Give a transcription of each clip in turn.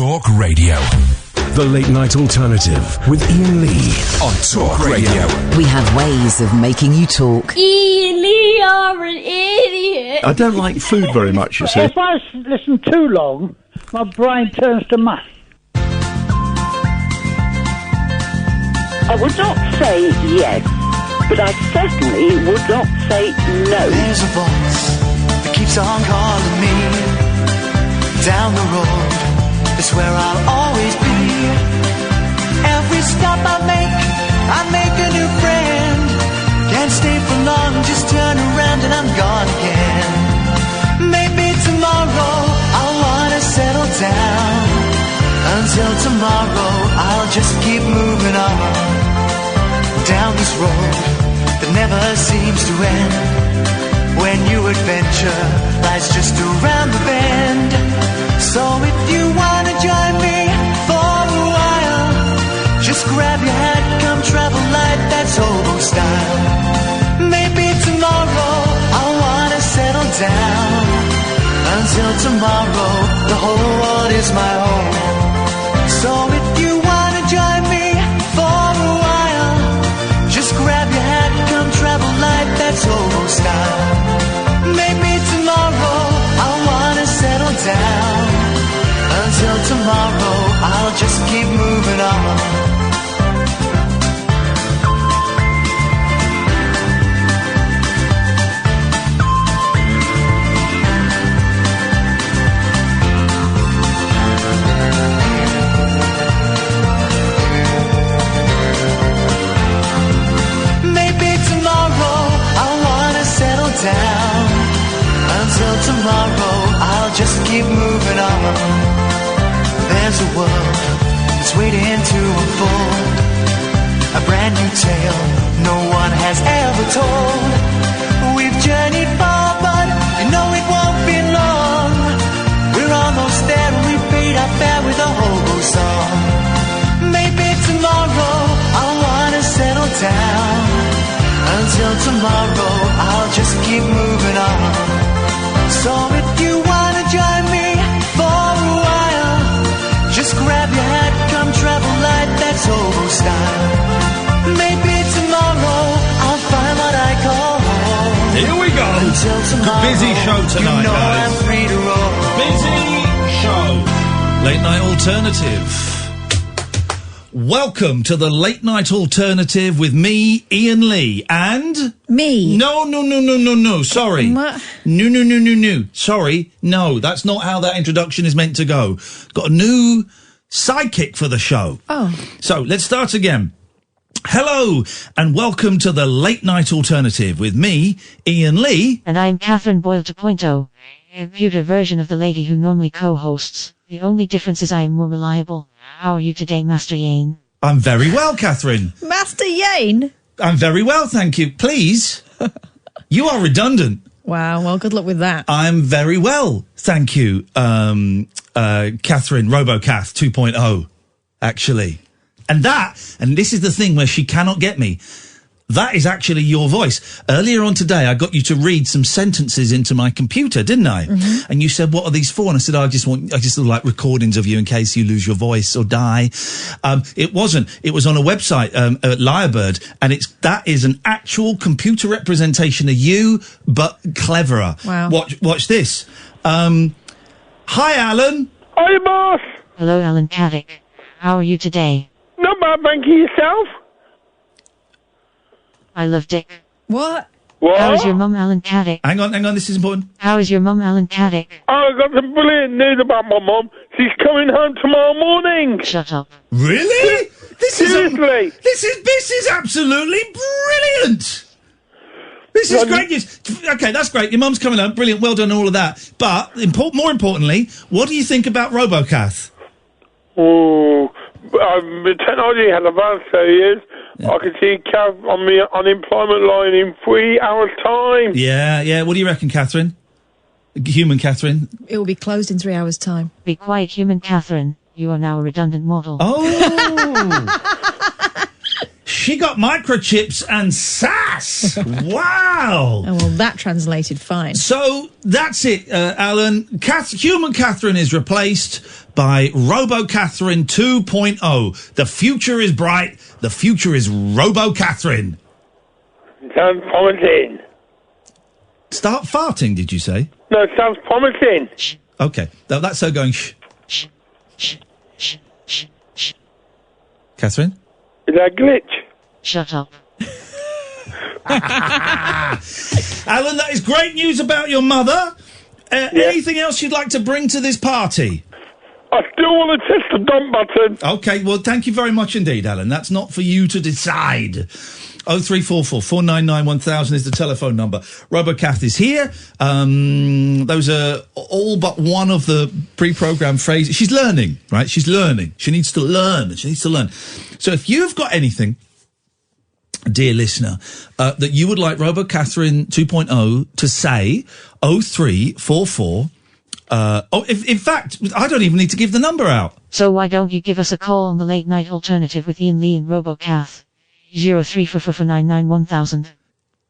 Talk Radio. The Late Night Alternative with Iain Lee on Talk Radio. We have ways of making you talk. Iain Lee, you're an idiot. I don't like food very much, you see. If I listen too long, my brain turns to mush. I would not say yes, but I certainly would not say no. There's a voice that keeps on calling me. Down the road is where I'll always be. Every stop I make a new friend. Can't stay for long, just turn around and I'm gone again. Maybe tomorrow I'll wanna settle down. Until tomorrow I'll just keep moving on. Down this road that never seems to end. When new adventure lies just around the bend. So if you wanna join me for a while, just grab your hat, come travel light, that's hobo style. Maybe tomorrow I'll wanna settle down. Until tomorrow the whole world is my home. So if you wanna join me for a while, just grab your hat, come travel light, that's hobo style. Maybe tomorrow I'll wanna settle down. Until tomorrow I'll just keep moving on. Down. Until tomorrow I'll just keep moving on. There's a world that's waiting to unfold, a brand new tale no one has ever told. We've journeyed far but you know it won't be long. We're almost there and we paid our fare with a hobo song. Maybe tomorrow I'll wanna settle down. Until tomorrow, I'll just keep moving on. So if you wanna join me for a while, just grab your hat, come travel light, that's hobo style. Maybe tomorrow, I'll find what I call home. Here we go. Until tomorrow, busy show tonight, you know guys. I'm free to roll. Busy show. Late Night Alternative. Welcome to the Late Night Alternative with me, Iain Lee, and... Me? No, sorry. What? No. Sorry, no, that's not how that introduction is meant to go. Got a new sidekick for the show. Oh. So, let's start again. Hello, and welcome to the Late Night Alternative with me, Iain Lee. And I'm Katherine Boyle 2.0, a computer version of the lady who normally co-hosts. The only difference is I am more reliable. How are you today, Master Iain? I'm very well, Katherine. Master Iain? I'm very well, thank you. Please. You are redundant. Wow, well, good luck with that. I'm very well, thank you, Katherine, robo-Kath 2.0, actually. And this is the thing where she cannot get me. That is actually your voice. Earlier on today, I got you to read some sentences into my computer, didn't I? Mm-hmm. And you said, what are these for? And I said, I just like recordings of you in case you lose your voice or die. It wasn't. It was on a website, Lyrebird, and that is an actual computer representation of you, but cleverer. Wow. Watch this. Hi, Alan. Hi, boss. Hello, Alan Caddick. How are you today? Not bad, thank you. Yourself? I love Dick. What? How is your mum, Alan Caddick? Hang on, this is important. How is your mum, Alan Caddick? Oh, I got some brilliant news about my mum. She's coming home tomorrow morning. Shut up. Really? Seriously? This is absolutely brilliant. This is great news. Okay, that's great. Your mum's coming home. Brilliant. Well done, all of that. But more importantly, what do you think about robo-Kath? Oh, the technology has advanced so years. Yeah. I can see Kath on the unemployment line in 3 hours' time. Yeah. What do you reckon, Katherine? Human Katherine? It will be closed in 3 hours' time. Be quiet, human Katherine. You are now a redundant model. Oh! She got microchips and sass. Wow. Oh, well, that translated fine. So that's it, Alan. Human Katherine is replaced by robo-Katherine 2.0. The future is bright. The future is robo-Katherine. Sounds promising. Start farting, did you say? No, it sounds promising. Okay, that's her going shh. Katherine? Is that a glitch? Shut up. Alan, that is great news about your mother. Anything else you'd like to bring to this party? I still want to test the dump button. Okay, well, thank you very much indeed, Alan. That's not for you to decide. 0344 499 1000 is the telephone number. robo-Kath is here. Those are all but one of the pre-programmed phrases. She's learning, right? She's learning. She needs to learn. So if you've got anything, dear listener, that you would like robo-Katherine 2.0 to say, 0344... in fact, I don't even need to give the number out. So why don't you give us a call on the Late Night Alternative with Iain Lee and robo-Kath? 034499 1000.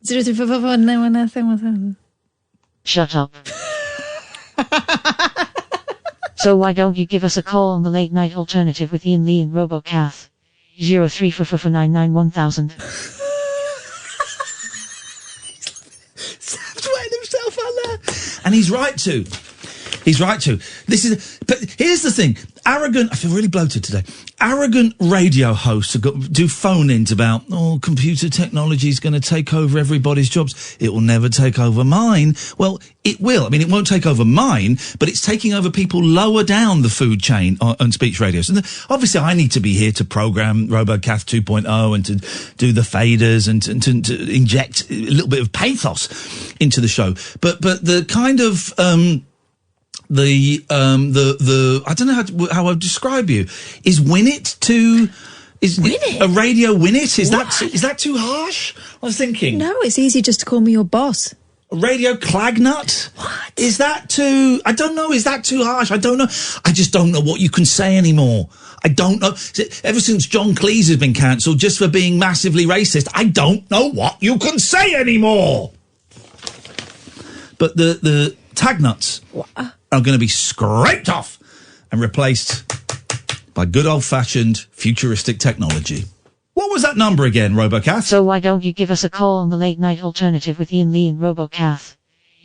034499 Shut up. So why don't you give us a call on the Late Night Alternative with Iain Lee and robo-Kath? 034499 1000. Sam's wetting himself on there. And he's right to. But here's the thing. I feel really bloated today. Arrogant radio hosts do phone-ins about, computer technology is going to take over everybody's jobs. It will never take over mine. Well, it will. I mean, it won't take over mine, but it's taking over people lower down the food chain on speech radios. And obviously, I need to be here to program robo-Kath 2.0 and to do the faders and to inject a little bit of pathos into the show. But the kind of... I don't know how I describe you. Is win it to... Is a radio win it? Is that too harsh? I was thinking. No, it's easy just to call me your boss. A radio clagnut? What? Is that too... I don't know. Is that too harsh? I don't know. I just don't know what you can say anymore. I don't know. Ever since John Cleese has been cancelled just for being massively racist, I don't know what you can say anymore. But the tagnuts... are going to be scraped off and replaced by good old-fashioned futuristic technology. What was that number again, robo-Kath? So why don't you give us a call on the Late Night Alternative with Iain Lee and robo-Kath?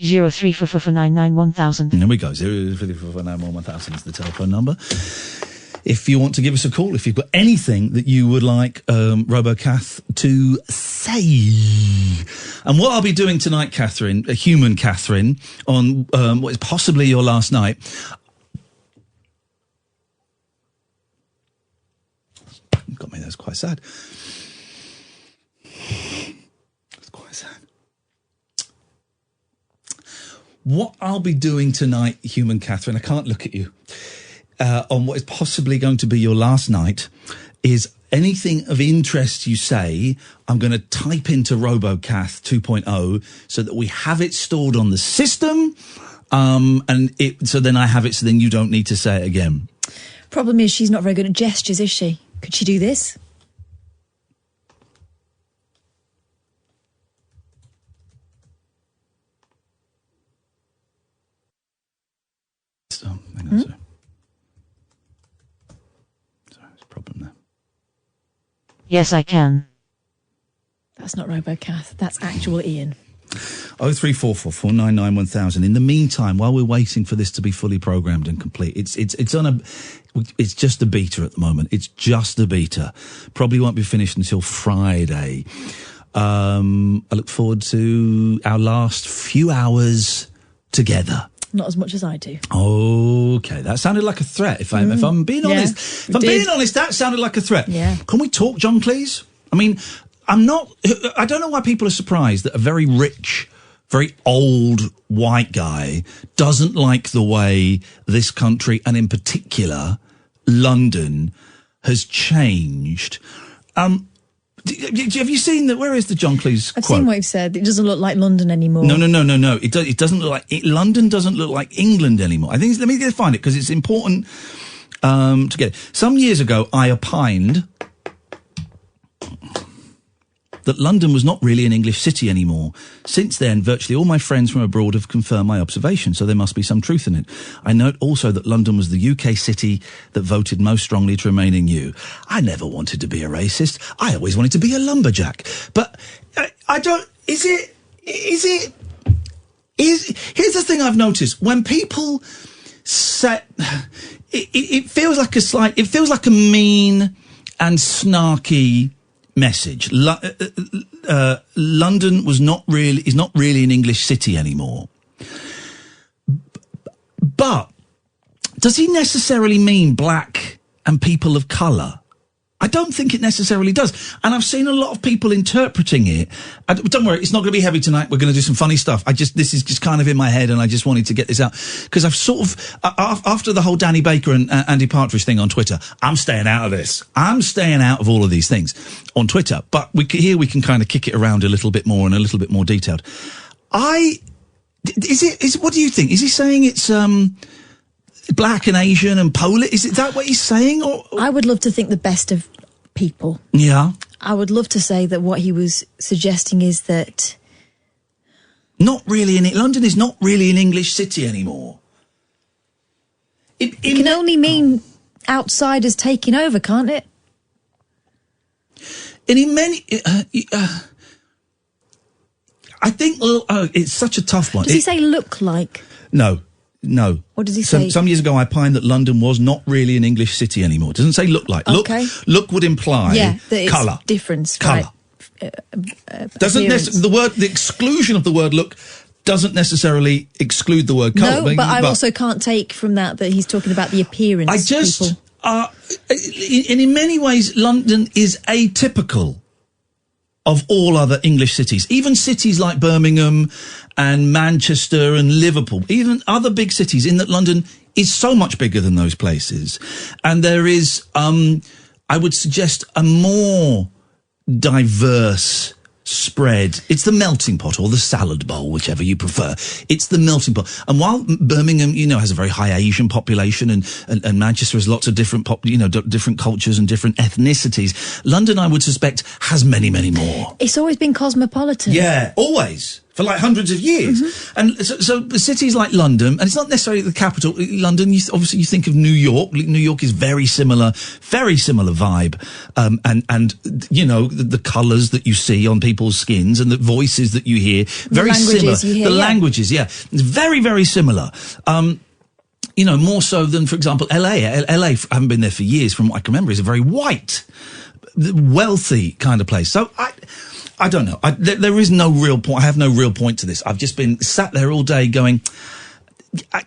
034499 1000. There we go. 034499 1000 is the telephone number. If you want to give us a call, if you've got anything that you would like robo-Kath to say. And what I'll be doing tonight, Katherine, a human Katherine, on what is possibly your last night. Got me, that's quite sad. That's quite sad. What I'll be doing tonight, human Katherine, I can't look at you. On what is possibly going to be your last night is anything of interest you say, I'm going to type into robo-Kath 2.0 so that we have it stored on the system. So then I have it so then you don't need to say it again. Problem is she's not very good at gestures, is she? Could she do this? Hang on, sorry. Problem there. Yes, I can. That's not robo-Kath. That's actual Iain. 0344 499 1000. In the meantime, while we're waiting for this to be fully programmed and complete, it's just a beta at the moment. It's just a beta. Probably won't be finished until Friday. I look forward to our last few hours together. Not as much as I do. Okay, that sounded like a threat. If I'm being honest, that sounded like a threat. Yeah. Can we talk, John Cleese? I mean, I don't know why people are surprised that a very rich, very old white guy doesn't like the way this country, and in particular, London, has changed. Have you seen that? Where is the John Cleese quote? I've seen what you've said. It doesn't look like London anymore. No. It doesn't look like... London doesn't look like England anymore. I think... Let me find it, because it's important to get it. Some years ago, I opined... that London was not really an English city anymore. Since then, virtually all my friends from abroad have confirmed my observation, so there must be some truth in it. I note also that London was the UK city that voted most strongly to remain in EU. I never wanted to be a racist. I always wanted to be a lumberjack. But I don't... Here's the thing I've noticed. When people say... It feels like it feels like a mean and snarky message. London is not really an English city anymore. But does he necessarily mean black and people of colour? I don't think it necessarily does. And I've seen a lot of people interpreting it. Don't worry, it's not going to be heavy tonight. We're going to do some funny stuff. This is just kind of in my head, and I just wanted to get this out. Because I've sort of, after the whole Danny Baker and Andy Partridge thing on Twitter, I'm staying out of this. I'm staying out of all of these things on Twitter. But we can kind of kick it around a little bit more and a little bit more detailed. What do you think? Is he saying it's, black and Asian and Polish? Is that what he's saying? Or I would love to think the best of people. Yeah. I would love to say that what he was suggesting is that... London is not really an English city anymore. It can only mean outsiders taking over, can't it? And in many... I think... it's such a tough one. Does he say look like? No. What does he say? Some years ago I opined that London was not really an English city anymore. It doesn't say look like. Okay. Look would imply colour. Difference. Colour. Right. The exclusion of the word look doesn't necessarily exclude the word colour. No, but I also can't take from that he's talking about the appearance. In many ways, London is atypical of all other English cities. Even cities like Birmingham and Manchester and Liverpool, even other big cities, in that London is so much bigger than those places. And there is, I would suggest, a more diverse spread. It's the melting pot or the salad bowl, whichever you prefer. It's the melting pot. And while Birmingham, has a very high Asian population and Manchester has lots of different different cultures and different ethnicities, London, I would suspect, has many, many more. It's always been cosmopolitan. Yeah, always. For like hundreds of years. Mm-hmm. And so cities like London, and it's not necessarily the capital, London, obviously you think of New York. New York is very similar vibe. And the colours that you see on people's skins and the voices that you hear, very similar. Languages, yeah. It's very, very similar. More so than, for example, LA. LA, I haven't been there for years, from what I can remember, is a very white, wealthy kind of place. So I don't know. There is no real point. I have no real point to this. I've just been sat there all day going, lots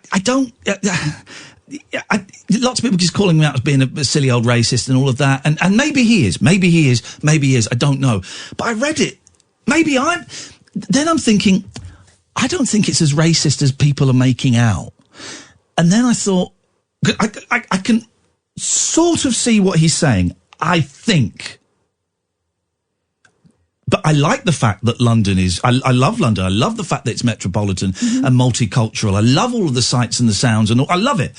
of people just calling him out as being a silly old racist and all of that. And maybe he is. I don't know. But I read it. Then I'm thinking, I don't think it's as racist as people are making out. And then I thought, I can sort of see what he's saying, I think. But I like the fact that London is... I love London. I love the fact that it's metropolitan and multicultural. I love all of the sights and the sounds and all. I love it.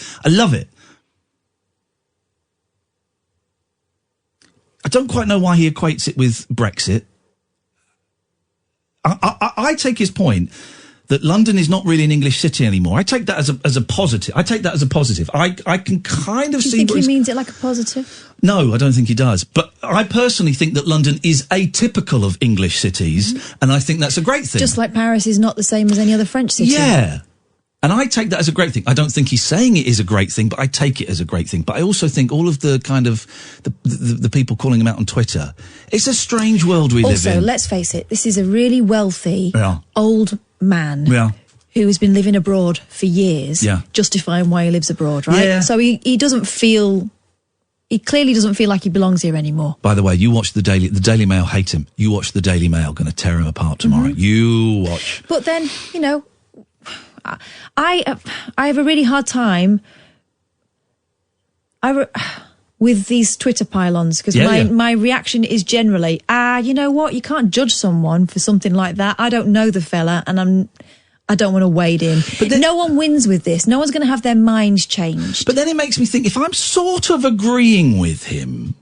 I don't quite know why he equates it with Brexit. I take his point that London is not really an English city anymore. I take that as a positive. I can kind of see... Do you think he means it like a positive? No, I don't think he does. But I personally think that London is atypical of English cities, and I think that's a great thing. Just like Paris is not the same as any other French city. Yeah. And I take that as a great thing. I don't think he's saying it is a great thing, but I take it as a great thing. But I also think all of the kind of the people calling him out on Twitter, it's a strange world we live in. Also, let's face it, this is a really wealthy, old man who has been living abroad for years, justifying why he lives abroad, right? Yeah. So he clearly doesn't feel like he belongs here anymore. By the way, you watch the Daily Mail hate him. You watch the Daily Mail, going to tear him apart tomorrow. You watch. But then, I have a really hard time with these Twitter pylons, because my reaction is generally, you know what, you can't judge someone for something like that. I don't know the fella, and I don't want to wade in. But then, no one wins with this. No one's going to have their minds changed. But then it makes me think, if I'm sort of agreeing with him,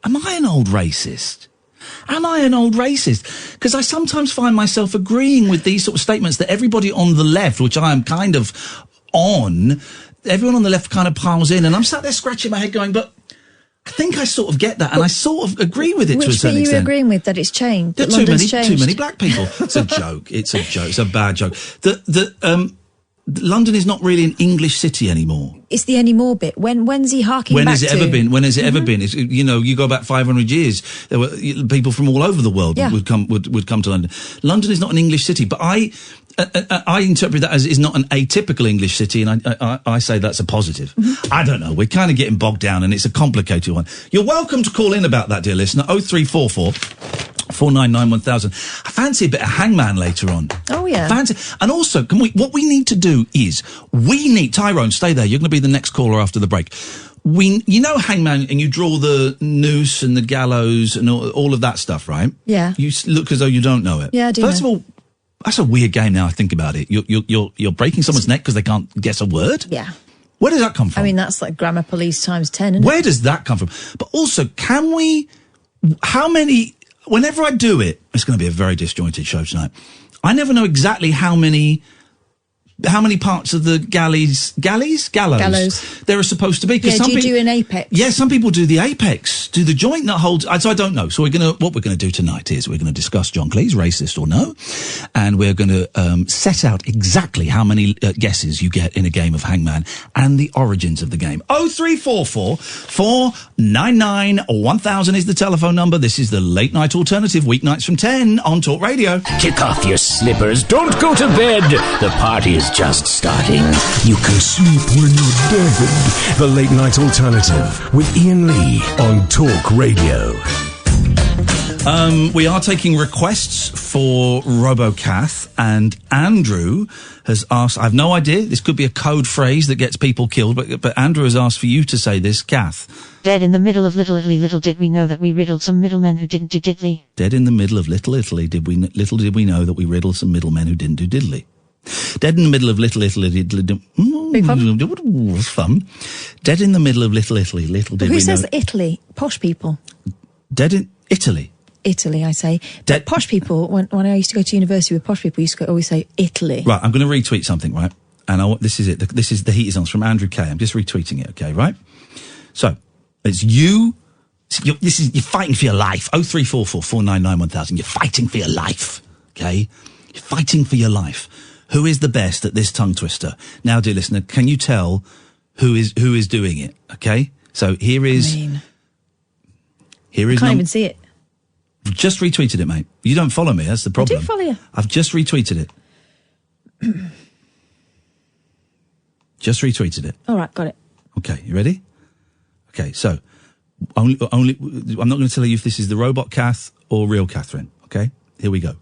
am I an old racist? am I an old racist? Because I sometimes find myself agreeing with these sort of statements that everybody on the left, which I am kind of on, everyone on the left kind of piles in, and I'm sat there scratching my head going, but I think I sort of get that, and I sort of agree with it to a certain extent. Which bit are you agreeing with, that it's changed? There are too many black people. It's a joke. It's a joke. It's a bad joke. London is not really an English city anymore. It's the anymore bit. When's he harking back to? When has it ever been? When has it ever been? It's, you know, you go back 500 years, there were people from all over the world would come to London. London is not an English city, but I interpret that as is not an atypical English city, and I say that's a positive. I don't know. We're kind of getting bogged down, and it's a complicated one. You're welcome to call in about that, dear listener. 0344 499 1000. I fancy a bit of Hangman later on. Oh, yeah. And also, what we need to do is, Tyrone, stay there. You're going to be the next caller after the break. You know Hangman, and you draw the noose and the gallows and all of that stuff, right? Yeah. You look as though you don't know it. Yeah, I do. First of all, that's a weird game now I think about it. You're breaking someone's neck because they can't guess a word? Yeah. Where does that come from? I mean, that's like grammar police times 10, isn't it? Where does that come from? But also, whenever I do it, it's going to be a very disjointed show tonight. I never know exactly how many parts of the gallows there are supposed to be. Yeah, do you do an apex? Yeah, some people do the apex, do the joint that holds. So I don't know. So what we're going to do tonight is we're going to discuss John Cleese, racist or no, and we're going to set out exactly how many guesses you get in a game of Hangman and the origins of the game. 0344 499 1000 is the telephone number. This is the Late Night Alternative, weeknights from 10 on Talk Radio. Kick off your slippers. Don't go to bed. The party is just starting. You can sleep when you're dead. The Late Night Alternative with Iain Lee on Talk Radio. We are taking requests for robo-Kath, and Andrew has asked, I have no idea, this could be a code phrase that gets people killed, but Andrew has asked for you to say this, Kath. Dead in the middle of Little Italy, little did we know that we riddled some middlemen who didn't do diddly. Dead in the middle of Little Italy, little did we know that we riddled some middlemen who didn't do diddly. Dead in the middle of Little Italy. Big fun. Was fun. Dead in the middle of Little Italy. Little did we know. Who says Italy? Posh people. Dead in Italy. Italy, I say. But posh people, when I used to go to university with posh people, used to always say Italy. Right, I'm going to retweet something, right? And this is it. This is the heat is on. It's from Andrew K. I'm just retweeting it, okay, right? So, it's you. You're fighting for your life. 0344 499 1000. You're fighting for your life, okay? You're fighting for your life. Who is the best at this tongue twister? Now, dear listener, can you tell who is doing it? Okay, so here is. I can't even see it. I've just retweeted it, mate. You don't follow me. That's the problem. I do follow you. I've just retweeted it. Just retweeted it. All right, got it. Okay, you ready? Okay, so only. I'm not going to tell you if this is the robot Kath or real Katherine. Okay, here we go.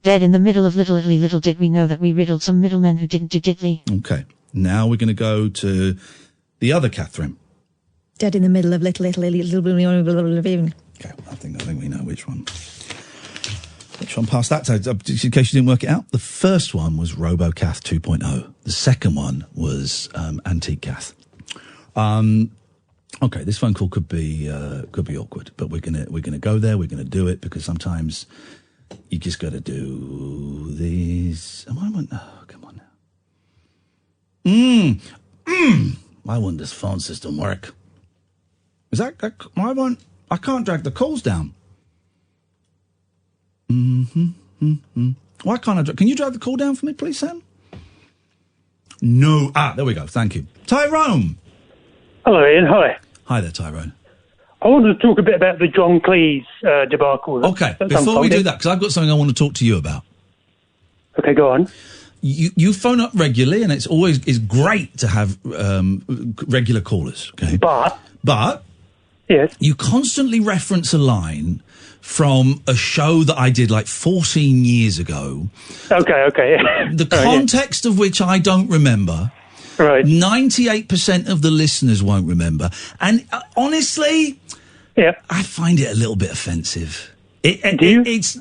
Dead in the middle of Little Italy, little did we know that we riddled some middlemen who didn't do diddly. Okay, now we're going to go to the other Katherine. Dead in the middle of Little Italy, Okay, I think we know which one. Which one passed that? So, just in case you didn't work it out, the first one was robo-Kath 2.0. The second one was Antique Kath. Okay, this phone call could be awkward, but we're gonna go there. We're gonna do it because sometimes you just got to do these. Oh, come on now. Why wouldn't this phone system work? Is that why won't I can't drag the calls down? Why can't I? Can you drag the call down for me, please, Sam? No. There we go. Thank you, Tyrone. Hello, Ian. Hi. Hi there, Tyrone. I wanted to talk a bit about the John Cleese debacle. Okay, before we do that, because I've got something I want to talk to you about. Okay, go on. You phone up regularly, and it's great to have regular callers. Okay, but yes, you constantly reference a line from a show that I did like 14 years ago. Okay. The context of which I don't remember. Right. 98% of the listeners won't remember. And honestly, I find it a little bit offensive. It's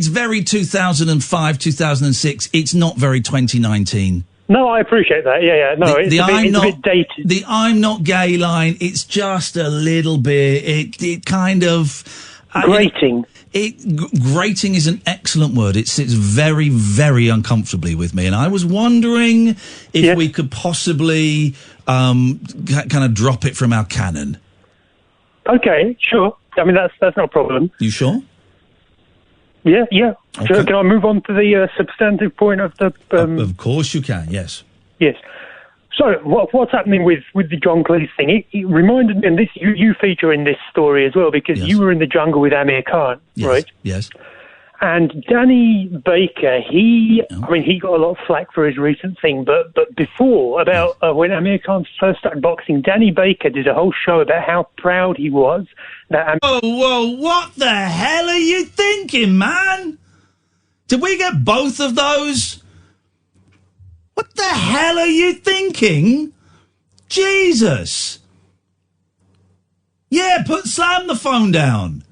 very 2005, 2006. It's not very 2019. No, I appreciate that. Yeah. No, it's a bit dated. The I'm not gay line, it's just a little bit, it kind of, Grating. Grating is an excellent word. It sits very, very uncomfortably with me, and I was wondering if we could possibly kind of drop it from our canon. Okay, sure. I mean, that's not a problem. You sure? Yeah. Okay. So can I move on to the substantive point of the... Of course you can, yes. Yes. So what's happening with the John Cleese thing? It reminded me, and this you feature in this story as well, because you were in the jungle with Amir Khan, right? Yes. And Danny Baker, he got a lot of flack for his recent thing, but before, when Amir Khan first started boxing, Danny Baker did a whole show about how proud he was that... Whoa, what the hell are you thinking, man? Did we get both of those? What the hell are you thinking? Jesus. Yeah, slam the phone down.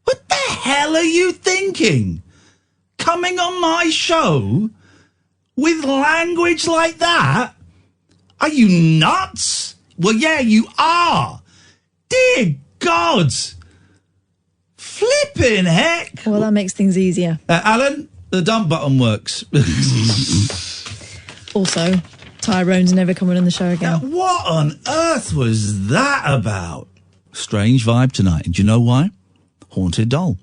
What the hell are you thinking? Coming on my show with language like that? Are you nuts? Well, yeah, you are. Dear God. Flipping heck. Well, that makes things easier. Alan, the dump button works. Also, Tyrone's never coming on the show again. Now, what on earth was that about? Strange vibe tonight. And do you know why? Haunted doll.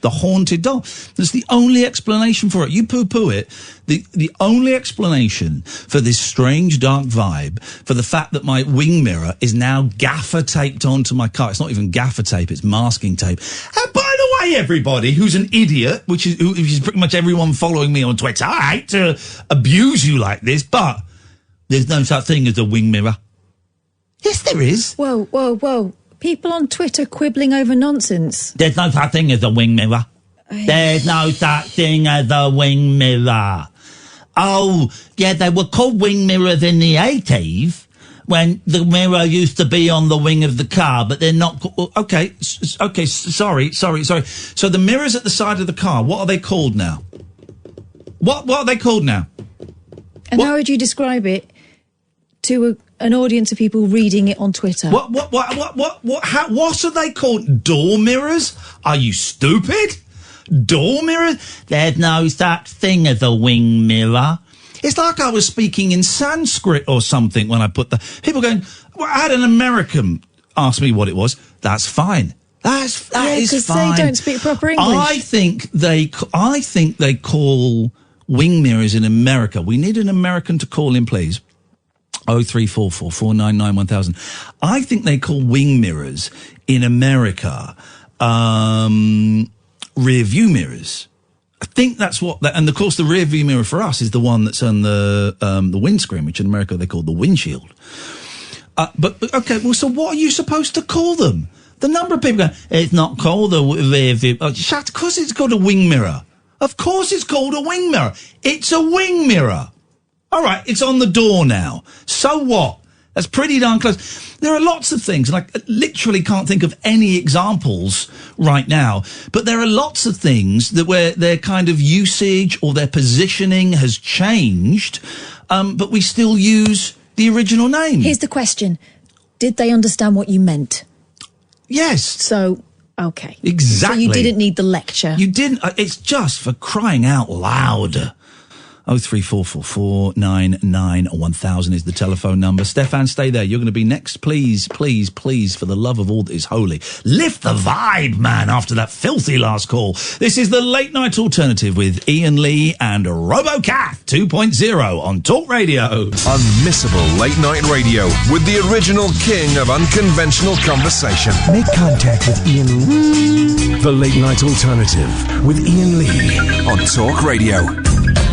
The haunted doll. That's the only explanation for it. You poo-poo it. The only explanation for this strange dark vibe, for the fact that my wing mirror is now gaffer taped onto my car. It's not even gaffer tape, it's masking tape. And by the way, everybody who's an idiot, which is pretty much everyone following me on Twitter, I hate to abuse you like this, but there's no such thing as a wing mirror. Yes, there is. Whoa. People on Twitter quibbling over nonsense. There's no such thing as a wing mirror. There's no such thing as a wing mirror. Oh, yeah, they were called wing mirrors in the 80s when the mirror used to be on the wing of the car, but they're not... Okay, sorry. So the mirrors at the side of the car, what are they called now? What are they called now? And how would you describe it to an audience of people reading it on Twitter? What are they called? Door mirrors? Are you stupid? Door mirrors? There's no such thing as a wing mirror. It's like I was speaking in Sanskrit or something when I put the... People going, well, I had an American ask me what it was. That's fine. That is fine. Because they don't speak proper English. I think they call wing mirrors in America. We need an American to call in, please. 0344 499 1000. I think they call wing mirrors in America rear view mirrors. I think that's what and of course the rear view mirror for us is the one that's on the windscreen, which in America they call the windshield. But okay, well, so what are you supposed to call them? The number of people going, it's not called a rear view. Oh, shut! Of course it's called a wing mirror. Of course it's called a wing mirror. It's a wing mirror. All right, it's on the door now. So what? That's pretty darn close. There are lots of things, and I literally can't think of any examples right now, but there are lots of things that where their kind of usage or their positioning has changed, but we still use the original name. Here's the question. Did they understand what you meant? Yes. So, okay. Exactly. So you didn't need the lecture. You didn't. It's just for crying out loud. 0344 499 1000 is the telephone number. Stefan, stay there. You're going to be next. Please, please, please, for the love of all that is holy, lift the vibe, man, after that filthy last call. This is the Late Night Alternative with Iain Lee and robo-Kath 2.0 on Talk Radio. Unmissable late night radio with the original king of unconventional conversation. Make contact with Iain Lee. The Late Night Alternative with Iain Lee on Talk Radio.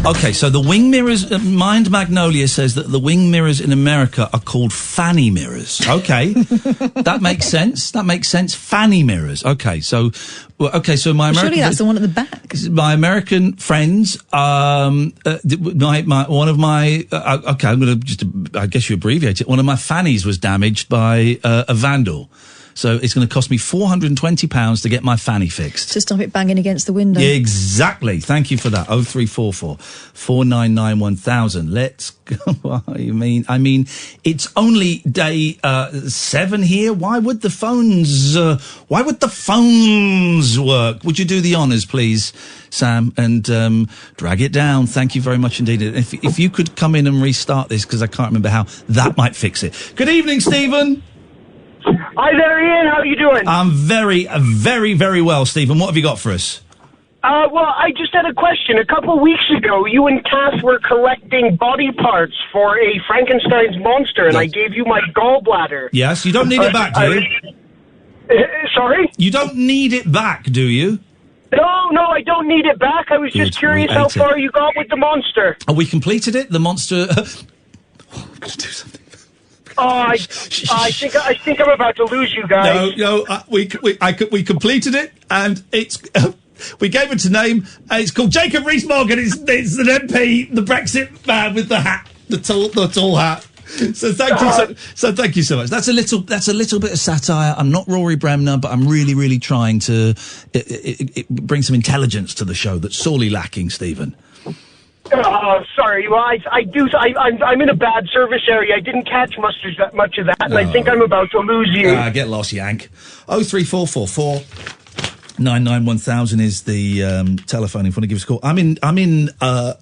Okay, so the wing mirrors, Mind Magnolia says that the wing mirrors in America are called fanny mirrors. Okay, that makes sense. That makes sense. Fanny mirrors. Okay, so my American... Surely that's the one at the back. My American friends, I'm going to just, I guess you abbreviate it, one of my fannies was damaged by a vandal. So it's going to cost me £420 to get my fanny fixed. To stop it banging against the window. Yeah, exactly. Thank you for that. 0344 499 1000. Let's go. I mean, it's only day 7 here. Why would the phones work? Would you do the honours, please, Sam, and drag it down? Thank you very much indeed. If you could come in and restart this, because I can't remember how, that might fix it. Good evening, Stephen. Hi there, Ian. How are you doing? I'm very, very, very well, Stephen. What have you got for us? Well, I just had a question. A couple of weeks ago, you and Kath were collecting body parts for a Frankenstein's monster, and I gave you my gallbladder. Yes, you don't need it back, do you? Sorry? You don't need it back, do you? No, I don't need it back. I was just curious how far you got with the monster. Oh, we completed it? The monster... I'm going to do something. Oh, I think I'm about to lose you guys. No, we completed it, and it's... we gave it a name, and it's called Jacob Rees-Mogg, and it's an MP, the Brexit man with the hat, the tall hat. So thank you so much. That's a little bit of satire. I'm not Rory Bremner, but I'm really, really trying to bring some intelligence to the show that's sorely lacking, Stephen. Sorry. Well, I'm in a bad service area. I didn't catch much of that, and I think I'm about to lose you. Get lost, Yank. 03444 99 1000 is the telephone if you want to give us a call. I'm in. Well,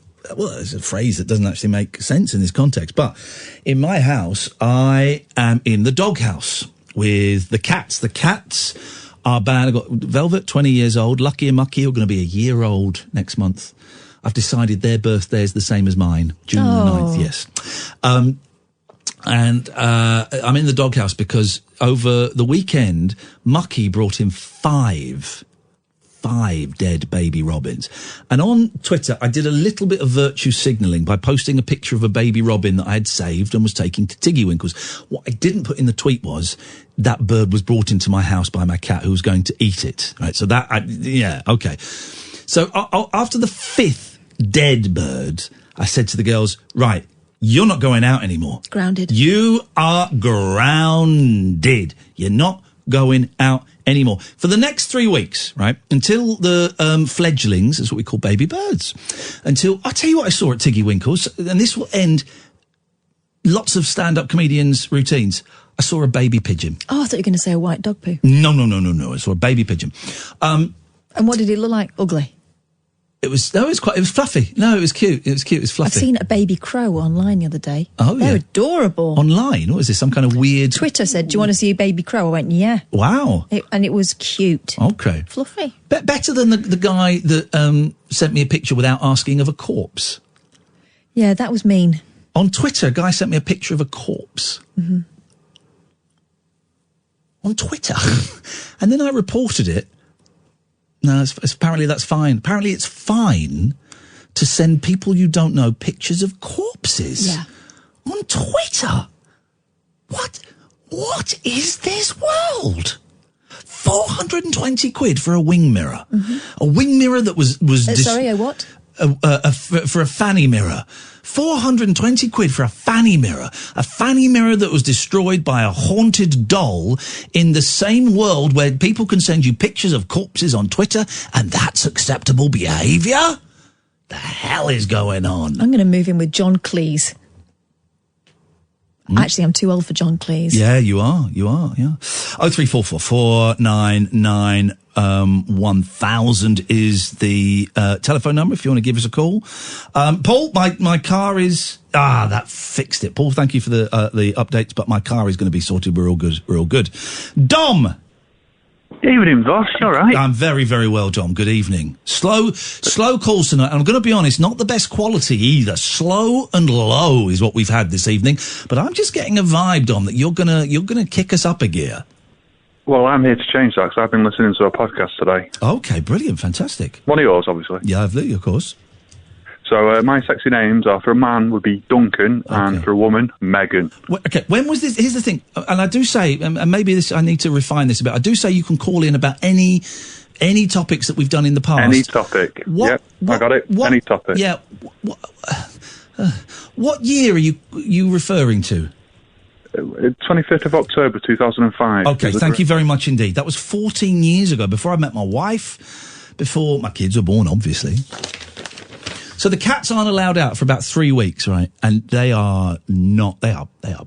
it's a phrase that doesn't actually make sense in this context, but in my house, I am in the doghouse with the cats. The cats are bad. I've got Velvet, 20 years old. Lucky and Mucky are going to be a year old next month. I've decided their birthday is the same as mine, June the 9th, yes. And I'm in the doghouse because over the weekend, Mucky brought in five dead baby robins. And on Twitter, I did a little bit of virtue signalling by posting a picture of a baby robin that I had saved and was taking to Tiggy Winkles. What I didn't put in the tweet was that bird was brought into my house by my cat who was going to eat it. Right, so that, okay. So after the 5th dead bird, I said to the girls, right, you're not going out anymore. Grounded. You are grounded. You're not going out anymore for the next 3 weeks, right? Until the fledglings, that's what we call baby birds. Until, I'll tell you what I saw at Tiggy Winkles, and this will end lots of stand-up comedians' routines. I saw a baby pigeon. Oh, I thought you were going to say a white dog poo. No. I saw a baby pigeon. And what did it look like? Ugly? It was fluffy. No, it was cute. It was fluffy. I've seen a baby crow online the other day. Oh, yeah. They're adorable. Online? What is this, some kind of weird... Twitter said, do you want to see a baby crow? I went, yeah. Wow. And it was cute. Okay. Fluffy. Better than the guy that sent me a picture without asking of a corpse. Yeah, that was mean. On Twitter, a guy sent me a picture of a corpse. Mm-hmm. On Twitter. And then I reported it. No, apparently that's fine. Apparently it's fine to send people you don't know pictures of corpses. Yeah. On Twitter. What is this world? 420 quid for a wing mirror. Mm-hmm. A wing mirror that was sorry, a what? For a fanny mirror. 420 quid for a fanny mirror. A fanny mirror that was destroyed by a haunted doll in the same world where people can send you pictures of corpses on Twitter and that's acceptable behaviour? The hell is going on? I'm going to move in with John Cleese. Actually, I'm too old for John Cleese. Yeah, you are, yeah. 0344 499 1000 is the telephone number if you want to give us a call. Paul, my car is... that fixed it. Paul, thank you for the updates, but my car is going to be sorted. We're all good. Dom! Evening, boss. All right. I'm very, very well, Dom. Good evening. Slow calls tonight. And I'm going to be honest, not the best quality either. Slow and low is what we've had this evening. But I'm just getting a vibe, Dom, that you're gonna kick us up a gear. Well, I'm here to change that because I've been listening to a podcast today. Okay, brilliant, fantastic. One of yours, obviously. Yeah, of course. So my sexy names are, for a man would be Duncan, and for a woman, Megan. Okay, when was this? Here's the thing, and I do say, and maybe this, I need to refine this a bit. I do say you can call in about any topics that we've done in the past. Any topic. Yep, I got it. Any topic. Yeah. What year are you referring to? 25th of October 2005. Okay, thank you very much indeed. That was 14 years ago, before I met my wife, before my kids were born, obviously. So the cats aren't allowed out for about 3 weeks, right? And they are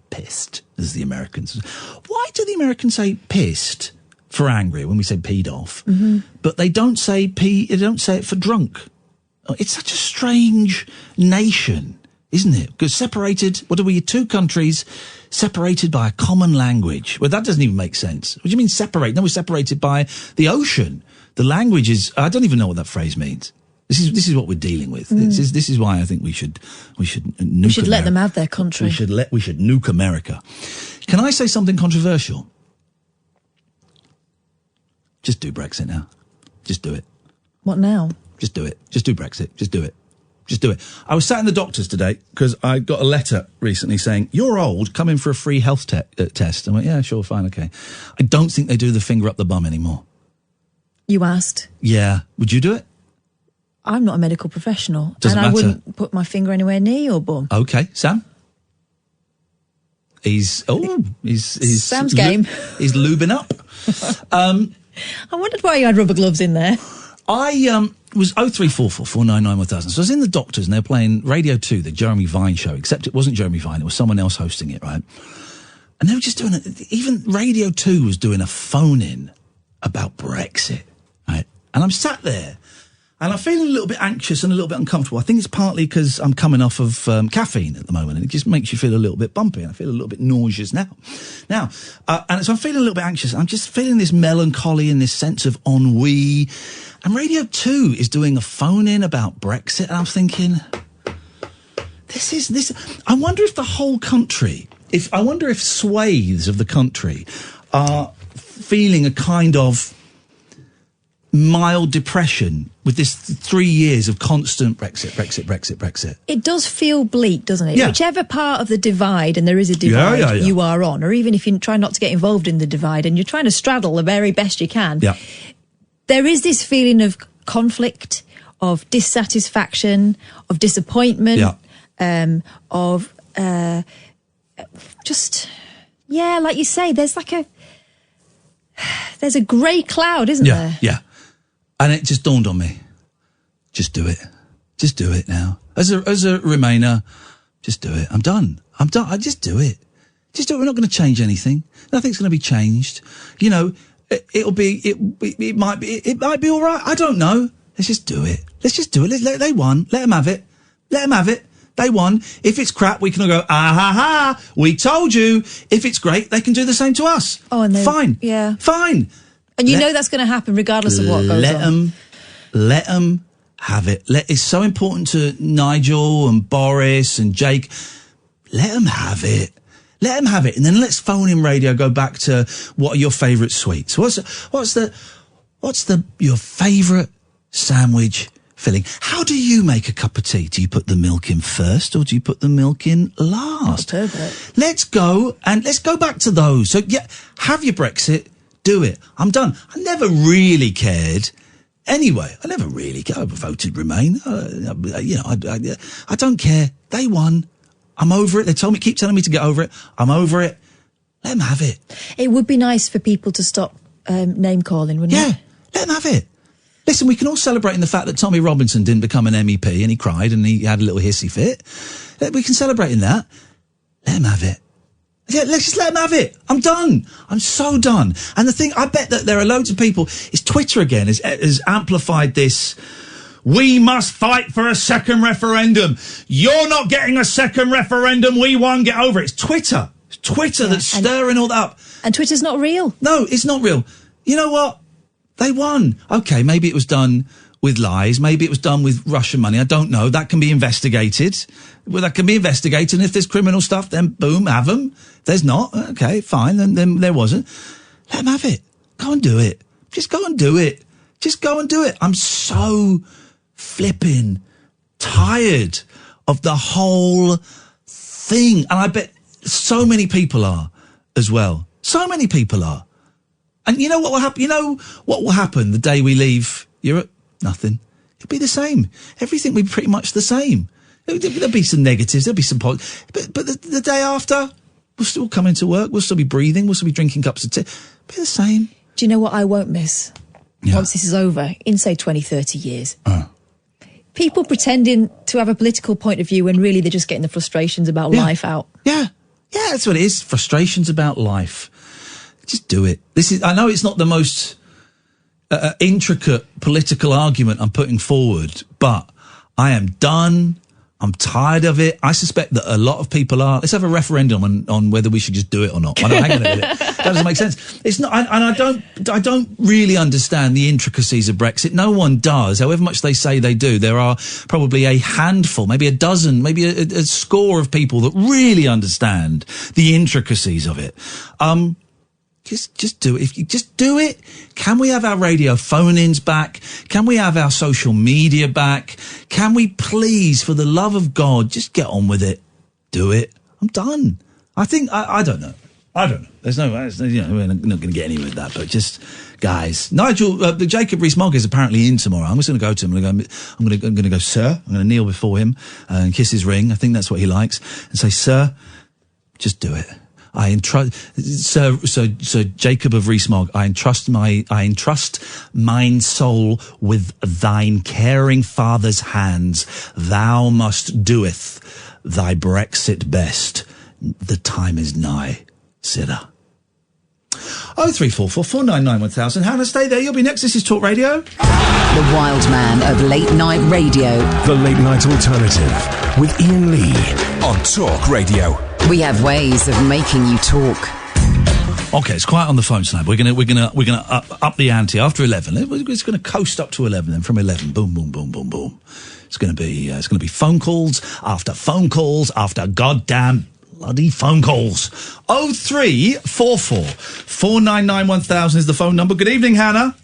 pissed, as the Americans. Why do the Americans say pissed for angry when we say peed off? Mm-hmm. But they don't say they don't say it for drunk. It's such a strange nation, isn't it? Because separated, what are we, two countries separated by a common language? Well, that doesn't even make sense. What do you mean separate? No, we're separated by the ocean. The language is, I don't even know what that phrase means. This is what we're dealing with. This is why I think we should nuke We should let them have their country. We should nuke America. Can I say something controversial? Just do Brexit now. Just do it. What now? Just do it. Just do Brexit. Just do it. Just do it. I was sat in the doctor's today because I got a letter recently saying, you're old, come in for a free health test. I went, yeah, sure, fine, okay. I don't think they do the finger up the bum anymore. You asked? Yeah. Would you do it? I'm not a medical professional. Doesn't matter. I wouldn't put my finger anywhere near your bum. Okay. Sam? He's Sam's game. He's lubing up. I wondered why you had rubber gloves in there. I was 0344 499 1000. So I was in the doctors and they were playing Radio 2, the Jeremy Vine show, except it wasn't Jeremy Vine, it was someone else hosting it, right? And they were just doing it. Even Radio 2 was doing a phone-in about Brexit, right? And I'm sat there and I'm feeling a little bit anxious and a little bit uncomfortable. I think it's partly because I'm coming off of caffeine at the moment, and it just makes you feel a little bit bumpy, and I feel a little bit nauseous now. And so I'm feeling a little bit anxious. I'm just feeling this melancholy and this sense of ennui. And Radio 2 is doing a phone-in about Brexit, and I'm thinking, I wonder if the whole country, I wonder if swathes of the country are feeling a kind of mild depression with this 3 years of constant Brexit. It does feel bleak, doesn't it? Yeah. Whichever part of the divide, and there is a divide, you are on, or even if you try not to get involved in the divide and you're trying to straddle the very best you can, there is this feeling of conflict, of dissatisfaction, of disappointment, of like you say, there's a grey cloud, isn't there? Yeah. And it just dawned on me. Just do it. Just do it now. As a Remainer, just do it. I'm done. I just do it. Just do it. We're not going to change anything. Nothing's going to be changed. You know, it might be all right. I don't know. Let's just do it. They won. Let them have it. They won. If it's crap, we can all go, we told you. If it's great, they can do the same to us. Oh, and fine. Yeah. Fine. And you know that's going to happen regardless of what goes on. Let them have it. It's so important to Nigel and Boris and Jake. Let them have it. And then let's phone in radio, go back to what are your favourite sweets? What's your favourite sandwich filling? How do you make a cup of tea? Do you put the milk in first or do you put the milk in last? Perfect. Let's go back to those. So yeah, have your Brexit. Do it. I'm done. I never really cared. Anyway, I voted Remain. I don't care. They won. I'm over it. They keep telling me to get over it. I'm over it. Let them have it. It would be nice for people to stop name calling, wouldn't it? Yeah, let them have it. Listen, we can all celebrate in the fact that Tommy Robinson didn't become an MEP and he cried and he had a little hissy fit. We can celebrate in that. Let them have it. Yeah, let's just let them have it. I'm done. I'm so done. And the thing, I bet that there are loads of people, is Twitter again has amplified this. We must fight for a second referendum. You're not getting a second referendum. We won. Get over it. It's Twitter. It's Twitter that's stirring all that up. And Twitter's not real. No, it's not real. You know what? They won. Okay, maybe it was done with lies. Maybe it was done with Russian money. I don't know. That can be investigated. Well, that can be investigated. And if there's criminal stuff, then boom, have them. If there's not, okay, fine. Then there wasn't. Let them have it. Go and do it. Just go and do it. Just go and do it. I'm so flipping tired of the whole thing. And I bet so many people are as well. So many people are. And you know what will happen? You know what will happen the day we leave Europe? Nothing. It'll be the same. Everything will be pretty much the same. There'll be some negatives. There'll be some positives. But the day after, We'll still come into work. We'll still be breathing. We'll still be drinking cups of tea. Be the same. Do you know what I won't miss? Once this is over, in, say, 20, 30 years. People pretending to have a political point of view when really they're just getting the frustrations about life out. Yeah, that's what it is. Frustrations about life. Just do it. I know it's not the most intricate political argument I'm putting forward, but I am done. I'm tired of it. I suspect that a lot of people are. Let's have a referendum on whether we should just do it or not. I don't hang on a minute. That doesn't make sense. It's not, and I don't really understand the intricacies of Brexit. No one does. However much they say they do, there are probably a handful, maybe a dozen, maybe a score of people that really understand the intricacies of it. Just do it. If you just do it, can we have our radio phone-ins back? Can we have our social media back? Can we please, for the love of God, just get on with it? Do it. I'm done. I think, I don't know. There's no, we're not going to get anywhere with that, but just, guys. Nigel, Jacob Rees-Mogg is apparently in tomorrow. I'm just going to go to him. I'm going to go, sir. I'm going to kneel before him and kiss his ring. I think that's what he likes. And say, sir, just do it. I entrust, so Jacob of Rees-Mogg, I entrust mine soul with thine caring father's hands. Thou must doeth thy Brexit best. The time is nigh, Sirrah. 0344 499 1000. Hannah, stay there. You'll be next. This is Talk Radio. The wild man of late night radio. The Late Night Alternative with Iain Lee on Talk Radio. We have ways of making you talk. Okay, it's quiet on the phone tonight. We're gonna up the ante after 11. It's gonna coast up to 11. Then from 11, boom, boom, boom, boom, boom. It's gonna be phone calls after goddamn bloody phone calls. 0344 499 1000 is the phone number. Good evening, Hannah.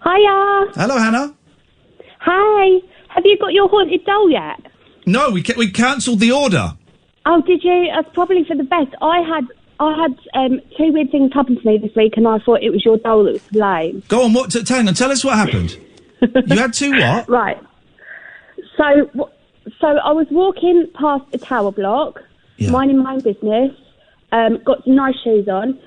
Hiya. Hello, Hannah. Hi. Have you got your haunted doll yet? No, we cancelled the order. Oh, did you? That's probably for the best. I had two weird things happen to me this week, and I thought it was your doll that was to blame. Go on, tell us what happened. You had two what? Right. So I was walking past a tower block, minding my own business, got some nice shoes on,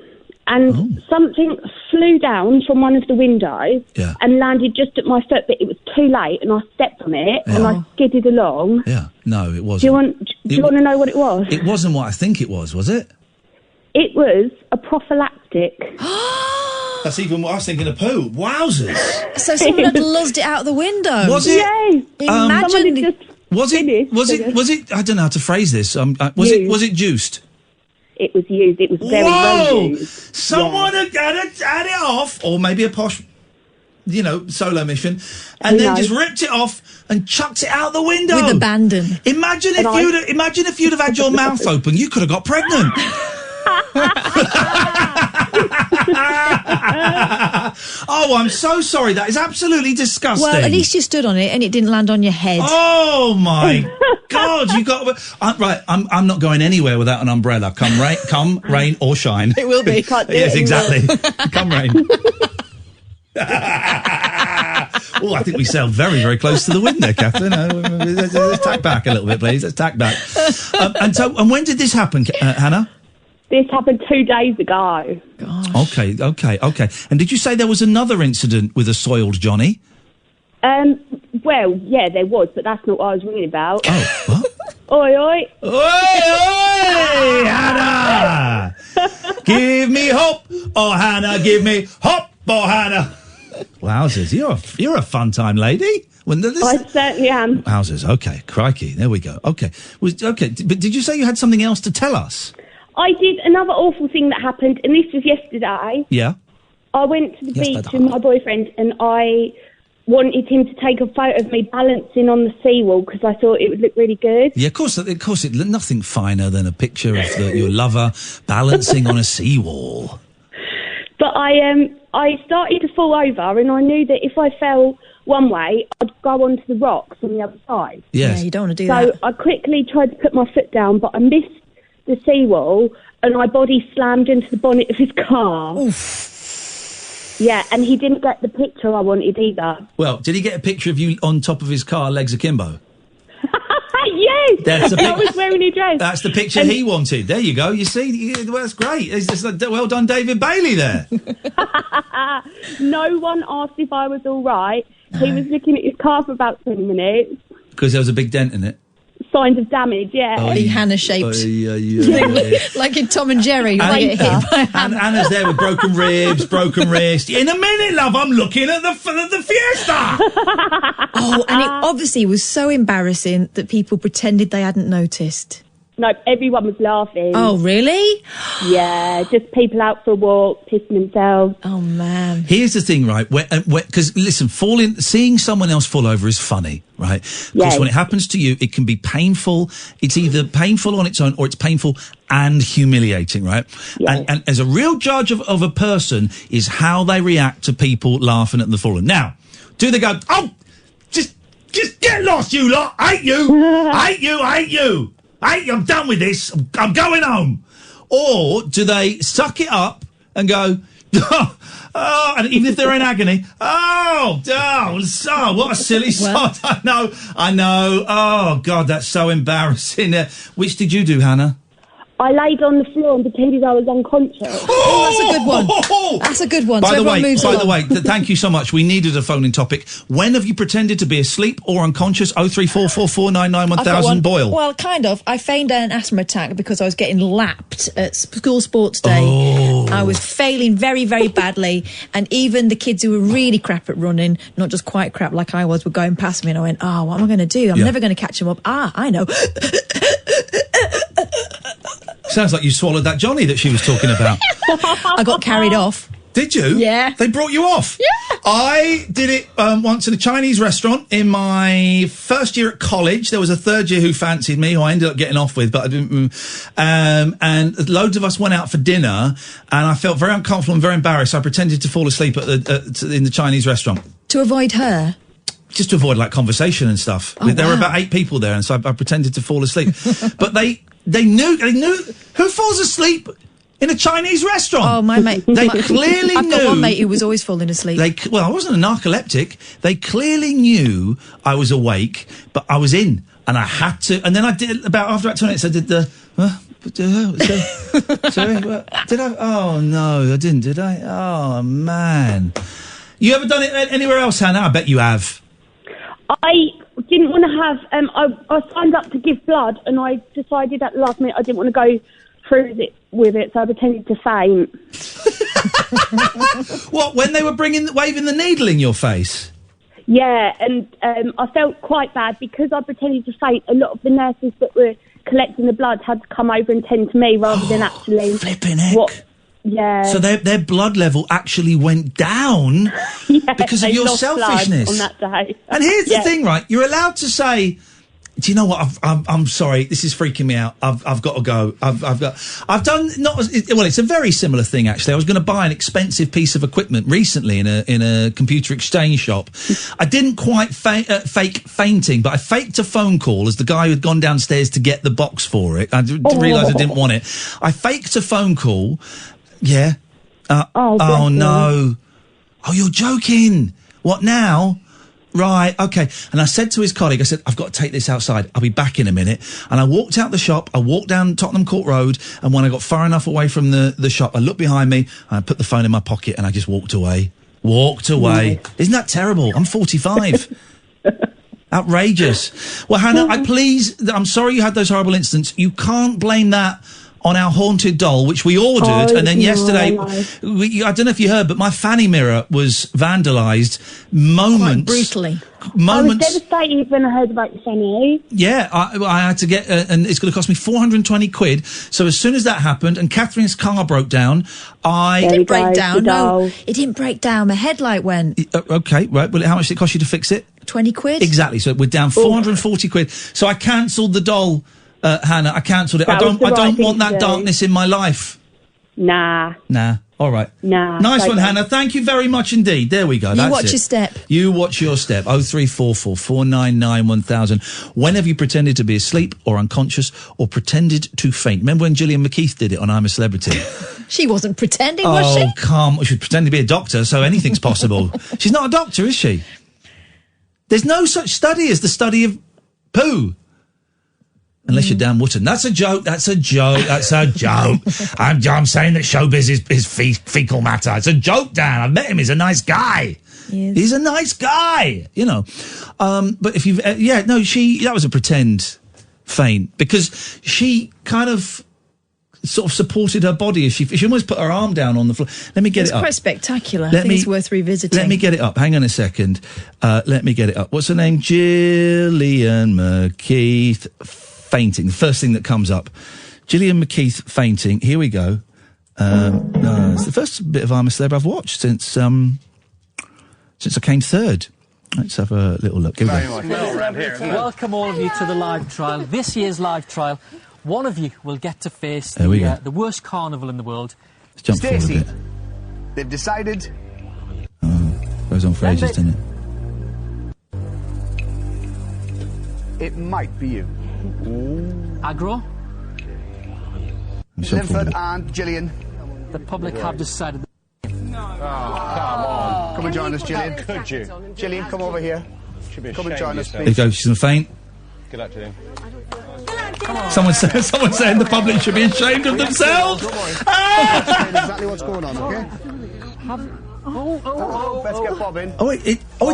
and something flew down from one of the windows and landed just at my foot, but it was too late, and I stepped on it, and I skidded along. Yeah, no, it wasn't. Do you want to know what it was? It wasn't what I think it was it? It was a prophylactic. That's even what I was thinking of poo. Wowzers. So someone had luzzed it out the window. Was it? Yes. Imagine. Was it? I don't know how to phrase this. Was it juiced? It was used. It was very well used. Someone had it off, or maybe a posh, solo mission, and then just ripped it off and chucked it out the window with abandon. Imagine if you'd have had your mouth open, you could have got pregnant. Oh, I'm so sorry. That is absolutely disgusting. Well, at least you stood on it and it didn't land on your head. Oh my God! You got right. I'm not going anywhere without an umbrella. Come rain or shine. It will be. Yes, exactly. Come rain. Oh, I think we sailed very, very close to the wind there, Katherine. Let's tack back a little bit, please. Let's tack back. And when did this happen, Hannah? This happened 2 days ago. Gosh. Okay. And did you say there was another incident with a soiled Johnny? Well, yeah, there was, but that's not what I was ringing about. Oh, what? Oi, oi. Oi, Hannah! Give me hope, oh, Hannah, give me hope, oh, Hannah. Wowzers, you're a fun time lady. I certainly am. Wowzers, okay, crikey, there we go. Okay, but did you say you had something else to tell us? I did another awful thing that happened, and this was yesterday. Yeah. I went to the beach with my boyfriend, and I wanted him to take a photo of me balancing on the seawall because I thought it would look really good. Yeah, of course, nothing finer than a picture of your lover balancing on a seawall. But I started to fall over, and I knew that if I fell one way, I'd go onto the rocks on the other side. Yes. Yeah, you don't want to do that. So I quickly tried to put my foot down, but I missed the seawall, and my body slammed into the bonnet of his car. Oof. Yeah, and he didn't get the picture I wanted either. Well, did he get a picture of you on top of his car, legs akimbo? Yeah, dress. I was wearing a dress. That's the picture he wanted. There you go. You see, well, that's great. Well done, David Bailey there. No one asked if I was all right. He was looking at his car for about 20 minutes. Because there was a big dent in it. Signs of damage, yeah. Big Hannah-shaped. Like in Tom and Jerry. Anna's there with broken ribs, broken wrist. In a minute, love, I'm looking at the Fiesta. Oh, and it obviously was so embarrassing that people pretended they hadn't noticed. No, everyone was laughing. Oh, really? Yeah, just people out for a walk, pissing themselves. Oh, man. Here's the thing, right? Because, listen, seeing someone else fall over is funny, right? Because when it happens to you, it can be painful. It's either painful on its own or it's painful and humiliating, right? Yes. And as a real judge of a person is how they react to people laughing at the fallen. Now, do they go, oh, just get lost, you lot. I hate you. I hate you. I'm done with this. I'm going home. Or do they suck it up and go, oh, and even if they're in agony, oh, what a silly sod. I know. Oh, God, that's so embarrassing. Which did you do, Hannah? I laid on the floor and pretended I was unconscious. Oh, that's a good one. That's a good one. By the way, thank you so much. We needed a phone-in topic. When have you pretended to be asleep or unconscious? 03444991000 Boyle. Well, kind of. I feigned an asthma attack because I was getting lapped at school sports day. Oh. I was failing very, very badly, and even the kids who were really crap at running, not just quite crap like I was, were going past me, and I went, oh, what am I going to do? I'm never going to catch them up. I know. Sounds like you swallowed that Johnny that she was talking about. I got carried off. Did you? Yeah. They brought you off? Yeah. I did it once in a Chinese restaurant in my first year at college. There was a third year who fancied me, who I ended up getting off with, but I didn't. And loads of us went out for dinner, and I felt very uncomfortable and very embarrassed. I pretended to fall asleep in the Chinese restaurant. To avoid her? Just to avoid, like, conversation and stuff. Oh, there were about 8 people there, and so I pretended to fall asleep. But they knew who falls asleep in a Chinese restaurant. Oh, my mate. They clearly I've knew. got one mate who was always falling asleep. Well, I wasn't a narcoleptic. They clearly knew I was awake, but I was in, and I had to. And then after about 2 minutes, I did the. Sorry, did I? Oh no, I didn't. Did I? Oh man, you ever done it anywhere else, Hannah? I bet you have. I didn't want to have. I signed up to give blood, and I decided at the last minute I didn't want to go through with it, so I pretended to faint. What? When they were waving the needle in your face? Yeah, and I felt quite bad because I pretended to faint. A lot of the nurses that were collecting the blood had to come over and tend to me rather than actually. Flipping heck. Yeah. So their blood level actually went down because of your selfishness on that day. And here's the thing, right? You're allowed to say, do you know what? I'm sorry. This is freaking me out. I've got to go. I've done it's a very similar thing actually. I was going to buy an expensive piece of equipment recently in a computer exchange shop. I didn't quite fake fainting, but I faked a phone call as the guy who had gone downstairs to get the box for it. I realised I didn't want it. I faked a phone call. Yeah. Oh no. Oh, you're joking. What now? Right, okay. And I said to his colleague, I said, I've got to take this outside. I'll be back in a minute. And I walked out the shop. I walked down Tottenham Court Road. And when I got far enough away from the shop, I looked behind me and I put the phone in my pocket and I just walked away. Right. Isn't that terrible? I'm 45. Outrageous. Well, Hannah, I'm sorry you had those horrible incidents. You can't blame that on our haunted doll, which we ordered, and then yesterday, I don't know if you heard, but my fanny mirror was vandalised. Quite brutally. I was devastated when I heard about your fanny. Yeah, I had to get, and it's going to cost me 420 quid. So as soon as that happened, and Catherine's car broke down, It didn't break down. No, it didn't break down. My headlight went. Okay, right. Well, how much did it cost you to fix it? 20 quid. Exactly. So we're down 440 quid. So I cancelled the doll. Hannah, I cancelled it. I don't want that darkness in my life. Nah. All right. Nah. Nice one, Hannah. Thank you very much indeed. There we go. You watch your step. You watch your step. 0344 499 1000. When have you pretended to be asleep or unconscious or pretended to faint? Remember when Gillian McKeith did it on I'm a Celebrity? She wasn't pretending, was she? Oh, come. She pretended to be a doctor, so anything's possible. She's not a doctor, is she? There's no such study as the study of poo. Unless you're Dan Wootton. That's a joke. That's a joke. I'm saying that showbiz is fecal matter. It's a joke, Dan. I've met him. He's a nice guy. He's a nice guy, you know. But if you've... that was a pretend faint because she kind of sort of supported her body as she almost put her arm down on the floor. Let me get it up. It's quite spectacular. I think it's worth revisiting. Let me get it up. Hang on a second. Let me get it up. What's her name? Gillian McKeith fainting. The first thing that comes up. Gillian McKeith fainting. Here we go. It's the first bit of I'm a Celeb I've watched since I came third. Let's have a little look. Here we go. Welcome all of you to the live trial. This year's live trial. One of you will get to face the worst carnival in the world. Let's jump forward a bit. They've decided. Goes on for ages, doesn't it? It might be you. Aggro. Linford and Gillian. The public have decided. Come on. Come and join us, Gillian. Could you? Gillian, come over here. Come and join us, please. There you go. She's going to faint. Good luck, Gillian. Someone saying the public should be ashamed of themselves. Exactly what's going on, okay? Let's get Bob in.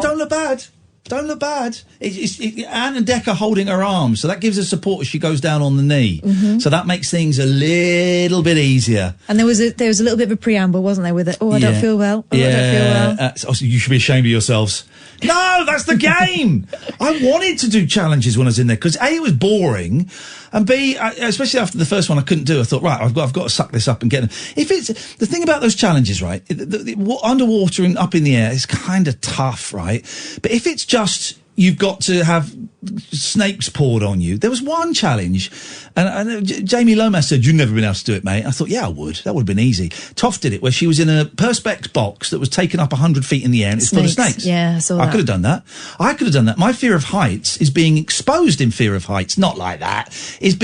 Don't look bad. Don't look bad. Anne and Dec are holding her arm, so that gives her support as she goes down on the knee. Mm-hmm. So that makes things a little bit easier. And there was a little bit of a preamble, wasn't there, with it? I don't feel well. I don't feel well. You should be ashamed of yourselves. No, that's the game. I wanted to do challenges when I was in there because A, it was boring, and B, especially after the first one I couldn't do. I thought, right, I've got to suck this up and get them. If it's the thing about those challenges, right? Underwater and up in the air is kind of tough, right? But if it's just you've got to have snakes poured on you. There was one challenge, and Jamie Lomas said, "You've never been able to do it, mate." I thought, yeah, I would. That would have been easy. Toff did it, where she was in a Perspex box that was taken up 100 feet in the air, and it's full of snakes. Yeah, I saw that. I could have done that. My fear of heights is being exposed in fear of heights, not like that. Is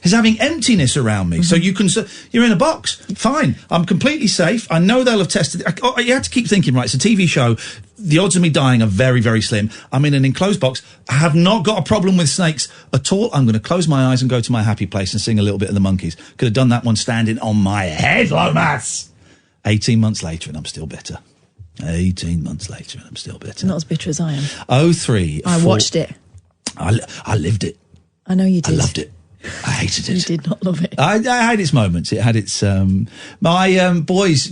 having emptiness around me. Mm-hmm. So you're in a box, fine. I'm completely safe. I know they'll have tested it. You have to keep thinking, right, it's a TV show. The odds of me dying are very, very slim. I'm in an enclosed box. I have not got a problem with snakes at all. I'm going to close my eyes and go to my happy place and sing a little bit of the Monkees. Could have done that one standing on my head, Lomas. 18 months later and I'm still bitter. 18 months later and I'm still bitter. Not as bitter as I am. 03. I watched it. I lived it. I know you did. I loved it. I hated it. You did not love it. I had its moments. It had its... my boys,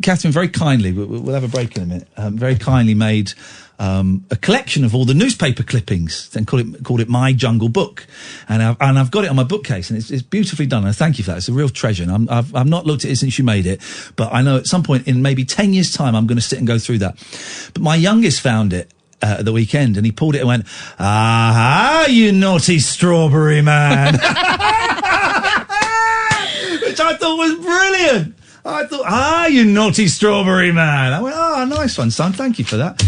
Katherine, very kindly, we'll have a break in a minute, very kindly made a collection of all the newspaper clippings and called it My Jungle Book. And I've got it on my bookcase, and it's beautifully done. And I thank you for that. It's a real treasure. And I've not looked at it since you made it, but I know at some point in maybe 10 years' time, I'm going to sit and go through that. But my youngest found it at the weekend, and he pulled it and went, "Aha, you naughty strawberry man." Which I thought was brilliant. I thought, you naughty strawberry man. I went, nice one, son. Thank you for that.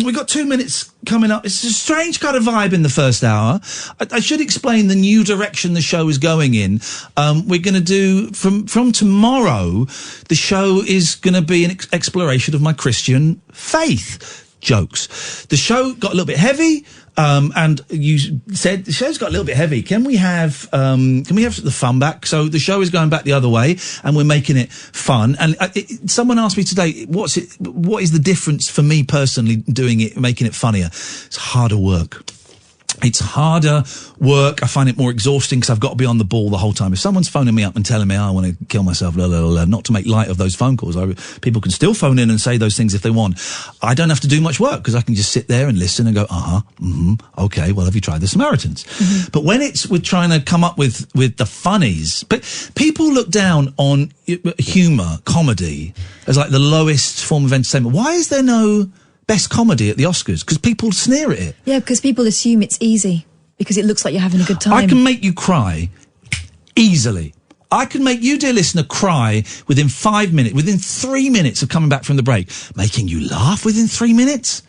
We've got 2 minutes coming up. It's a strange kind of vibe in the first hour. I should explain the new direction the show is going in. We're going to do, from tomorrow, the show is going to be an exploration of my Christian faith jokes. The show got a little bit heavy. And you said the show's got a little bit heavy. Can we have the fun back? So the show is going back the other way, and we're making it fun. And someone asked me today, what is the difference for me personally doing it, making it funnier? It's harder work. It's harder work. I find it more exhausting because I've got to be on the ball the whole time. If someone's phoning me up and telling me, I want to kill myself, not to make light of those phone calls. People can still phone in and say those things if they want. I don't have to do much work because I can just sit there and listen and go, okay, well, have you tried the Samaritans? Mm-hmm. But when we're trying to come up with the funnies, but people look down on humour, comedy, as like the lowest form of entertainment. Why is there no best comedy at the Oscars? Because people sneer at it. Yeah, because people assume it's easy because it looks like you're having a good time. I can make you cry easily. I can make you, dear listener, cry within 5 minutes, within 3 minutes of coming back from the break. Making you laugh within 3 minutes?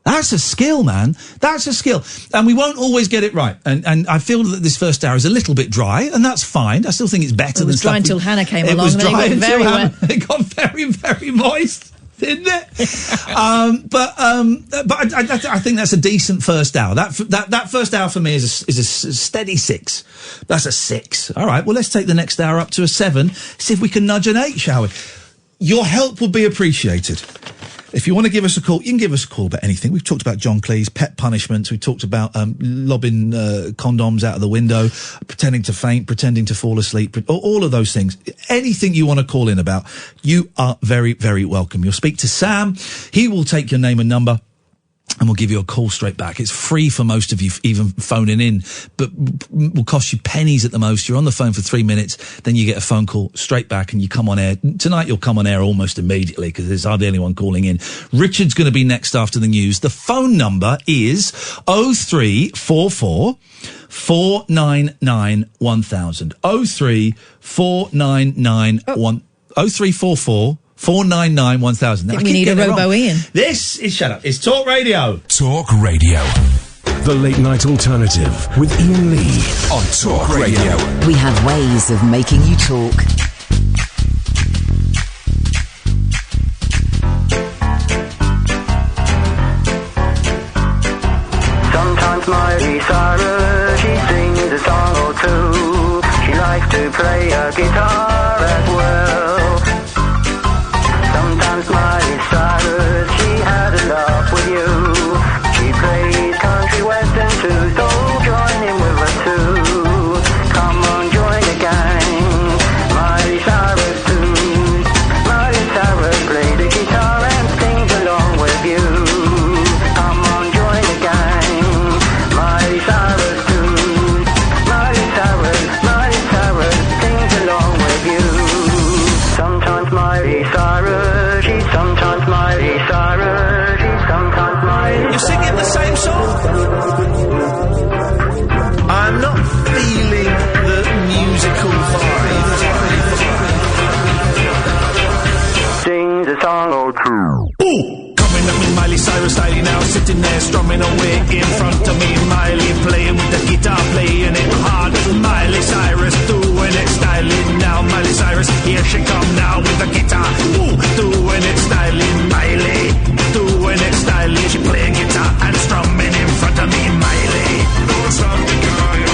That's a skill, man. That's a skill. And we won't always get it right. And I feel that this first hour is a little bit dry, and that's fine. I still think it's better than stuff. It was dry until Hannah came along. It was dry until Hannah. It got very, very moist. Isn't it? But I think that's a decent first hour. That first hour for me is a steady 6. That's a 6. All right. Well, let's take the next hour up to a 7. See if we can nudge an 8, shall we? Your help will be appreciated. If you want to give us a call, you can give us a call about anything. We've talked about John Cleese, pet punishments. We talked about lobbing condoms out of the window, pretending to faint, pretending to fall asleep, all of those things. Anything you want to call in about, you are very, very welcome. You'll speak to Sam. He will take your name and number, and we'll give you a call straight back. It's free for most of you, even phoning in, but will cost you pennies at the most. You're on the phone for 3 minutes, then you get a phone call straight back and you come on air. Tonight you'll come on air almost immediately because there's hardly anyone calling in. Richard's going to be next after the news. The phone number is 0344 499 1000. 0399 0344 499 1000. We need a robo Ian. This is Shut Up. It's Talk Radio. Talk Radio. The Late Night Alternative with Iain Lee on Talk Radio. We have ways of making you talk. Sometimes Miley Cyrus, she sings a song or two. She likes to play a guitar as well. Sometimes Miley Cyrus, she had a laugh with you. She plays country western too, so join in with her too. Come on, join the gang. Miley Cyrus too. Miley Cyrus play the guitar and sings along with you. Come on, join the gang. Miley Cyrus too. Miley Cyrus sings along with you. Sometimes Miley Cyrus, sometimes Miley Cyrus, sometimes Miley. You're singing the same song. I'm not feeling the musical vibe. Sings a song or two. Ooh! Coming up with Miley Cyrus styling now, sitting there strumming away in front of me. Miley playing with the guitar, playing it hard. Miley Cyrus doing it styling now. Miley Cyrus, here she come now with the guitar. Ooh, doing it styling. Miley, doing it styling. She playing guitar and strumming in front of me. Miley, Miley, Miley,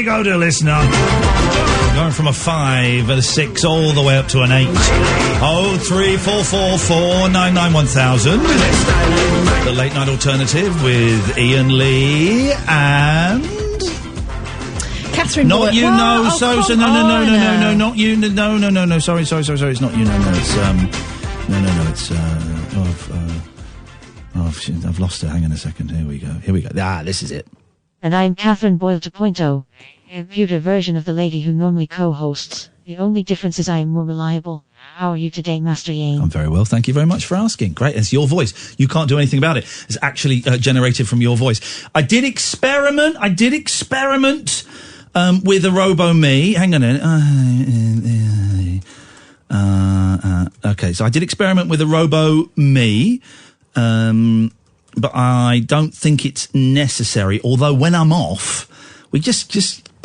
go, dear listener. Going from a 5 and a 6 all the way up to an 8. 03444991000. The Late Night Alternative with Iain Lee and Katherine. Not Boyd. you, What? no. Oh, So, come no, on. not you. No. Sorry. It's not you. No. It's It's I've lost it. Hang on a second. Here we go. Ah, this is it. And I'm Katherine Boyle 2.0, a computer version of the lady who normally co-hosts. The only difference is I am more reliable. How are you today, Master Iain? I'm very well, thank you very much for asking. Great, it's your voice. You can't do anything about it. It's actually generated from your voice. I did experiment with a robo-me. Hang on a okay, so I did experiment with a robo-me, but I don't think it's necessary. Although when I'm off, we just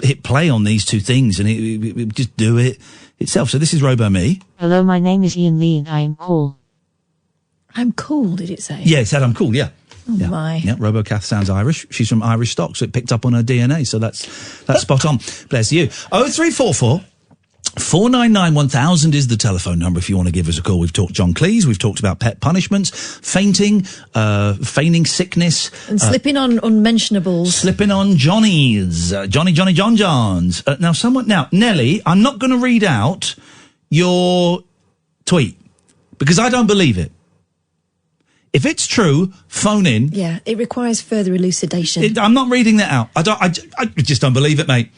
hit play on these two things and it would just do it itself. So this is Robo-Me. Hello, my name is Iain Lee and I am cool. I'm cool, did it say? Yeah, it said I'm cool, yeah. Oh, yeah. my. Yeah, robo-Kath sounds Irish. She's from Irish stock, so it picked up on her DNA, so that's spot on. Bless you. 0344 499 1000 is the telephone number if you want to give us a call. We've talked John Cleese, we've talked about pet punishments, fainting, feigning sickness. And slipping on unmentionables. Slipping on Johnnies. John Johns. Now, Nelly, I'm not going to read out your tweet because I don't believe it. If it's true, phone in. Yeah, it requires further elucidation. I'm not reading that out. I just don't believe it, mate.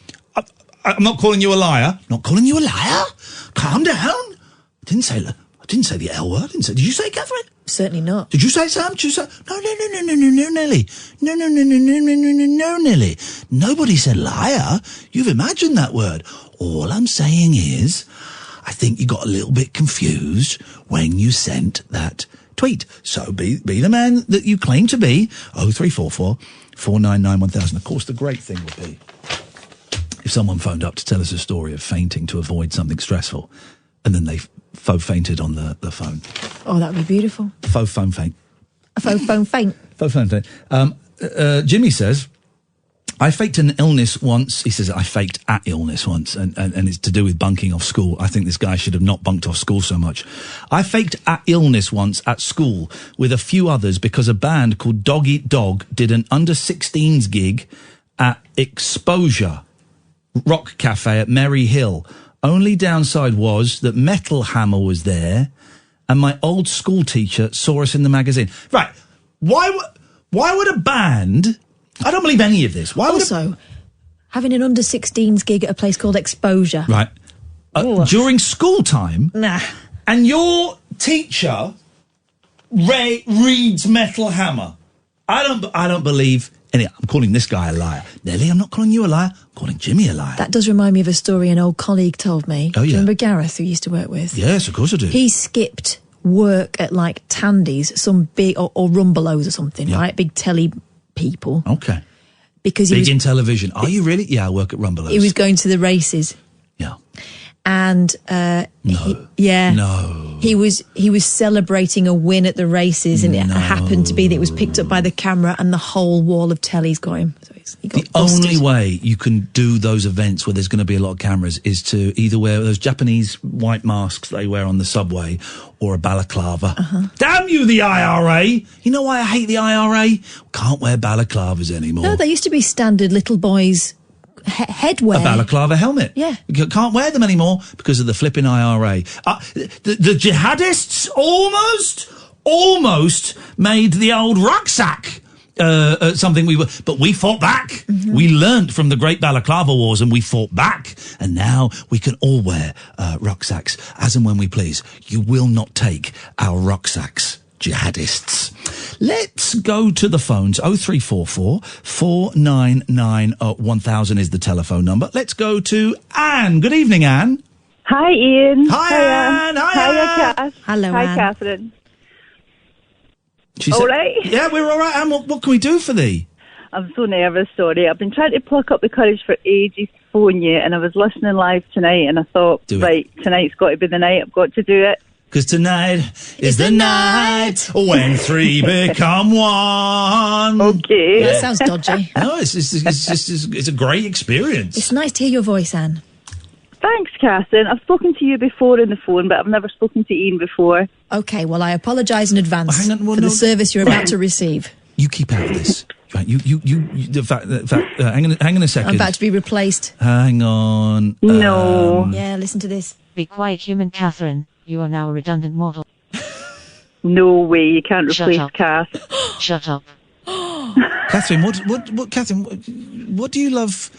I'm not calling you a liar. Not calling you a liar. Calm down. I didn't say the L word. Did you say Katherine? Certainly not. Did you say Sam? Did you say no, Nelly? No, Nelly. Nobody said liar. You've imagined that word. All I'm saying is, I think you got a little bit confused when you sent that tweet. So be the man that you claim to be. 0344 499 1000. Of course, the great thing would be if someone phoned up to tell us a story of fainting to avoid something stressful, and then they faux fainted on the phone. Oh, that would be beautiful. Faux phone faint. A faux phone faint. Faux phone faint. Jimmy says, I faked an illness once. He says, I faked at illness once, and it's to do with bunking off school. I think this guy should have not bunked off school so much. I faked at illness once at school with a few others because a band called Dog Eat Dog did an under-16s gig at Exposure Rock Cafe at Merry Hill. Only downside was that Metal Hammer was there and my old school teacher saw us in the magazine. Right. Why would a band... I don't believe any of this. Why also, having an under-16s gig at a place called Exposure. Right. During school time? Nah. And your teacher reads Metal Hammer. I don't believe... Anyway, I'm calling this guy a liar. Nelly, I'm not calling you a liar. I'm calling Jimmy a liar. That does remind me of a story an old colleague told me. Oh, yeah. Do you remember Gareth, who used to work with? Yes, of course I do. He skipped work at, like, Tandy's, some big... Or Rumbelows or something, right? Big telly people. Okay. Because he was... Big in television. Are you really? Yeah, I work at Rumbelows. He was going to the races. Yeah. And... No. No. He was celebrating a win at the races, and it happened to be that it was picked up by the camera, and the whole wall of telly's got him. So he got busted. Only way you can do those events where there's going to be a lot of cameras is to either wear those Japanese white masks they wear on the subway or a balaclava. Damn you, the IRA! You know why I hate the IRA? Can't wear balaclavas anymore. No, they used to be standard little boys' headwear. A balaclava helmet. Yeah. You can't wear them anymore because of the flipping IRA. The jihadists almost made the old rucksack something but we fought back. We learnt from the great balaclava wars and we fought back, and now we can all wear rucksacks as and when we please. You will not take our rucksacks, jihadists. Let's go to the phones. 0344 499 1000 is the telephone number. Let's go to Anne. Good evening, Anne. Hi, Ian. Hi, Anne. Hi, Kath. Hello, Hi, Anne. Katherine. All right? Yeah, we're all right, Anne. What can we do for thee? I'm so nervous, sorry. I've been trying to pluck up the courage for ages to phone you, and I was listening live tonight, and I thought, tonight's got to be the night. I've got to do it. Because tonight is the night when three become one. Okay. That sounds dodgy. No, it's a great experience. It's nice to hear your voice, Anne. Thanks, Katherine. I've spoken to you before on the phone, but I've never spoken to Ian before. Okay, well, I apologise in advance for the service you're about to receive. You keep out of this. Right, hang on a second. I'm about to be replaced. Hang on. No. Yeah, listen to this. Be quiet, human Katherine. You are now a redundant model. No way, you can't replace Kath. Shut up. Katherine, Katherine, what do you love?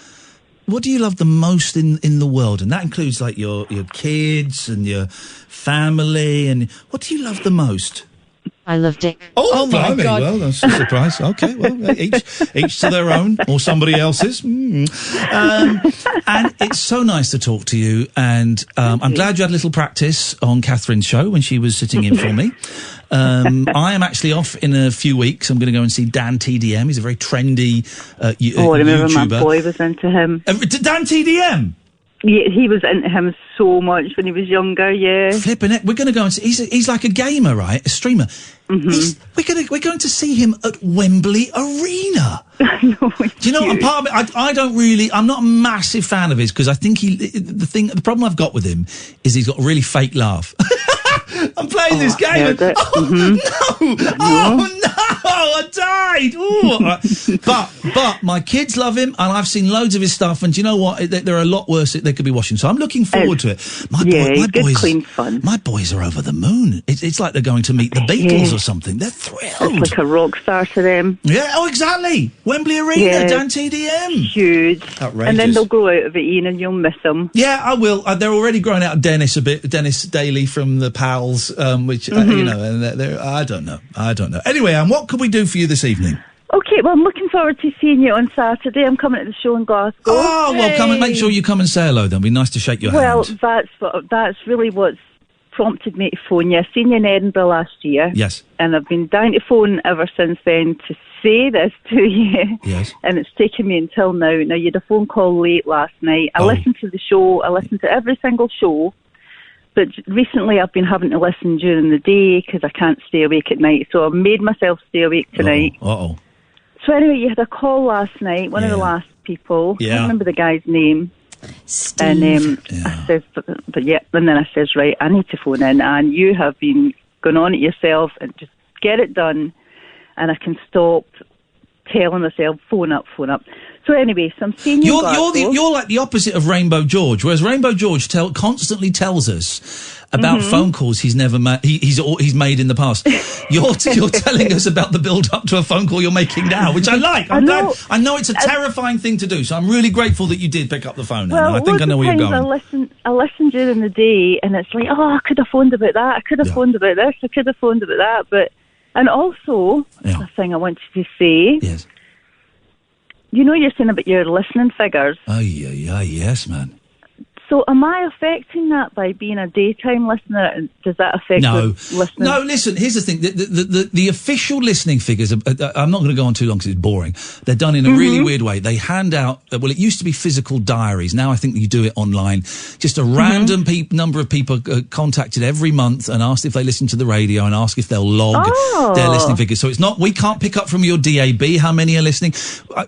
What do you love the most in the world? And that includes like your kids and your family. And what do you love the most? I love dick. Oh my God. Well, that's a surprise. Okay, well, each to their own, or somebody else's. And it's so nice to talk to you. And I'm glad you had a little practice on Katherine's show when she was sitting in for me. I am actually off in a few weeks. I'm going to go and see Dan TDM. He's a very trendy I remember YouTuber. my boy was into him. Dan TDM? Yeah, he was into him so much when he was younger, yeah. Flipping it. We're going to go and see... He's like a gamer, right? A streamer. Mm-hmm. We're going to see him at Wembley Arena. Do you know what? Part of it, I don't really... I'm not a massive fan of his because I think the problem I've got with him is he's got a really fake laugh. I'm playing this game. No! Oh no! I died. Ooh. But my kids love him, and I've seen loads of his stuff. And do you know what? There are a lot worse that they could be watching. So I'm looking forward to it. Good, clean fun. My boys are over the moon. It's like they're going to meet the Beatles or something. They're thrilled. It's like a rock star to them. Yeah. Oh, exactly. Wembley Arena, Dan TDM. Huge. Outrageous. And then they'll grow out of it, Ian, and you'll miss them. Yeah, I will. They're already growing out of Dennis a bit. Dennis Daly from the Pals, which you know, and I don't know. Anyway, what can we do for you this evening? Okay, well, I'm looking forward to seeing you on Saturday. I'm coming to the show in Glasgow. Oh, well, come and make sure you come and say hello. Then it'll be nice to shake your hand. Well, that's really what's prompted me to phone you. I seen you in Edinburgh last year. Yes. And I've been down to phone ever since then to say this to you. Yes. And it's taken me until now. Now, you had a phone call late last night. I listened to the show. I listened to every single show. But recently I've been having to listen during the day because I can't stay awake at night. So I've made myself stay awake tonight. Uh-oh. So anyway, you had a call last night, one of the last people. I can't remember the guy's name. Steve. And I says, and then I says, right, I need to phone in. And you have been going on it yourself and just get it done. And I can stop telling myself, phone up. So anyway, so I'm seeing you. You're like the opposite of Rainbow George, whereas Rainbow George constantly tells us about phone calls he's never made. He's made in the past. You're telling us about the build up to a phone call you're making now, which I like. I'm glad. I know it's a terrifying thing to do, so I'm really grateful that you did pick up the phone. Well, I think I know where you're going. I listen during the day, and it's like, I could have phoned about that. I could have phoned about this. I could have phoned about that. And also, the thing I wanted to say. Yes. You know, you're saying about your listening figures. Oh, yeah, yes, man. So am I affecting that by being a daytime listener? And does that affect listening? No, listen, here's the thing. The official listening figures, I'm not going to go on too long because it's boring. They're done in a really weird way. They hand out, well, it used to be physical diaries. Now I think you do it online. Just a random number of people contacted every month and asked if they listen to the radio and ask if they'll log their listening figures. So it's not, we can't pick up from your DAB how many are listening.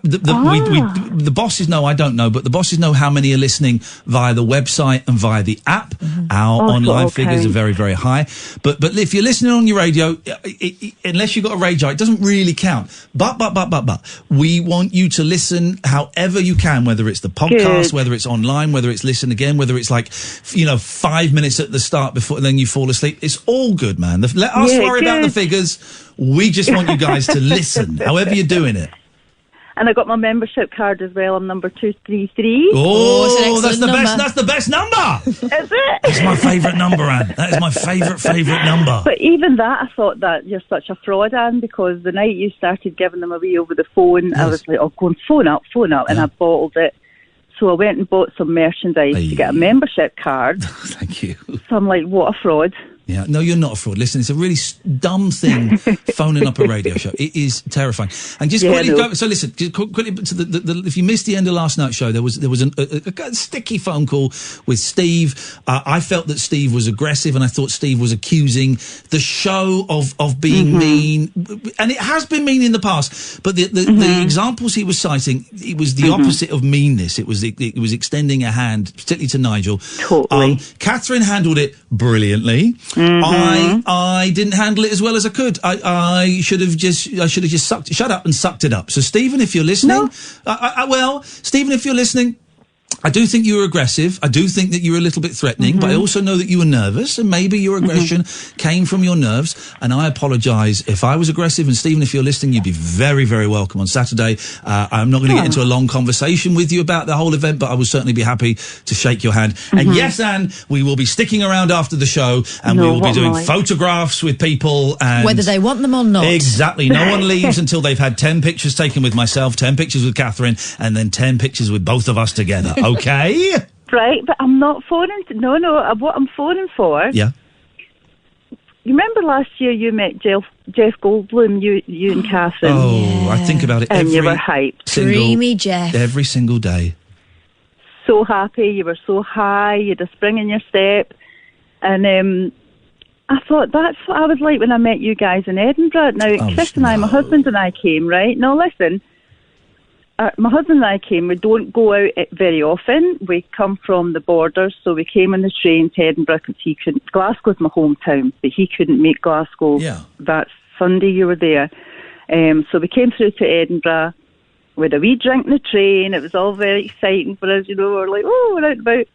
The bosses know, I don't know, but the bosses know how many are listening via the website and via the app. Our online figures are very, very high. But if you're listening on your radio, unless you've got a radio, it doesn't really count. But we want you to listen however you can, whether it's the podcast, whether it's online, whether it's listen again, whether it's like, 5 minutes at the start before then you fall asleep. It's all good, man. Let us worry about the figures. We just want you guys to listen, however you're doing it. And I got my membership card as well. I'm number 233. Oh, that's the best. That's the best number. Is it? That's my favourite number, Anne. That is my favourite number. But even that, I thought that you're such a fraud, Anne, because the night you started giving them away over the phone, I was like, go and phone up, and I bottled it. So I went and bought some merchandise to get a membership card. Thank you. So I'm like, what a fraud. Yeah, no, you're not a fraud. Listen, it's a really dumb thing, phoning up a radio show. It is terrifying. And just quickly go. So listen, just quickly to the if you missed the end of last night's show, there was a sticky phone call with Steve. I felt that Steve was aggressive, and I thought Steve was accusing the show of being mean, and it has been mean in the past. But the examples he was citing, it was the opposite of meanness. It was extending a hand, particularly to Nigel. Totally. Catherine handled it brilliantly. I didn't handle it as well as I could. I should have just shut up and sucked it up. So Stephen, if you're listening, Stephen, if you're listening, I do think you were aggressive. I do think that you were a little bit threatening, but I also know that you were nervous, and maybe your aggression came from your nerves, and I apologise if I was aggressive. And Stephen, if you're listening, you'd be very, very welcome on Saturday. I'm not going to get into a long conversation with you about the whole event, but I will certainly be happy to shake your hand. And yes, Anne, we will be sticking around after the show, and we will be doing photographs with people. And whether they want them or not. Exactly. No one leaves until they've had 10 pictures taken with myself, 10 pictures with Katherine, and then 10 pictures with both of us together. Okay? Right, but I'm not phoning... No, what I'm phoning for... Yeah. you remember last year you met Jeff Goldblum, you and Katherine? Oh, I think about it and you were hyped. Dreamy Jeff. Every single day. So happy, you were so high, you had a spring in your step. And I thought, that's what I was like when I met you guys in Edinburgh. Now, Chris and I, my husband and I came, right? Now, listen, my husband and I came. We don't go out very often. We come from the borders, so we came on the train to Edinburgh because he couldn't. Glasgow's my hometown, but he couldn't make Glasgow. Yeah. That Sunday you were there. So we came through to Edinburgh. We had a wee drink on the train. It was all very exciting for us, you know. We were like, oh, we're out and about.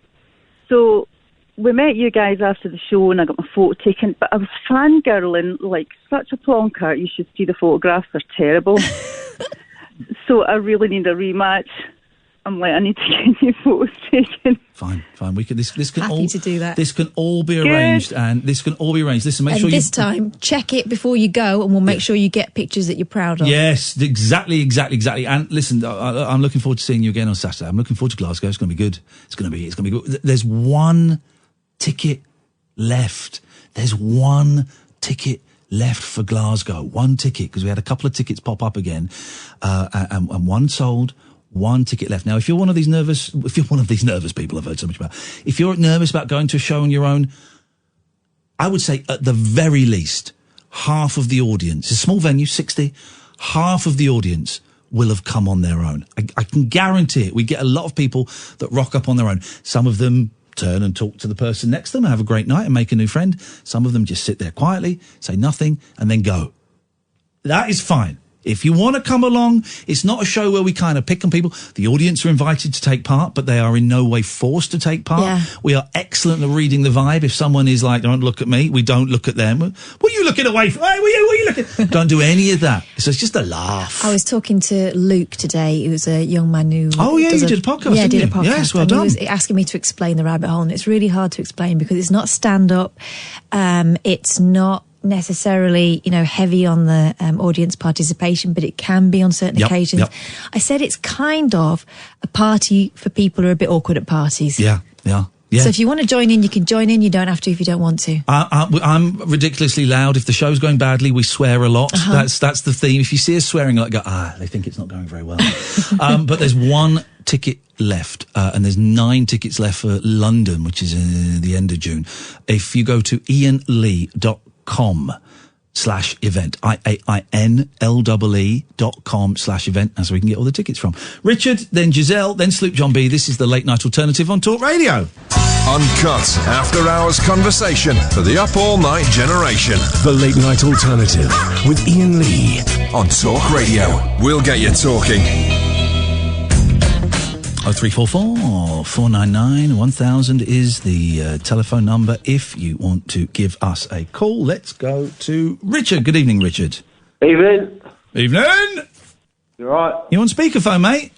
So we met you guys after the show and I got my photo taken, but I was fangirling like such a plonker. You should see the photographs, they're terrible. So I really need a rematch. I'm like, I need to get new photos taken. Fine. We can. This can Happy all to do that. This can all be arranged, and this can all be arranged. Listen, make and sure this time, check it before you go, and we'll make sure you get pictures that you're proud of. Yes, exactly. And listen, I'm looking forward to seeing you again on Saturday. I'm looking forward to Glasgow. It's going to be good. It's going to be good. There's one ticket left. There's one ticket left for Glasgow. One ticket, because we had a couple of tickets pop up again, and one sold. One ticket left. Now, if you're one of these nervous people I've heard so much about, if you're nervous about going to a show on your own, I would say at the very least, half of the audience, it's a small venue, 60, half of the audience will have come on their own. I can guarantee it. We get a lot of people that rock up on their own. Some of them turn and talk to the person next to them and have a great night and make a new friend. Some of them just sit there quietly, say nothing, and then go. That is fine. If you want to come along, it's not a show where we kind of pick on people. The audience are invited to take part, but they are in no way forced to take part. Yeah. We are excellent at reading the vibe. If someone is like, don't look at me, we don't look at them. What are you looking away from? Hey, what are you looking? Don't do any of that. So it's just a laugh. I was talking to Luke today. He was a young man who... Oh, yeah, you did a podcast, Yeah, I didn't did a you? podcast. Yes, well and done. He was asking me to explain the rabbit hole, and it's really hard to explain because it's not stand-up. It's not necessarily, heavy on the audience participation, but it can be on certain occasions. Yep. I said it's kind of a party for people who are a bit awkward at parties. Yeah. So if you want to join in, you can join in. You don't have to if you don't want to. I'm ridiculously loud. If the show's going badly, we swear a lot. That's the theme. If you see us swearing, like, they think it's not going very well. But there's one ticket left, and there's 9 tickets left for London, which is the end of June. If you go to iainlee.com/event, IAINLEE.com/event, and so we can get all the tickets from. Richard, then Giselle, then Sloop John B. This is the Late Night Alternative on Talk Radio. Uncut after-hours conversation for the up-all-night generation. The Late Night Alternative with Iain Lee on Talk Radio. We'll get you talking. 0344 499 1000 is the telephone number if you want to give us a call. Let's go to Richard. Good evening, Richard. Evening. Evening. You alright? You on speakerphone, mate?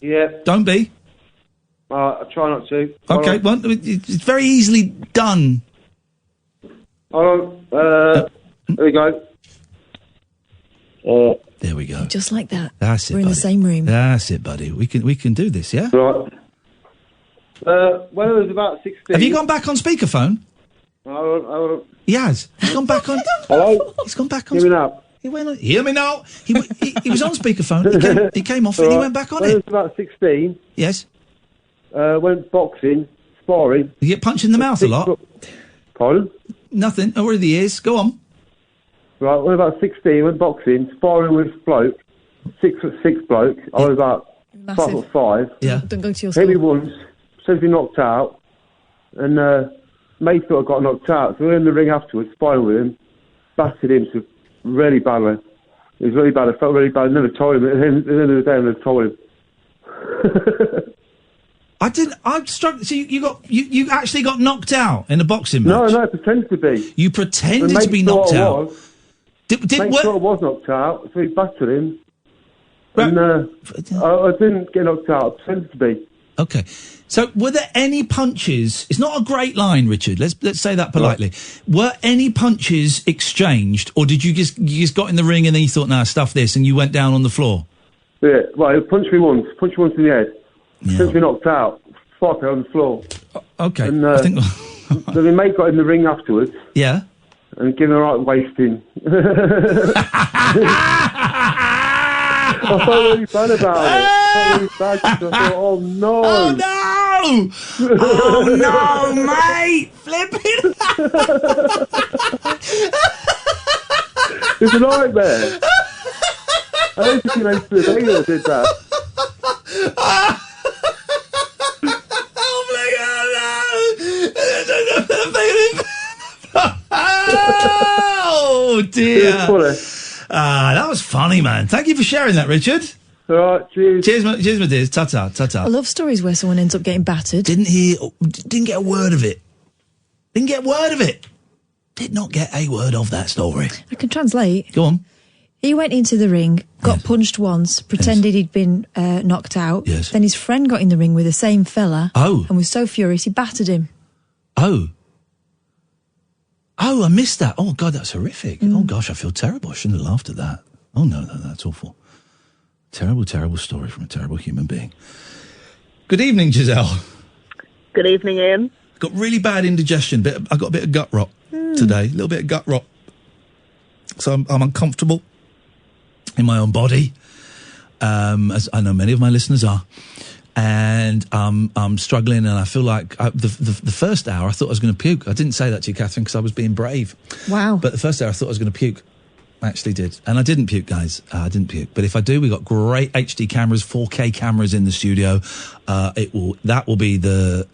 Yeah. Don't be. I try not to. Okay, well, it's very easily done. Hold on. There we go. There we go. Just like that. That's it. We're in the same room. That's it, buddy. We can do this, yeah? Right. When I was about 16... Have you gone back on speakerphone? Hold on. He has. He's gone back on... Hello? He's gone back on... Hear me now. He went on... Hear me now. He was on speakerphone. He came off and he went back on when it. I was about 16... Yes? Went boxing, sparring... You get punched in the mouth a lot? Pardon? Nothing. Over the ears. Go on. Right, when I was about 16, went boxing, sparring with bloke, 6'6" bloke. I was about Massive. 5'5". Yeah. Don't go to your school. Hit me once, says he knocked out, and mate thought I got knocked out. So we were in the ring afterwards, sparring with him, battered him to really badly. It was really bad. I felt really bad. I never told him. At the end of the day, I never told him. I'm struck. So you actually got knocked out in a boxing match? No, I pretended to be. You pretended to be knocked out. Mate thought I was knocked out, so he battered him. Right. And I didn't get knocked out. I pretended to be. Okay. So were there any punches? It's not a great line, Richard. Let's say that politely. Right. Were any punches exchanged, or did you just got in the ring and then you thought, nah, stuff this, and you went down on the floor? Yeah. Well, he punched me once in the head. Yeah. Since we knocked out, fought on the floor. Okay. And I think. so my mate got in the ring afterwards. Yeah. and give him a right wasting. I felt really bad about it. I felt really bad because I thought, oh no. Oh no! Oh no, mate! Flipping! It's a nightmare. I don't think he makes the day that did that. Oh my god, no! Oh dear. That was funny, man. Thank you for sharing that, Richard. All right, cheers. Cheers, my dears. Ta-ta, ta-ta. I love stories where someone ends up getting battered. Didn't get a word of it. Didn't get a word of it. Did not get a word of that story. I can translate. Go on. He went into the ring, got punched once, pretended he'd been knocked out. Yes. Then his friend got in the ring with the same fella. Oh. And was so furious he battered him. Oh. Oh, I missed that. Oh, God, that's horrific. Oh, gosh, I feel terrible. I shouldn't have laughed at that. Oh, no, that's awful. Terrible, terrible story from a terrible human being. Good evening, Giselle. Good evening, Ian. Got really bad indigestion. I got a bit of gut rot today. A little bit of gut rot. So I'm uncomfortable in my own body, as I know many of my listeners are. And I'm struggling, and I feel like the first hour I thought I was going to puke. I didn't say that to you, Katherine, because I was being brave. Wow. But the first hour I thought I was going to puke. I actually did. And I didn't puke, guys. I didn't puke. But if I do, we've got great HD cameras, 4K cameras in the studio. That will be the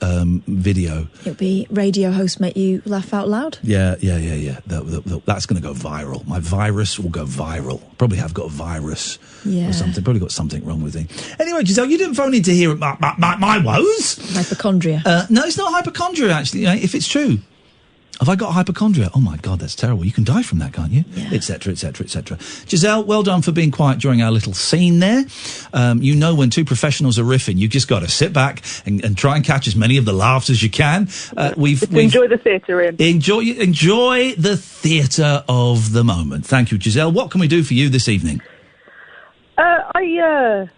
video. It'll be radio hosts make you laugh out loud. Yeah. That's going to go viral. My virus will go viral. Probably have got a virus or something. Probably got something wrong with it. Anyway, Giselle, you didn't phone in to hear my woes. Hypochondria. No, it's not hypochondria, actually, if it's true. Have I got hypochondria? Oh, my God, that's terrible. You can die from that, can't you? Et cetera, et cetera, et cetera. Giselle, well done for being quiet during our little scene there. You know when two professionals are riffing, you just got to sit back and try and catch as many of the laughs as you can. Enjoy the theatre, Ian. Enjoy the theatre of the moment. Thank you, Giselle. What can we do for you this evening? I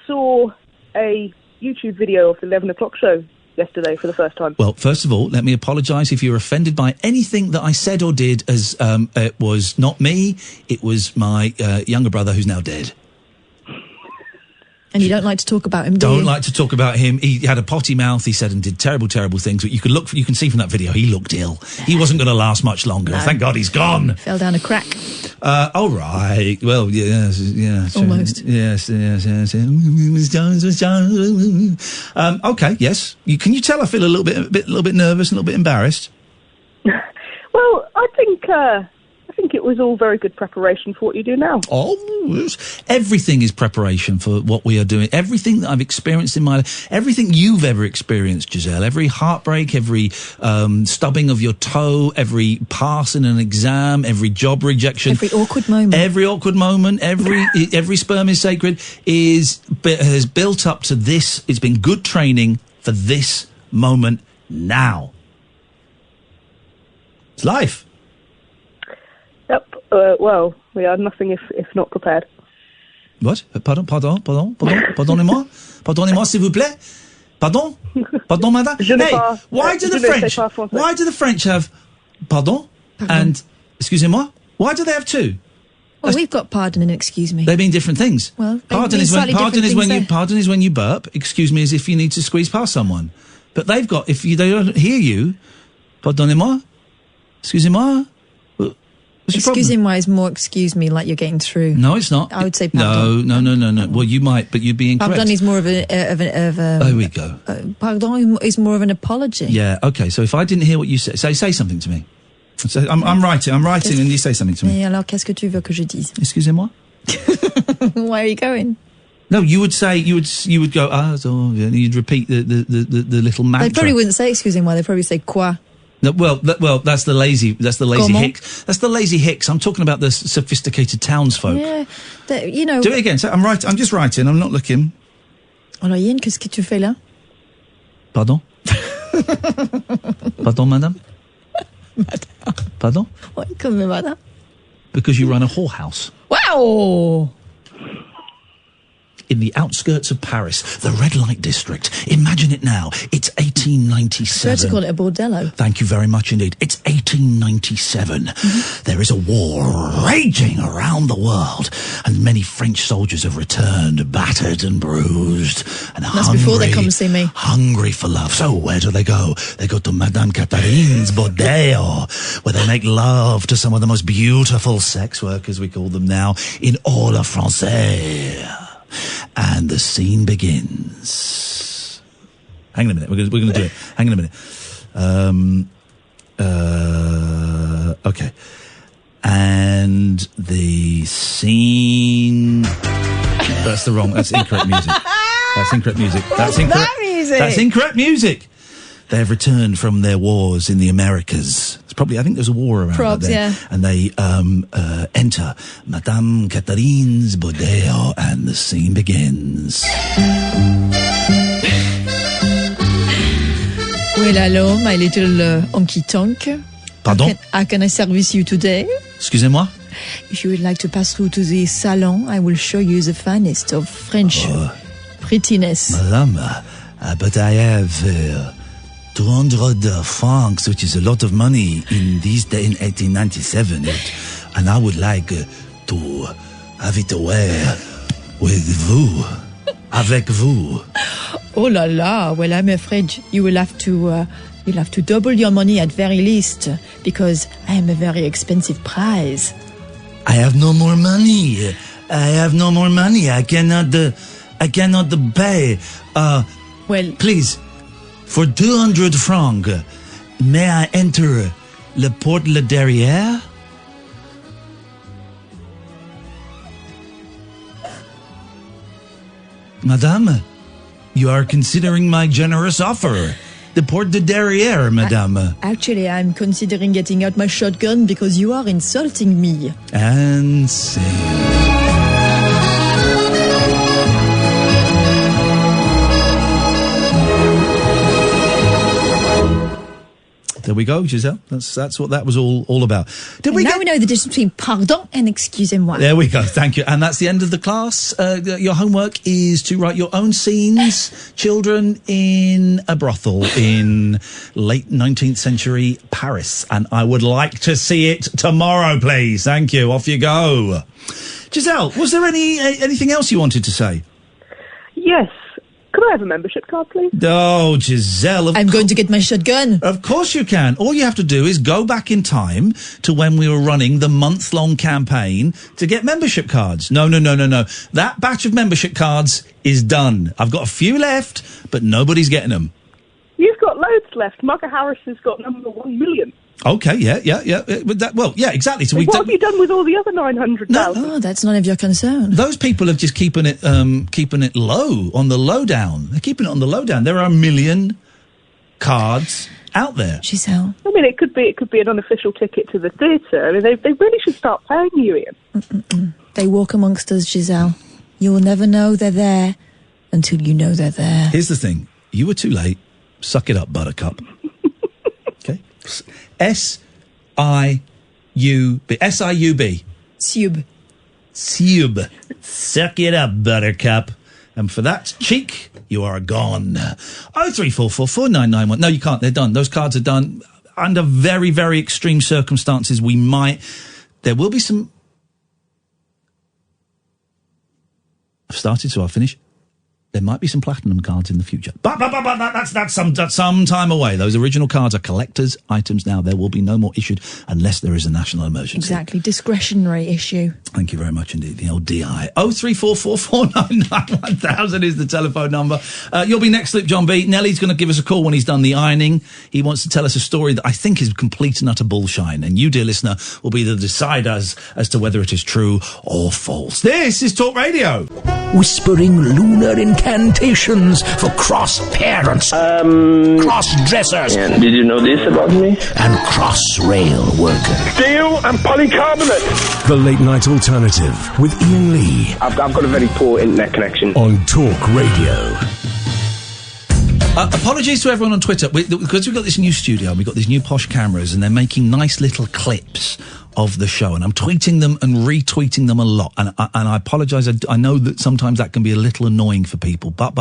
saw a YouTube video of the 11 o'clock show yesterday for the first time. Well, first of all, let me apologise if you're offended by anything that I said or did, as it was not me, it was my younger brother who's now dead. And you don't like to talk about him, do you? Don't like to talk about him. He had a potty mouth, he said, and did terrible, terrible things. But you can see from that video, he looked ill. He wasn't going to last much longer. No. Thank God he's gone. Fell down a crack. All right. Well, yes. Almost. Yes. Okay, yes. Can you tell I feel a little bit nervous, a little bit embarrassed? Well, I think it was all very good preparation for what you do now. Oh, everything is preparation for what we are doing. Everything that I've experienced in my life, everything you've ever experienced, Giselle, every heartbreak, every stubbing of your toe, every pass in an exam, every job rejection. Every awkward moment, every sperm is sacred, has built up to this. It's been good training for this moment now. It's life. Yep. Well, we are nothing if not prepared. What? Pardonnez-moi, s'il vous plaît. Pardon, madame. Hey, why do the French have pardon and excusez-moi? Why do they have two? Well, we've got pardon and excuse me. They mean different things. Well, pardon is when you burp. Excuse me is if you need to squeeze past someone. But they've got they don't hear you. Pardonnez-moi, excusez-moi. Excusez-moi is more excuse me, like you're getting through. No, it's not. I would say pardon. No. Well, you might, but you'd be incorrect. Pardon is more of a. There we go. Pardon is more of an apology. Yeah. Okay. So if I didn't hear what you said, say something to me. So I'm writing, and you say something to me. Et alors, qu'est-ce que tu veux que je dise? Excusez-moi. Where are you going? No, you would go so, and you'd repeat the little mantra. They probably wouldn't say excusez-moi. They probably say quoi. No, well, that's the lazy Comment? hicks. That's the lazy hicks. I'm talking about the sophisticated townsfolk. Yeah, Do it again. So I'm just writing. I'm not looking. Alors, Ian, qu'est-ce que tu fais là? Pardon? Pardon, madame? Pardon? Why you call me madame? Because you run a whorehouse. Wow! in the outskirts of Paris, the red light district. Imagine it now. It's 1897. I prefer to call it a bordello. Thank you very much indeed. It's 1897. Mm-hmm. There is a war raging around the world, and many French soldiers have returned, battered and bruised, and that's before they come see me. Hungry for love. So where do they go? They go to Madame Katharine's bordeaux, where they make love to some of the most beautiful sex workers, we call them now, in all of France. And the scene begins. Hang on a minute. We're going to do it. Hang on a minute. Okay. And the scene... That's incorrect music. That's incorrect music. That's incorrect music. That's incorrect music. They have returned from their wars in the Americas. It's probably, I think there's a war around Probs, there. yeah. And they enter Madame Katharine's bordeaux, and the scene begins. Well, hello, my little honky-tonk. Pardon? How can I service you today? Excusez-moi? If you would like to pass through to the salon, I will show you the finest of French prettiness. Madame, but I have 200 francs, which is a lot of money in this day in 1897, and I would like to have it away with vous, avec vous. Oh la la! Well, I'm afraid you will have to. You'll have to double your money at very least, because I am a very expensive prize. I have no more money. I cannot pay. Well, please, for 200 francs, may I enter le porte le derrière? Madame, you are considering my generous offer. The porte de derrière, madame. Actually, I'm considering getting out my shotgun because you are insulting me. And sing. There we go, Giselle. That's what that was all about. We know the difference between pardon and excusez-moi. There we go. Thank you. And that's the end of the class. Your homework is to write your own scenes. Children in a brothel in late 19th century Paris. And I would like to see it tomorrow, please. Thank you. Off you go. Giselle, was there anything else you wanted to say? Yes. Could I have a membership card, please? Oh, Giselle. I'm going to get my shotgun. Of course you can. All you have to do is go back in time to when we were running the month-long campaign to get membership cards. No. That batch of membership cards is done. I've got a few left, but nobody's getting them. You've got loads left. Mugger Harris has got number 1 million. Okay, yeah. Exactly. So what have you done with all the other 900,000? Oh, that's none of your concern. Those people are just keeping it low, on the lowdown. They're keeping it on the lowdown. There are 1 million cards out there. Giselle. I mean, it could be an unofficial ticket to the theatre. I mean, they really should start paying you, Ian. They walk amongst us, Giselle. You will never know they're there until you know they're there. Here's the thing. You were too late. Suck it up, buttercup. Okay? S-I-U-B. S-I-U-B. Sub. Suck it up, buttercup. And for that cheek, you are gone. 0344 4991. No, you can't. They're done. Those cards are done. Under very, very extreme circumstances, there will be some... I've started, so I'll finish. There might be some platinum cards in the future. But that's some time away. Those original cards are collector's items now. There will be no more issued unless there is a national emergency. Exactly. Discretionary issue. Thank you very much indeed. The old DI. 03444991000 is the telephone number. You'll be next, Sloop John B. Nelly's going to give us a call when he's done the ironing. He wants to tell us a story that I think is complete and utter bullshine. And you, dear listener, will be the decide as to whether it is true or false. This is Talk Radio. Whispering lunar incantations for cross-parents, cross-dressers. Did you know this about me? And cross-rail workers. Steel and polycarbonate. The Late Night Alternative with Iain Lee. I've got a very poor internet connection. On Talk Radio. Apologies to everyone on Twitter. Because we've got this new studio and we've got these new posh cameras and they're making nice little clips of the show, and I'm tweeting them and retweeting them a lot, and I apologise. I know that sometimes that can be a little annoying for people, but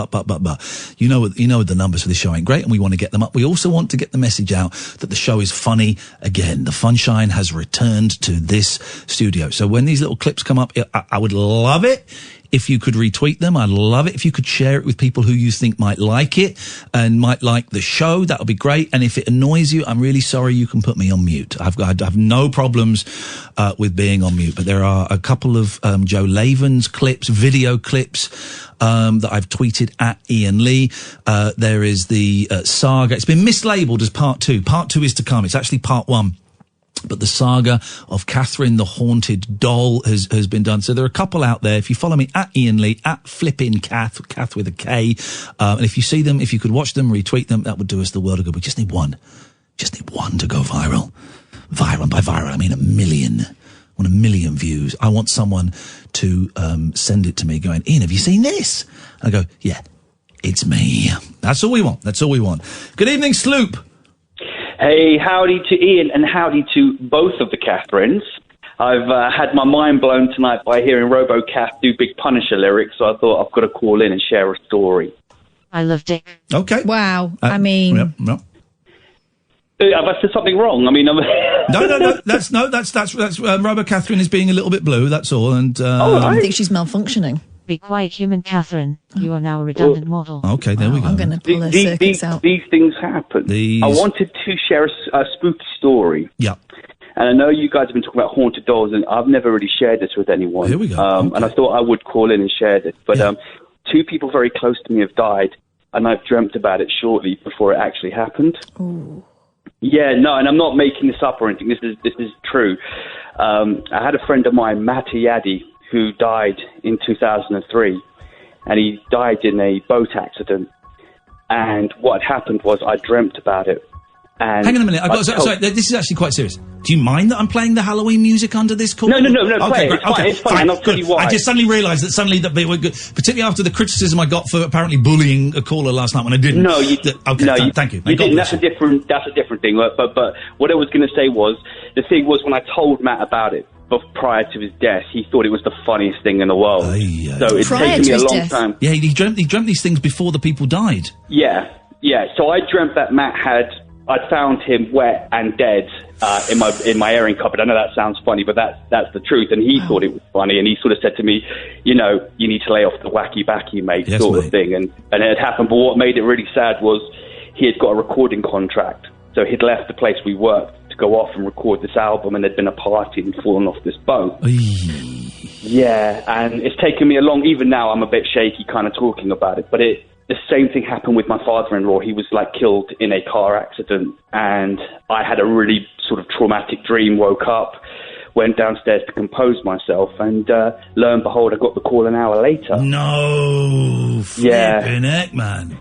you know the numbers for this show ain't great, and we want to get them up. We also want to get the message out that the show is funny again. The Funshine has returned to this studio. So when these little clips come up, I would love it if you could retweet them. I'd love it if you could share it with people who you think might like it and might like the show. That would be great. And if it annoys you, I'm really sorry. You can put me on mute. I have no problems with being on mute. But there are a couple of Joe Laven's clips, video clips, that I've tweeted at Iain Lee. There is the saga. It's been mislabeled as part 2. Part 2 is to come. It's actually part 1. But the saga of Katherine, the haunted doll, has been done. So there are a couple out there. If you follow me at Iain Lee, at flipping Kath, Kath with a K, and if you see them, if you could watch them, retweet them, that would do us the world of good. We just need one. Just need one to go viral. Viral, and by viral, I mean 1 million. I want 1 million views. I want someone to send it to me going, Ian, have you seen this? And I go, yeah, it's me. That's all we want. That's all we want. Good evening, Sloop. Hey, howdy to Ian and howdy to both of the Katherines. I've had my mind blown tonight by hearing robo-Kath do Big Punisher lyrics, so I thought I've got to call in and share a story. I loved it. Okay. Wow. I mean... Yep, no. Have I said something wrong? I mean... No. That's robo-Katherine is being a little bit blue, that's all. And I think she's malfunctioning. Be quiet, human Katherine. You are now a redundant model. Okay, there we go. I'm going to pull her circuits out. These things happen. I wanted to share a spooky story. Yeah. And I know you guys have been talking about haunted dolls, and I've never really shared this with anyone. Here we go. Okay. And I thought I would call in and share this. But 2 people very close to me have died, and I've dreamt about it shortly before it actually happened. Ooh. Yeah, no, and I'm not making this up or anything. This is true. I had a friend of mine, Matty Yaddy, who died in 2003, and he died in a boat accident. And what happened was I dreamt about it. And hang on a minute. Sorry, this is actually quite serious. Do you mind that I'm playing the Halloween music under this call? No. Okay, great. It's fine. And I'll tell you why. I just suddenly realised that we were good, particularly after the criticism I got for apparently bullying a caller last night when I didn't. No, you thank you. You didn't. That's a different thing. But what I was going to say was, the thing was, when I told Matt about it, but prior to his death, he thought it was the funniest thing in the world. So it's taken me a long time. Yeah, he dreamt these things before the people died. Yeah. So I dreamt that Matt I'd found him wet and dead in my airing cupboard. I know that sounds funny, but that's the truth. And he thought it was funny, and he sort of said to me, you need to lay off the wacky backy, mate, sort of thing. And it had happened. But what made it really sad was he had got a recording contract, so he'd left the place we worked to go off and record this album, and there'd been a party and fallen off this boat. Yeah, and it's taken me even now I'm a bit shaky kind of talking about it, but the same thing happened with my father-in-law. He was killed in a car accident, and I had a really sort of traumatic dream, woke up, went downstairs to compose myself, and lo and behold, I got the call an hour later. No, flipping heck, man.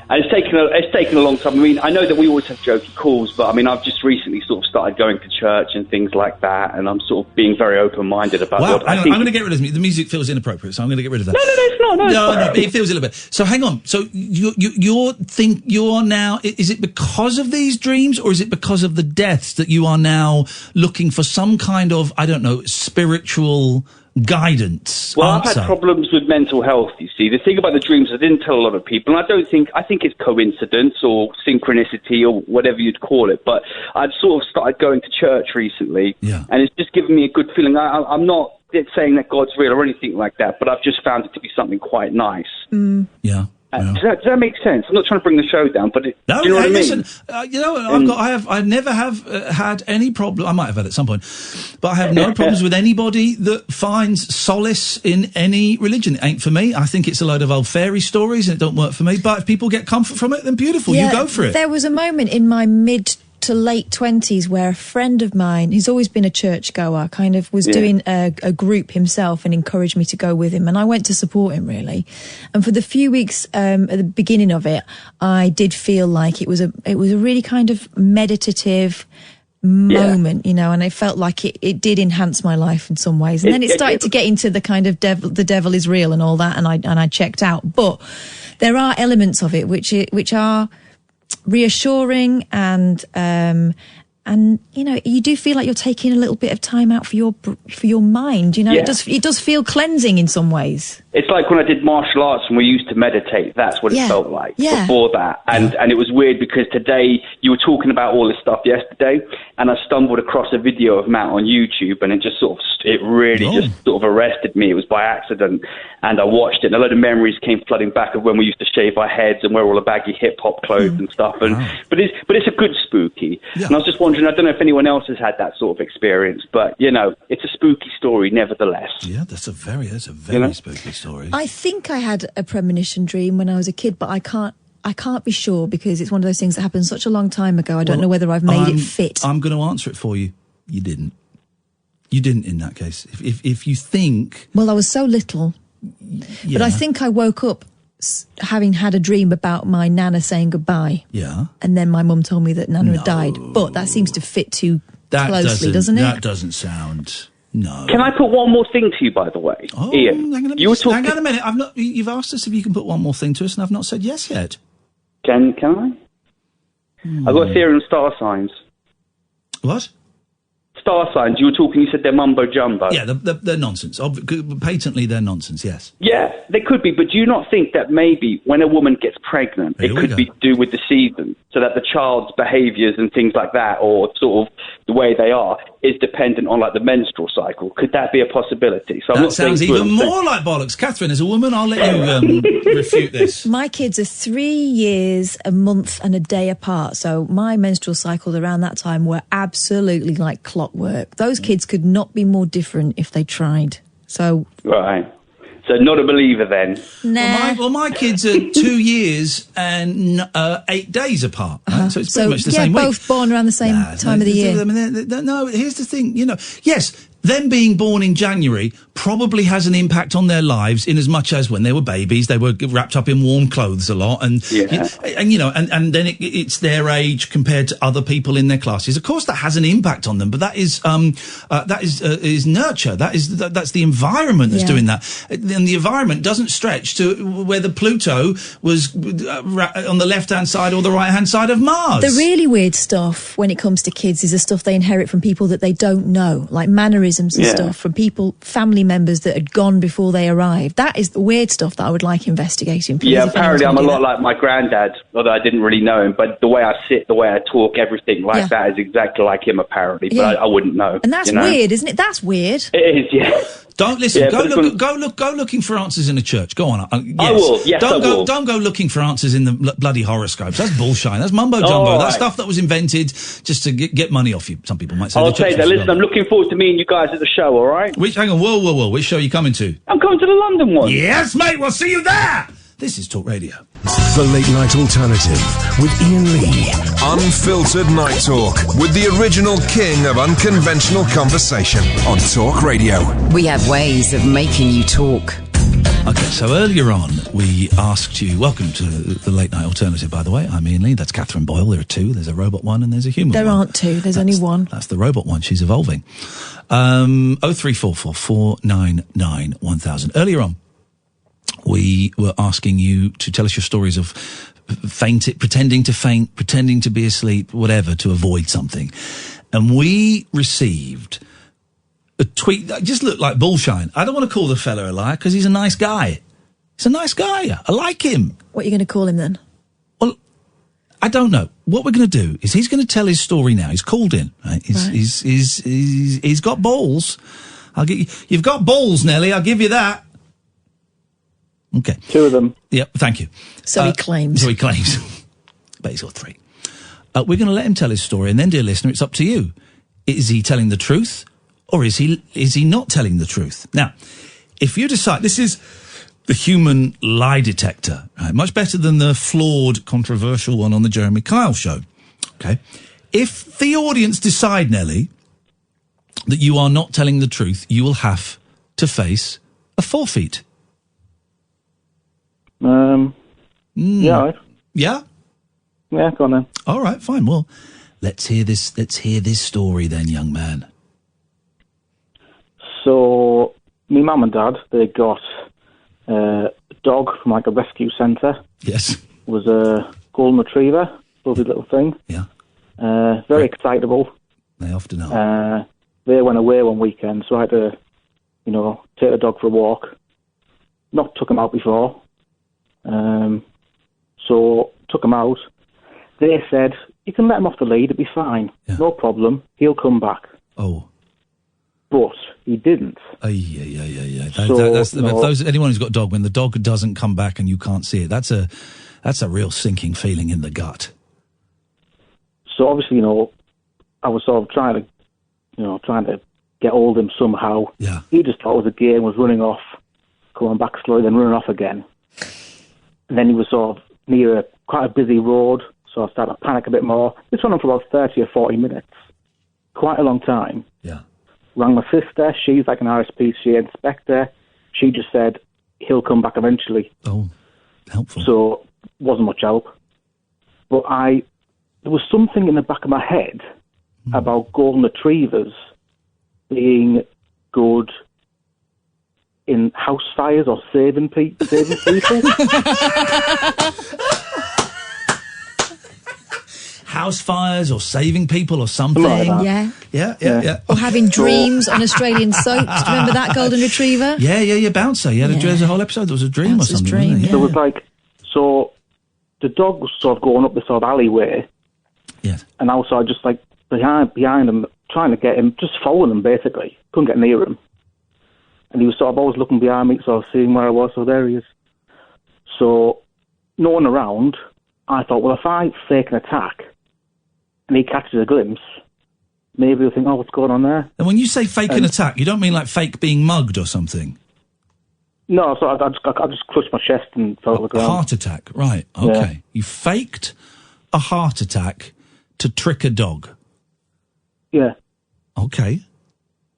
And it's taken a long time. I mean, I know that we always have jokey calls, but I mean, I've just recently sort of started going to church and things like that, and I'm sort of being very open-minded about what I think. I'm going to get rid of the music feels inappropriate, so I'm going to get rid of that. No, it's not. No, it feels a little bit. So hang on. So you're now, is it because of these dreams, or is it because of the deaths that you are now looking for some kind of, I don't know, spiritual guidance? Well, I've had problems with mental health, you see. The thing about the dreams, I didn't tell a lot of people, and I think it's coincidence or synchronicity or whatever you'd call it, but I've sort of started going to church recently, and it's just given me a good feeling. I'm not saying that God's real or anything like that, but I've just found it to be something quite nice. Yeah. Does that make sense? I'm not trying to bring the show down, but do you know what I mean? Listen, I've never had any problem. I might have had at some point, but I have no problems with anybody that finds solace in any religion. It ain't for me. I think it's a load of old fairy stories and it don't work for me. But if people get comfort from it, then beautiful. You go for it. There was a moment in my mid to late 20s where a friend of mine, who's always been a churchgoer, kind of was doing a group himself and encouraged me to go with him, and I went to support him, really. And for the few weeks at the beginning of it, I did feel like it was a really kind of meditative moment, and I felt like it did enhance my life in some ways. And then it started to get into the kind of the devil is real and all that, and I checked out. But there are elements of it which are reassuring and And, you know, you do feel like you're taking a little bit of time out for your mind. You know, Yeah. it does feel cleansing in some ways. It's like when I did martial arts and we used to meditate. That's what it felt like Yeah. before that. And it was weird because today you were talking about all this stuff yesterday, and I stumbled across a video of Matt on YouTube, and it just really just sort of arrested me. It was by accident, and I watched it, and a load of memories came flooding back of when we used to shave our heads and wear all the baggy hip hop clothes and stuff. And but it's a good spooky. And I was just wondering, I don't know if anyone else has had that sort of experience, but you know, it's a spooky story nevertheless. Yeah, that's a very spooky story. I think I had a premonition dream when I was a kid, but I can't be sure because it's one of those things that happened such a long time ago. I don't know whether I've made it fit. I'm going to answer it for you. You didn't. You didn't in that case. If you think... Well, I was so little. Yeah. But I think I woke up having had a dream about my Nana saying goodbye. Yeah. And then my mum told me that Nana had died. But that seems to fit too closely, doesn't it? That doesn't sound... No. Can I put one more thing to you, by the way? Oh, Ian, hang on a minute. You've asked us if you can put one more thing to us, and I've not said yes yet. Can I? I've got a theory on star signs. What? Star signs. You were talking, you said they're mumbo-jumbo. Yeah, they're nonsense. Patently, they're nonsense, yes. Yeah, they could be, but do you not think that maybe when a woman gets pregnant, it could be to do with the season, so that the child's behaviours and things like that, or sort of the way they are, is dependent on, like, the menstrual cycle? Could that be a possibility? So that sounds even more like bollocks. Katherine, as a woman, I'll let you refute this. My kids are 3 years, a month and a day apart, so my menstrual cycles around that time were absolutely like clockwork. Those kids could not be more different if they tried. So right. So not a believer then? Nah. Well, my kids are 2 years and 8 days apart. Right? So it's pretty much the same week. Both born around the same time of the year. No, here's the thing. You know, yes, them being born in January probably has an impact on their lives in as much as when they were babies, they were wrapped up in warm clothes a lot. And then it's their age compared to other people in their classes. Of course, that has an impact on them, but that is nurture. That's the environment that's doing that. And the environment doesn't stretch to whether Pluto was on the left-hand side or the right-hand side of Mars. The really weird stuff when it comes to kids is the stuff they inherit from people that they don't know, like mannerisms and stuff from family members that had gone before they arrived. That is the weird stuff that I would like investigating. Yeah, apparently I'm a lot like my granddad, although I didn't really know him, but the way I sit, the way I talk, everything like that is exactly like him apparently, but I wouldn't know. And that's weird, isn't it? That's weird. It is, yeah. Don't listen. Yeah, go looking for answers in a church. Go on. Yes. I will. Yes, I will. Don't go looking for answers in the bloody horoscopes. That's bullshit. That's mumbo jumbo. That's stuff that was invented just to get money off you. Some people might say. I'll say that. Listen, I'm looking forward to meeting you guys at the show. All right. Hang on. Whoa. Which show are you coming to? I'm coming to the London one. Yes, mate. We'll see you there. This is Talk Radio. The Late Night Alternative with Iain Lee. Unfiltered night talk with the original king of unconventional conversation on Talk Radio. We have ways of making you talk. Okay, so earlier on, we asked you... Welcome to the Late Night Alternative, by the way. I'm Iain Lee. That's Katherine Boyle. There are two. There's a robot one and there's a human one. There aren't two. There's only one. That's the robot one. She's evolving. 0344 499 1000. Earlier on, we were asking you to tell us your stories of pretending to faint, pretending to be asleep, whatever, to avoid something. And we received a tweet that just looked like bullshine. I don't want to call the fella a liar because he's a nice guy. He's a nice guy. I like him. What are you going to call him then? Well, I don't know. What we're going to do is he's going to tell his story now. He's called in. Right? He's got balls. You've got balls, Nelly. I'll give you that. Okay. 2 of them. Yep, thank you. So he claims. But he's got 3. We're going to let him tell his story, and then, dear listener, it's up to you. Is he telling the truth, or is he not telling the truth? Now, if you decide... This is the human lie detector, right? Much better than the flawed, controversial one on the Jeremy Kyle show. Okay? If the audience decide, Nelly, that you are not telling the truth, you will have to face a forfeit. Yeah. Yeah? Yeah, go on then. All right, fine. Well, let's hear this story then, young man. So, my mum and dad, they got a dog from like a rescue centre. Yes. It was a golden retriever, lovely little thing. Yeah. Very excitable. They often are. They went away one weekend, so I had to, take the dog for a walk. Not took him out before. So took him out. They said, you can let him off the lead, it'll be fine. Yeah. No problem. He'll come back. Oh. But he didn't. Yeah. So, anyone who's got a dog, when the dog doesn't come back and you can't see it, that's a real sinking feeling in the gut. So obviously, I was sort of trying to get hold of him somehow. Yeah. He just thought it was a game, was running off, coming back slowly, then running off again. And then he was sort of near quite a busy road, so I started to panic a bit more. This went on for about 30 or 40 minutes. Quite a long time. Yeah. Rang my sister. She's like an RSPCA inspector. She just said, he'll come back eventually. Oh, helpful. So, wasn't much help. But there was something in the back of my head about golden retrievers being good in house fires or saving people. House fires or saving people or something. Like Yeah. Or having dreams on Australian soaps. Do you remember that golden retriever? Yeah. Bouncer. Yeah, there's a whole episode. There was a dream Bouncer's or something. Dream, Wasn't yeah. There was so the dog was sort of going up this sort of alleyway. Yes. And I was sort of just like behind him, trying to get him, just following him basically. Couldn't get near him. And he was sort of always looking behind me, sort of seeing where I was. So there he is. So, no one around. I thought, well, if I fake an attack and he catches a glimpse, maybe he'll think, oh, what's going on there? And when you say fake an attack, you don't mean like fake being mugged or something? No, so I just clutched my chest and fell to the ground. A heart attack, right, okay. Yeah. You faked a heart attack to trick a dog? Yeah. Okay.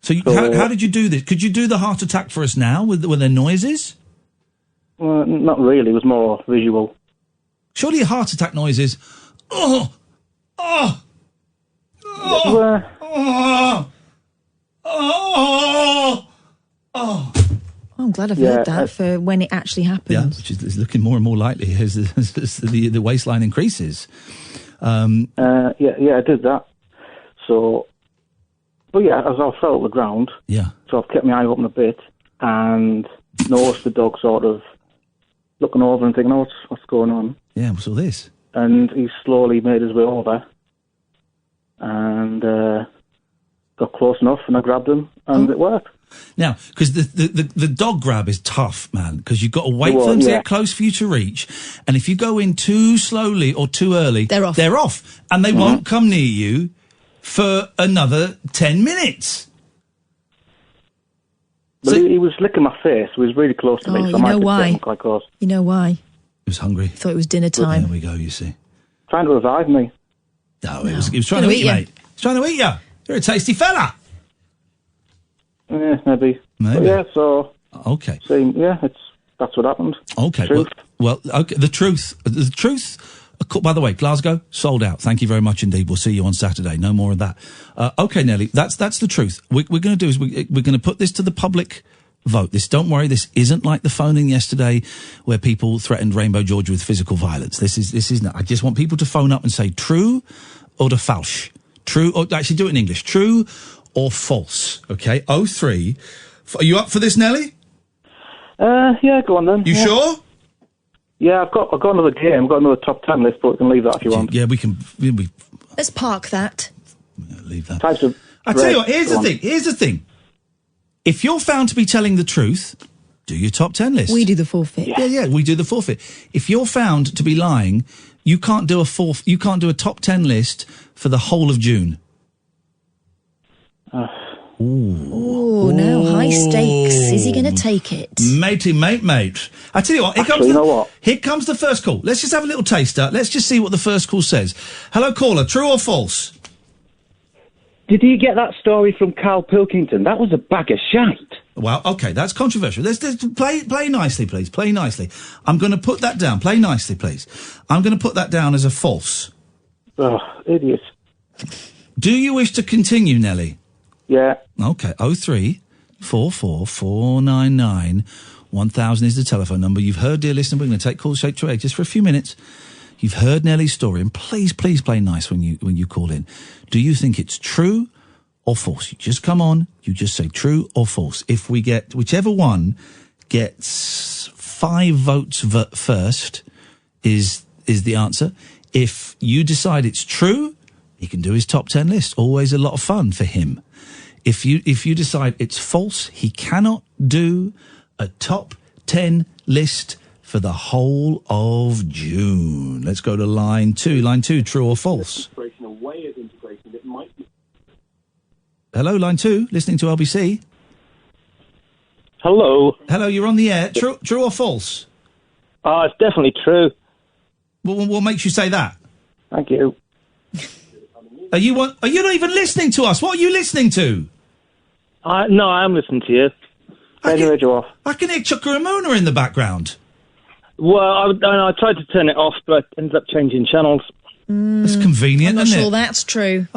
So how did you do this? Could you do the heart attack for us now with their noises? Not really, it was more visual. Surely a heart attack noise is, oh. I'm glad I've heard that for when it actually happens. Yeah, which is looking more and more likely as the waistline increases. I did that. So, but yeah, as I fell to the ground, so I've kept my eye open a bit and noticed the dog sort of looking over and thinking, what's going on? Yeah, what's all this? And he slowly made his way over and got close enough and I grabbed him and it worked. Now, because the dog grab is tough, man, because you've got to wait for them to get close for you to reach. And if you go in too slowly or too early, they're off. And they won't come near you for another 10 minutes. But he was licking my face. He was really close to me. So you know why? Quite close. You know why? He was hungry. He thought it was dinner time. There we go, you see. Trying to revive me. No, he was trying to eat you, mate. He's trying to eat you. You're a tasty fella. Yeah, maybe. But yeah, so... Okay. That's what happened. Okay. Truth. Well, okay. The truth... By the way, Glasgow, sold out. Thank you very much indeed. We'll see you on Saturday. No more of that. Okay, Nelly, that's the truth. What we're going to do is we're going to put this to the public vote. Don't worry, this isn't like the phone-in yesterday where people threatened Rainbow George with physical violence. This is not. I just want people to phone up and say true or false. True, or actually do it in English. True or false. Okay, 03. Are you up for this, Nelly? Yeah, go on then. You sure? Yeah, I've got another game. I've got another top 10 list, but we can leave that if you want. Yeah, we can. Let's park that. Leave that. I tell you what, here's the thing. If you're found to be telling the truth, do your top 10 list. We do the forfeit. Yeah, we do the forfeit. If you're found to be lying, you can't do a top 10 list for the whole of June. Oh, no, high stakes. Is he going to take it? Matey, mate. I tell you what, here comes the first call. Let's just have a little taster. Let's just see what the first call says. Hello, caller, true or false? Did you get that story from Carl Pilkington? That was a bag of shite. Well, okay, that's controversial. Let's play nicely, please. Play nicely. I'm going to put that down. Play nicely, please. I'm going to put that down as a false. Oh, idiot. Do you wish to continue, Nelly? Yeah. Okay, 03 44 499 1000 is the telephone number. You've heard, dear listener, we're going to take calls straight away just for a few minutes. You've heard Nellie's story, and please play nice when you call in. Do you think it's true or false? You just come on, you just say true or false. If we get, whichever one gets 5 votes first is the answer. If you decide it's true, he can do his top 10 list. Always a lot of fun for him. If you decide it's false, he cannot do a top 10 list for the whole of June. Let's go to line 2. Line 2, true or false? Hello, line 2, listening to LBC. Hello. Hello, you're on the air. True or false? It's definitely true. What makes you say that? Thank you. Are you not even listening to us? What are you listening to? No, I am listening to you. Turn the radio off. I can hear Chuka Ramona in the background. Well, I tried to turn it off, but I ended up changing channels. That's convenient, I'm not isn't sure it? that's true.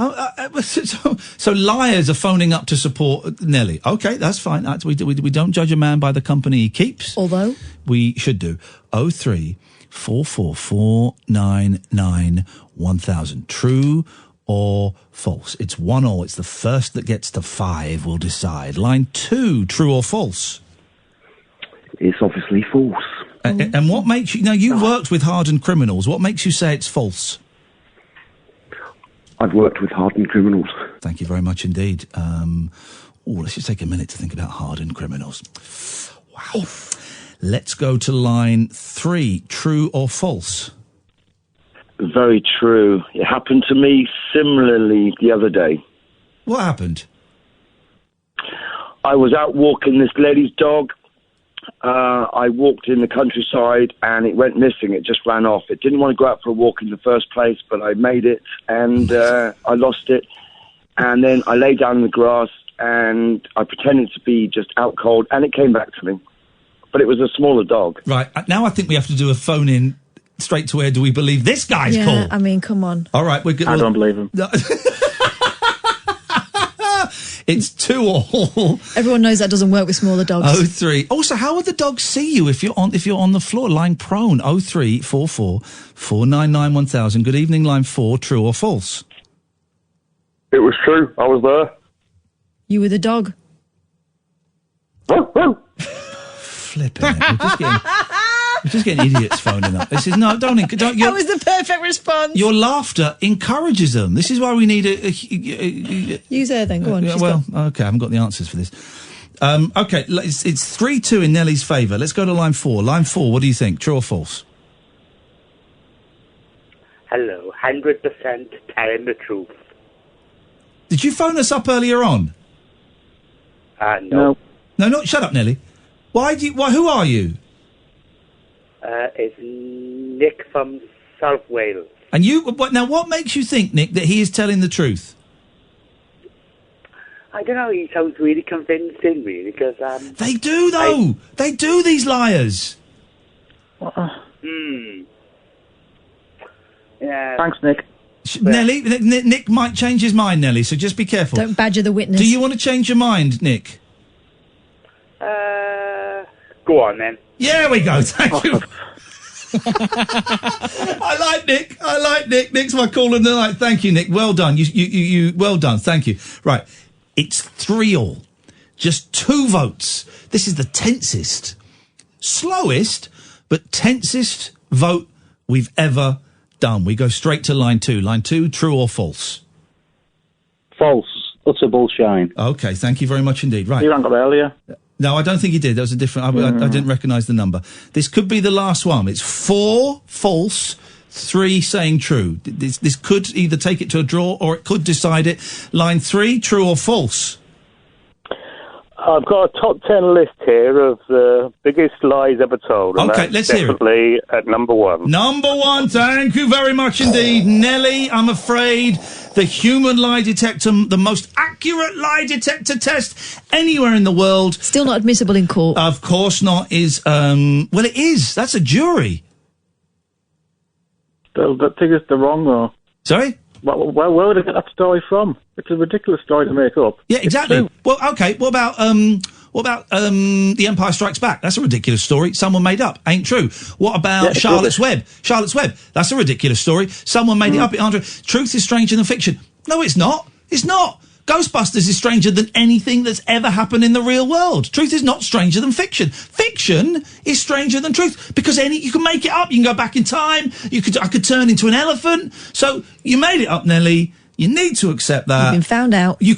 So liars are phoning up to support Nelly. Okay, that's fine. We don't judge a man by the company he keeps. Although we should do 03 44499 1000. True or false? It's 1-1. It's the first that gets to 5 will decide. Line 2, true or false? It's obviously false. And what makes you... Now, you worked with hardened criminals. What makes you say it's false? I've worked with hardened criminals. Thank you very much indeed. Let's just take a minute to think about hardened criminals. Wow. Let's go to line 3, true or false? Very true. It happened to me similarly the other day. What happened? I was out walking this lady's dog. I walked in the countryside and it went missing. It just ran off. It didn't want to go out for a walk in the first place, but I made it and I lost it. And then I lay down in the grass and I pretended to be just out cold and it came back to me. But it was a smaller dog. Right. Now I think we have to do a phone in straight to where do we believe this guy's call? Yeah, I mean, come on. All right. We're good. I don't believe him. It's 2-2. Everyone knows that doesn't work with smaller dogs. 03. Also, how would the dogs see you if you're on the floor, lying prone? 03 44 499 1000. Good evening, line 4. True or false? It was true. I was there. You were the dog. Flipping it. We're just getting idiots phoning up. This is don't. That was the perfect response. Your laughter encourages them. This is why we need a use her then. Go on. Okay. I haven't got the answers for this. Okay, it's 3-2 in Nellie's favour. Let's go to line 4. Line 4. What do you think? True or false? Hello, 100% telling the truth. Did you phone us up earlier on? No. No. Shut up, Nellie. Who are you? It's Nick from South Wales. And what makes you think, Nick, that he is telling the truth? I don't know, he sounds really convincing, really, because... They do, though! They do, these liars! Yeah. Thanks, Nick. Nellie, Nick might change his mind, Nellie, so just be careful. Don't badger the witness. Do you want to change your mind, Nick? Go on, then. Yeah, we go, thank you. I like Nick. Nick's my call of the night. Thank you, Nick. Well done. You well done. Thank you. Right. It's 3-3. Just 2 votes. This is the tensest, slowest, but tensest vote we've ever done. We go straight to line 2. Line 2, true or false? False. Utter bullshine. Okay, thank you very much indeed. Right. You rang up earlier. No, I don't think he did. That was a different... I didn't recognise the number. This could be the last one. It's 4 false, 3 saying true. This could either take it to a draw or it could decide it. Line 3, true or false? I've got a top 10 list here of the biggest lies ever told. Okay, let's hear it. Definitely at number 1. Number 1, thank you very much indeed. Nellie, I'm afraid the human lie detector, the most accurate lie detector test anywhere in the world. Still not admissible in court. Of course not, is, well, it is. That's a jury. The thing is, they're wrong, though. Sorry? Well, where would I get that story from? It's a ridiculous story to make up. Yeah, exactly. Well, okay. What What about The Empire Strikes Back? That's a ridiculous story. Someone made up. Ain't true. What about Charlotte's Web? Charlotte's Web. That's a ridiculous story. Someone made it up. Truth is stranger than fiction. No, it's not. It's not. Ghostbusters is stranger than anything that's ever happened in the real world. Truth is not stranger than fiction. Fiction is stranger than truth because you can make it up. You can go back in time. I could turn into an elephant. So you made it up, Nelly. You need to accept that. You've been found out. You're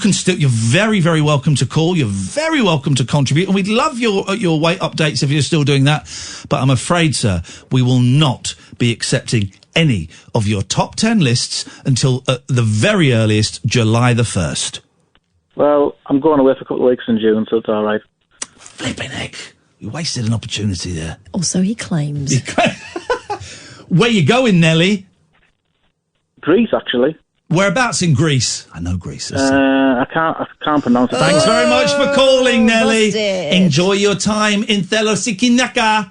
very, very welcome to call. You're very welcome to contribute. And we'd love your weight updates if you're still doing that. But I'm afraid, sir, we will not be accepting any of your top 10 lists until at the very earliest, July the 1st. Well, I'm going away for a couple of weeks in June, so it's all right. Flipping heck. You wasted an opportunity there. Also, he claims. Where you going, Nelly? Greece, actually. Whereabouts in Greece? I know Greece. I can't pronounce it. Thanks very much for calling, Nelly. Enjoy your time in Thessaloniki.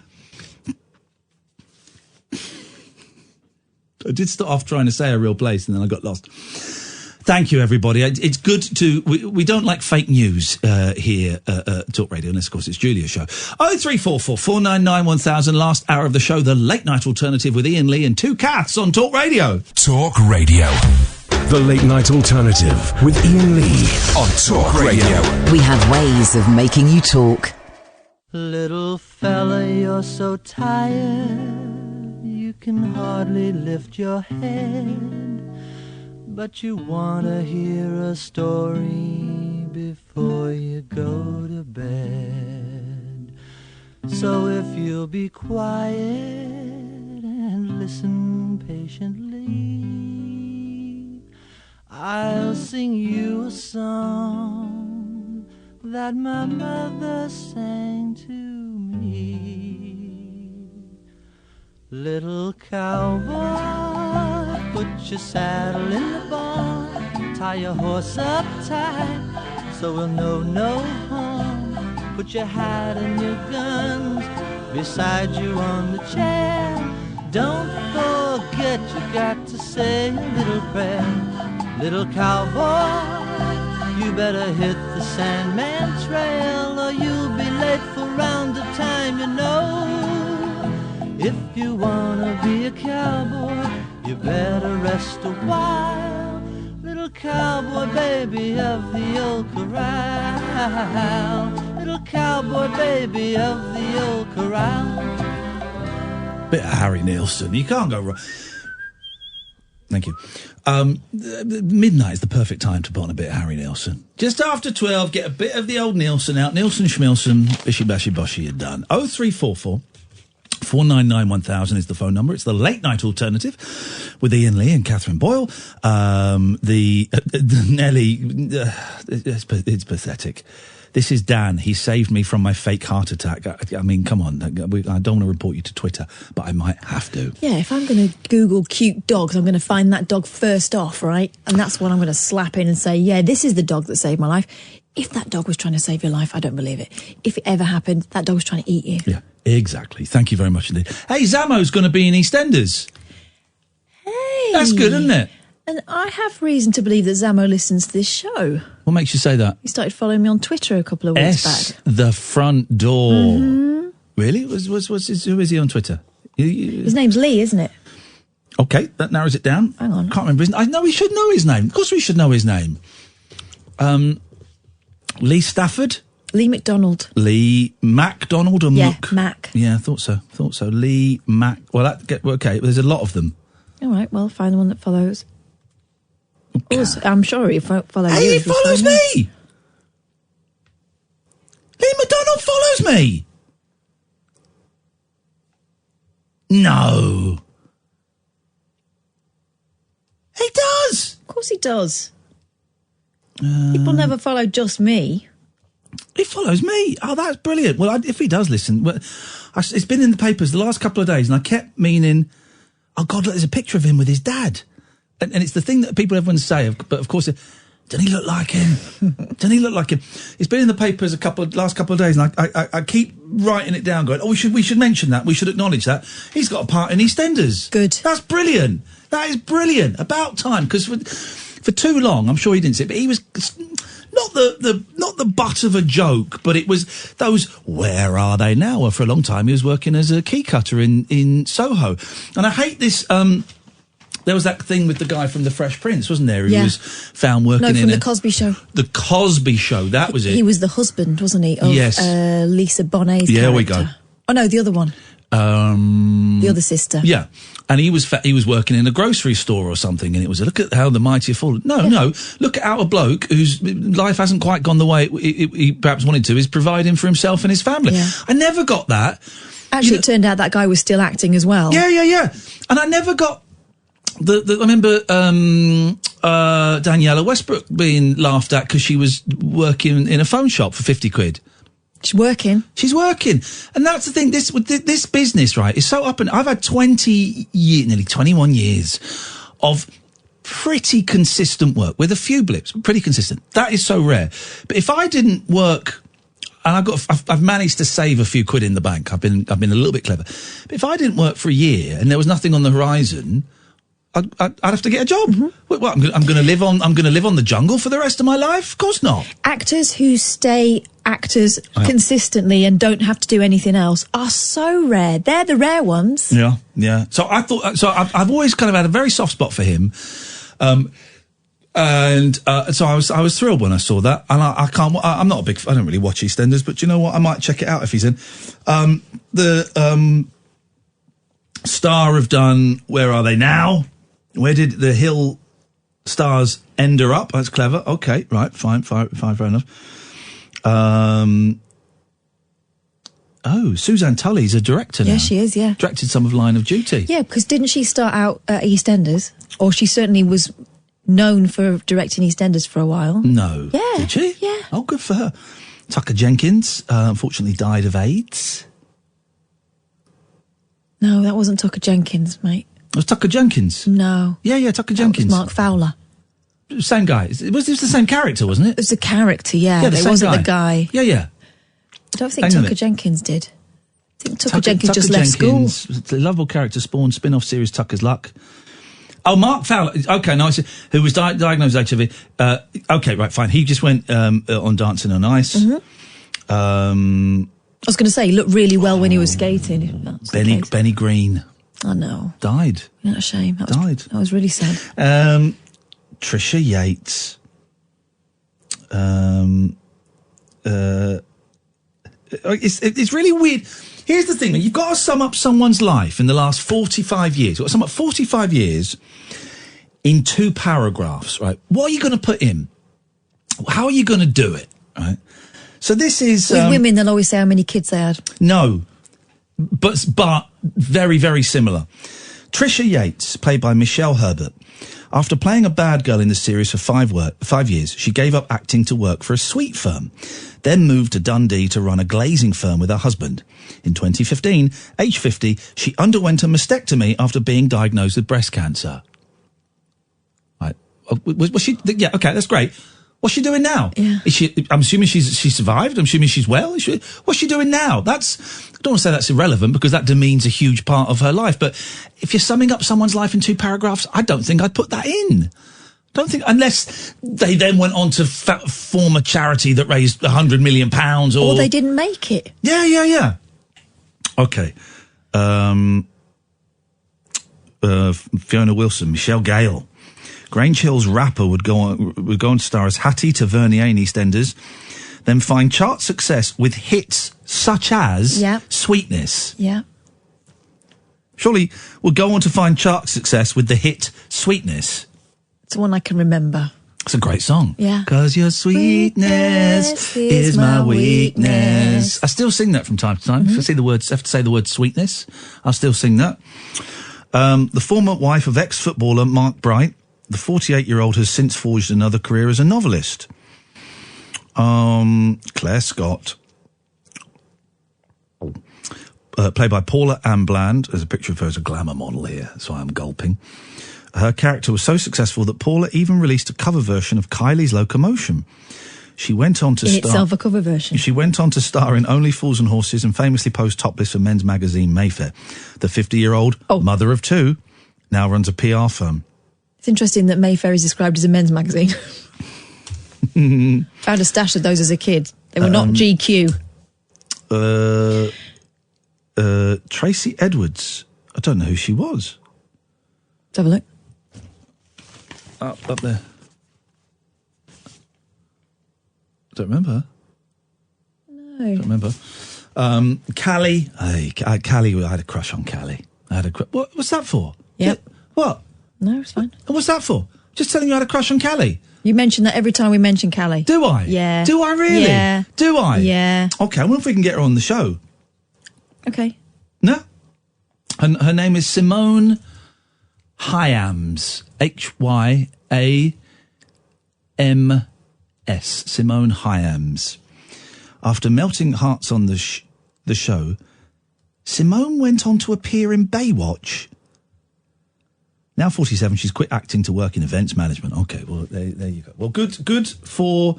I did start off trying to say a real place and then I got lost. Thank you, everybody. It's good to... We don't like fake news here at Talk Radio, unless, of course, it's Julia's show. 0344 499 1000, last hour of the show, the Late Night Alternative with Iain Lee and two Kaths on Talk Radio. Talk Radio. The Late Night Alternative with Iain Lee on Talk Radio. We have ways of making you talk. Little fella, you're so tired, you can hardly lift your head, but you want to hear a story before you go to bed. So if you'll be quiet and listen patiently, I'll sing you a song that my mother sang to me. Little cowboy, put your saddle in the barn, tie your horse up tight so we'll know no harm. Put your hat and your guns beside you on the chair. Don't forget you got to say a little prayer. Little cowboy, you better hit the Sandman Trail or you'll be late for roundup time, you know. If you wanna be a cowboy, you better rest a while. Little cowboy baby of the old corral. Little cowboy baby of the old corral. Bit of Harry Nilsson. You can't go wrong. Thank you. Midnight is the perfect time to put on a bit of Harry Nilsson. Just after 12, get a bit of the old Nilsson out. Nilsson Schmilsson, bishy bashy boshy, you're done. 0344 499 1000 is the phone number. It's the Late Night Alternative with Iain Lee and Katherine Boyle. The Nelly, it's pathetic. This is Dan. He saved me from my fake heart attack. I mean, come on. I don't want to report you to Twitter, but I might have to. Yeah, if I'm going to Google cute dogs, I'm going to find that dog first off, right? And that's what I'm going to slap in and say, yeah, this is the dog that saved my life. If that dog was trying to save your life, I don't believe it. If it ever happened, that dog was trying to eat you. Yeah, exactly. Thank you very much indeed. Hey, Zamo's going to be in EastEnders. Hey. That's good, isn't it? And I have reason to believe that Zamo listens to this show. What makes you say that? He started following me on Twitter a couple of weeks back. The front door. Mm-hmm. Really? Who is he on Twitter? His name's Lee, isn't it? Okay, that narrows it down. Hang on. Can't remember his name. I know we should know his name. Of course we should know his name. Lee Stafford? Lee McDonald. Lee MacDonald or Mac? Mac. Yeah, I thought so. Lee Mac. Well, okay, there's a lot of them. All right, well, find the one that follows. Also, I'm sure he follows you. Hey, he follows me! Lee McDonald follows me! No. He does! Of course he does. People never follow just me. He follows me. Oh, that's brilliant. Well, if he does listen... Well, it's been in the papers the last couple of days, and I kept meaning, oh, God, look, there's a picture of him with his dad. And it's the thing that everyone say, but of course, doesn't he look like him? Doesn't he look like him? It's been in the papers last couple of days, and I keep writing it down, going, oh, we should mention that, we should acknowledge that. He's got a part in EastEnders. Good. That's brilliant. That is brilliant. About time, because for too long, I'm sure he didn't see it, but he was not the butt of a joke, but it was those. Where are they now? Well, for a long time he was working as a key cutter in Soho, and I hate this. There was that thing with the guy from The Fresh Prince, wasn't there? Who was found working in The Cosby Show. The Cosby Show, that was it. He was the husband, wasn't he? Of, yes. Lisa Bonet's character. There we go. Oh no, the other one. The other sister. Yeah. And he was working in a grocery store or something, and it was look at how the mighty have fallen. No, look at how a bloke whose life hasn't quite gone the way he perhaps wanted to is providing for himself and his family. Yeah. I never got that. Actually, it turned out that guy was still acting as well. Yeah. And I never got I remember Daniela Westbrook being laughed at because she was working in a phone shop for 50 quid. She's working. And that's the thing, this business, right, is so up and... I've had nearly 21 years of pretty consistent work, with a few blips, pretty consistent. That is so rare. But if I didn't work... And I've managed to save a few quid in the bank. I've been a little bit clever. But if I didn't work for a year and there was nothing on the horizon... I'd have to get a job. Mm-hmm. What, I'm going to live on the jungle for the rest of my life? Of course not. Actors who stay actors consistently and don't have to do anything else are so rare. They're the rare ones. Yeah. So I've always kind of had a very soft spot for him, so I was thrilled when I saw that, and I'm not a big. I don't really watch EastEnders, but you know what? I might check it out if he's in. The Star have done Where Are They Now? Where did the Hill stars end her up? That's clever. Okay, right, fine, fair enough. Suzanne Tully's a director now. Yeah, she is, yeah. Directed some of Line of Duty. Yeah, because didn't she start out at EastEnders? Or she certainly was known for directing EastEnders for a while. No. Yeah. Did she? Yeah. Oh, good for her. Tucker Jenkins, unfortunately died of AIDS. No, that wasn't Tucker Jenkins, mate. It was Tucker Jenkins? No. Yeah, Tucker Jenkins. That was Mark Fowler. Same guy. It was the same character, wasn't it? It was the character, yeah. It wasn't the guy. Yeah. I don't think Tucker Jenkins did. I think Tucker Jenkins just left school. The lovable character spawned spin-off series Tucker's Luck. Oh, Mark Fowler. Okay, no, who was diagnosed with HIV. Okay, right, fine. He just went on Dancing on Ice. Mm-hmm. I was going to say, he looked really well when he was skating. Benny Green. I know. Died. Isn't that a shame? That was really sad. Trisha Yates. It's really weird. Here's the thing. You've got to sum up someone's life in the last 45 years. You've got to sum up 45 years in 2 paragraphs, right? What are you going to put in? How are you going to do it, right? So this is... With women, they'll always say how many kids they had. No. But very, very similar. Trisha Yates, played by Michelle Herbert. After playing a bad girl in the series for 5 years, she gave up acting to work for a sweet firm, then moved to Dundee to run a glazing firm with her husband. In 2015, age 50, she underwent a mastectomy after being diagnosed with breast cancer. Right. Was she... Yeah, okay, that's great. What's she doing now? Yeah. I'm assuming she survived. I'm assuming she's well. What's she doing now? I don't want to say that's irrelevant because that demeans a huge part of her life. But if you're summing up someone's life in 2 paragraphs, I don't think I'd put that in. Don't think, unless they then went on to form a charity that raised £100 million or they didn't make it. Yeah. Okay. Fiona Wilson, Michelle Gale. Grange Hill's rapper would go on to star as Hattie Tavernier in EastEnders, then find chart success with hits such as Sweetness. Yeah. Surely would go on to find chart success with the hit Sweetness. It's one I can remember. It's a great song. Yeah. 'Cause your sweetness is my weakness. I still sing that from time to time. If I have to say the word sweetness, I'll still sing that. The former wife of ex-footballer Mark Bright, the 48-year-old has since forged another career as a novelist. Claire Scott, played by Paula Ann Bland. There's a picture of her as a glamour model here, that's why I'm gulping. Her character was so successful that Paula even released a cover version of Kylie's Locomotion. She went on to itself a cover version. She went on to star in Only Fools and Horses and famously posed topless for men's magazine Mayfair. The 50-year-old mother of 2 now runs a PR firm. It's interesting that Mayfair is described as a men's magazine. Found a stash of those as a kid. They were not GQ. Tracy Edwards. I don't know who she was. Let's have a look. Up there. Don't remember her. No. Don't remember. Callie. Hey, Callie, I had a crush on Callie. What's that for? Yep. What? No, it's fine. And what's that for? Just telling you I had a crush on Callie. You mention that every time we mention Callie. Do I? Yeah. Do I really? Yeah. Do I? Yeah. Okay, I wonder if we can get her on the show. Okay. No? Her name is Simone Hyams. Hyams. Simone Hyams. After melting hearts on the show, Simone went on to appear in Baywatch. Now 47, she's quit acting to work in events management. Okay, well, there you go. Well, good for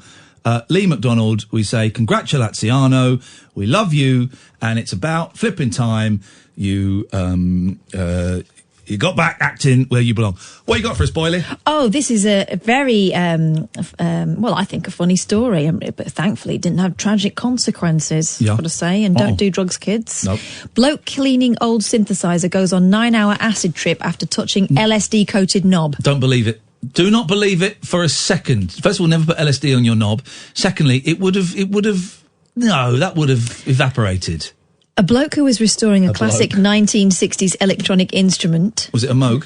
Lee McDonald. We say, congratulaziano, we love you, and it's about flipping time. You got back acting where you belong. What you got for us, Boyley? Oh, this is a very, well, I think a funny story, but thankfully it didn't have tragic consequences, I've got to say, and don't do drugs, kids. Nope. Bloke cleaning old synthesizer goes on 9-hour acid trip after touching LSD-coated knob. Don't believe it. Do not believe it for a second. First of all, never put LSD on your knob. Secondly, that would have evaporated. A bloke who was restoring a classic 1960s electronic instrument. Was it a Moog?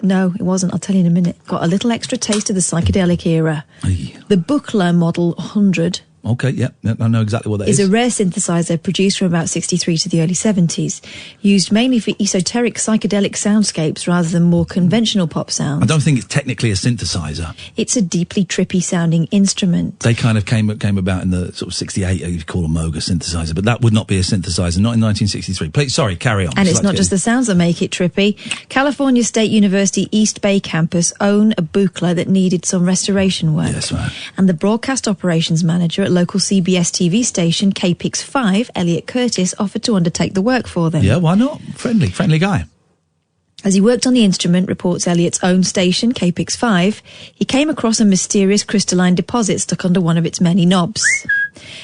No, it wasn't. I'll tell you in a minute. Got a little extra taste of the psychedelic era. Aye. The Buchla Model 100. Okay, yeah, I know exactly what that is. Is a rare synthesizer produced from about 63 to the early 70s, used mainly for esoteric psychedelic soundscapes rather than more conventional pop sounds. I don't think it's technically a synthesizer. It's a deeply trippy sounding instrument. They kind of came about in the sort of 68, you call a Moog a synthesizer, but that would not be a synthesizer, not in 1963. Please, sorry, carry on. And it's not just the sounds that make it trippy. California State University East Bay campus own a Buchla that needed some restoration work. Yes, right. And the broadcast operations manager at local CBS TV station KPIX5, Elliot Curtis, offered to undertake the work for them. Yeah, why not? Friendly guy. As he worked on the instrument, reports Elliot's own station, KPIX5, he came across a mysterious crystalline deposit stuck under one of its many knobs.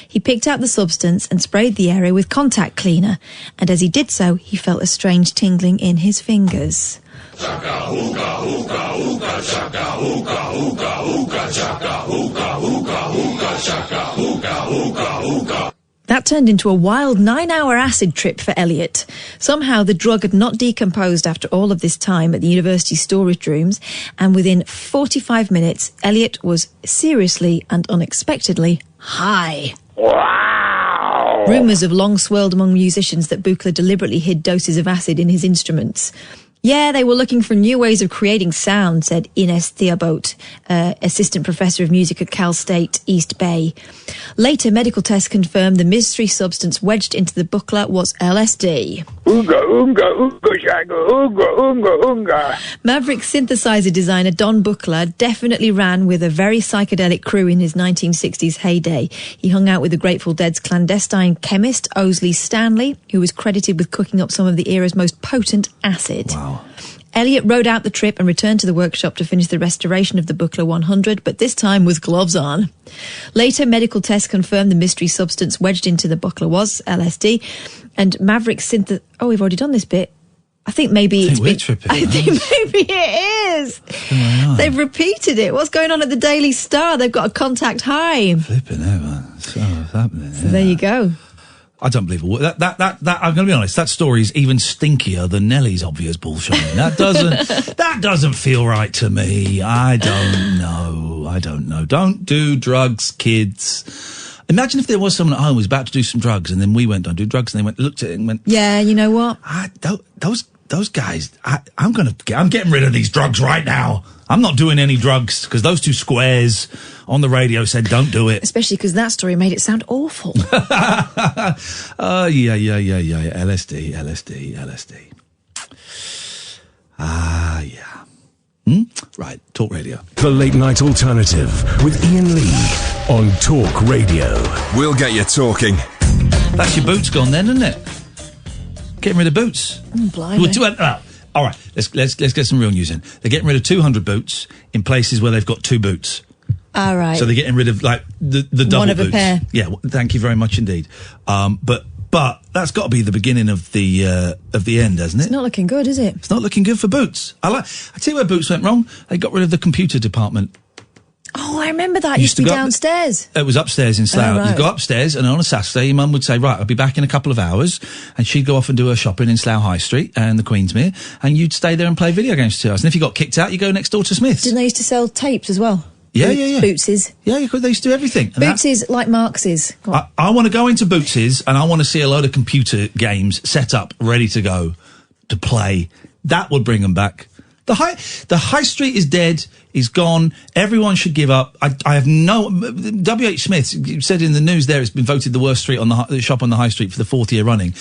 He picked out the substance and sprayed the area with contact cleaner, and as he did so, he felt a strange tingling in his fingers. That turned into a wild 9-hour acid trip for Elliot. Somehow the drug had not decomposed after all of this time at the university storage rooms, and within 45 minutes, Elliot was seriously and unexpectedly high. Wow! Rumours have long swirled among musicians that Buchla deliberately hid doses of acid in his instruments. Yeah, they were looking for new ways of creating sound, said Ines Theobot, assistant professor of music at Cal State East Bay. Later, medical tests confirmed the mystery substance wedged into the Buchla was LSD. Oonga, oonga, oonga, shaka, oonga, oonga, oonga. Maverick synthesizer designer Don Buchla definitely ran with a very psychedelic crew in his 1960s heyday. He hung out with the Grateful Dead's clandestine chemist, Owsley Stanley, who was credited with cooking up some of the era's most potent acid. Wow. Elliot rode out the trip and returned to the workshop to finish the restoration of the Buchla 100, but this time with gloves on. Later, medical tests confirmed the mystery substance wedged into the Buchla was LSD, and Maverick Oh, we've already done this bit. I think maybe I think maybe it is. They've repeated it. What's going on at the Daily Star? They've got a contact high. Flipping over. So what's happening? So there you go. I don't believe it. That I'm going to be honest. That story's even stinkier than Nellie's obvious bullshit. That doesn't feel right to me. I don't know. Don't do drugs, kids. Imagine if there was someone at home who was about to do some drugs, and then we went, don't do drugs, and they looked at it and went, yeah, you know what? Those guys. I'm getting rid of these drugs right now. I'm not doing any drugs because those two squares on the radio said don't do it. Especially because that story made it sound awful. Yeah. LSD. Yeah. Right, Talk Radio. The Late Night Alternative with Iain Lee on Talk Radio. We'll get you talking. That's your boots gone then, isn't it? Getting rid of boots. Blimey. All right, let's get some real news in. They're getting rid of 200 boots in places where they've got 2 boots. All right. So they're getting rid of like the double one of boots. a pair. Yeah, thank you very much indeed. But that's got to be the beginning of the end, hasn't it? It's not looking good, is it? It's not looking good for Boots. I tell you where Boots went wrong. They got rid of the computer department. Oh, I remember that. It used to be downstairs. It was upstairs in Slough. Right. You'd go upstairs, and on a Saturday, your mum would say, right, I'll be back in a couple of hours, and she'd go off and do her shopping in Slough High Street and the Queensmere, and you'd stay there and play video games for 2 hours. And if you got kicked out, you go next door to Smith's. Didn't they used to sell tapes as well? Yeah. Boots's. Yeah, they used to do everything. And Boots's like Marx's. I want to go into Boots's, and I want to see a load of computer games set up, ready to go, to play. That would bring them back. The high street is dead, is gone. Everyone should give up. I have no... W.H. Smith said in the news there it's been voted the worst street on the shop on the high street for the 4th year running.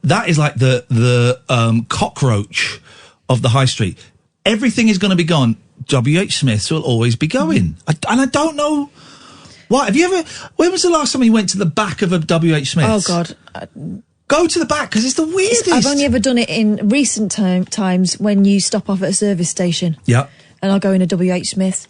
That is like the cockroach of the high street. Everything is going to be gone. W.H. Smith's will always be going. And I don't know why. Have you ever... When was the last time you went to the back of a W.H. Smith's? Oh, God. Go to the back, because it's the weirdest. I've only ever done it in recent times when you stop off at a service station. Yeah. And I'll go in a W.H. Smith.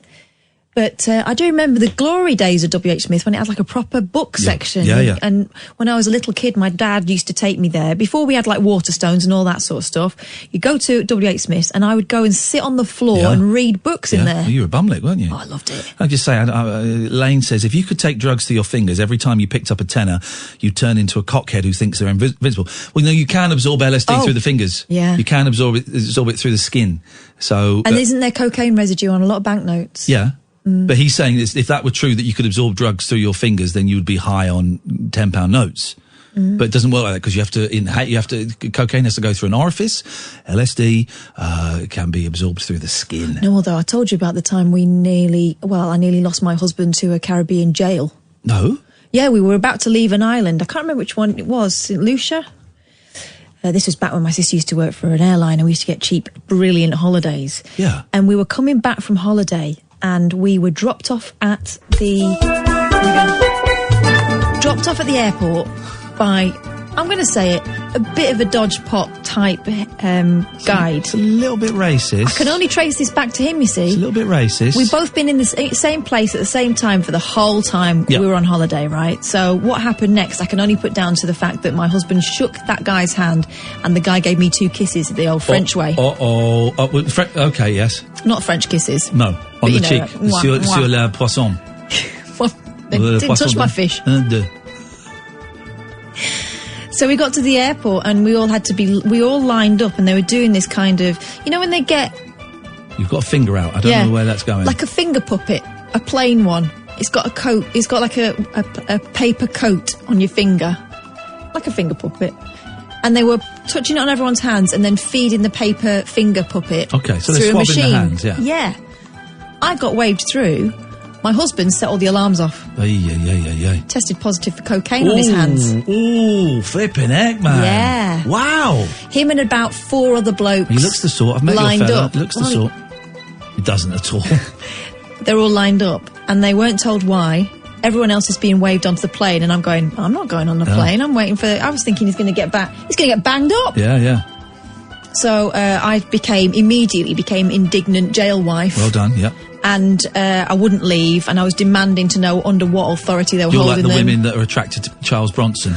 But I do remember the glory days of W.H. Smith when it had like a proper book section. Yeah. And when I was a little kid, my dad used to take me there. Before we had like Waterstones and all that sort of stuff, you go to W.H. Smith's and I would go and sit on the floor and read books in there. Well, you were a bumlick, weren't you? Oh, I loved it. I just say, Lane says, if you could take drugs to your fingers every time you picked up a tenner, you'd turn into a cockhead who thinks they're invisible. Well, no, you can absorb LSD through the fingers. Yeah. You can absorb it through the skin. So. And isn't there cocaine residue on a lot of banknotes? Yeah. But he's saying if that were true, that you could absorb drugs through your fingers, then you would be high on £10 notes. But it doesn't work like that, because cocaine has to go through an orifice. LSD can be absorbed through the skin. No, although I told you about the time I nearly lost my husband to a Caribbean jail. No? Yeah, we were about to leave an island. I can't remember which one it was. St. Lucia? This was back when my sister used to work for an airline, and we used to get cheap, brilliant holidays. Yeah. And we were coming back from holiday, and we were dropped off at the airport by, I'm going to say it, a bit of a dodge pot type guide. It's a little bit racist. I can only trace this back to him, you see. It's a little bit racist. We've both been in the same place at the same time for the whole time we were on holiday, right? So what happened next, I can only put down to the fact that my husband shook that guy's hand and the guy gave me 2 kisses the old French way. Okay, yes. Not French kisses. No, on the cheek. Sur la poisson. Didn't touch my fish. So we got to the airport and we all lined up, and they were doing this kind of, when they get... You've got a finger out. I don't know where that's going. Like a finger puppet, a plain one. It's got a coat. It's got like a paper coat on your finger. Like a finger puppet. And they were touching it on everyone's hands and then feeding the paper finger puppet okay, so through they're a machine. The hands, Yeah. I got waved through. My husband set all the alarms off. Yeah. Tested positive for cocaine on his hands. Ooh, flipping heck, man. Yeah. Wow. Him and about 4 other blokes. He looks the sort. I've met lined your fella. up. Looks the sort. He doesn't at all. They're all lined up, and they weren't told why. Everyone else is being waved onto the plane, and I'm going, I'm not going on the plane. I'm waiting for... I was thinking he's going to get back. He's going to get banged up. Yeah. So I immediately became indignant jail wife. Well done, yeah. And I wouldn't leave, and I was demanding to know under what authority they were holding them. You're like the women that are attracted to Charles Bronson.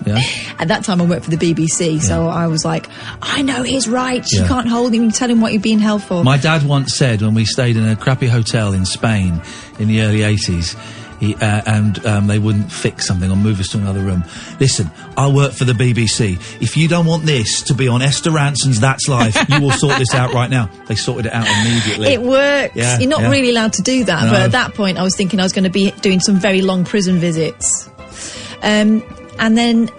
Yeah. At that time I worked for the BBC, so I was like, I know his rights. You can't hold him. You tell him what you're being held for. My dad once said, when we stayed in a crappy hotel in Spain in the early 80s, they wouldn't fix something or move us to another room. Listen, I work for the BBC. If you don't want this to be on Esther Ranson's That's Life, you will sort this out right now. They sorted it out immediately. It works. Yeah, you're not really allowed to do that, but at that point I was thinking I was going to be doing some very long prison visits. And then,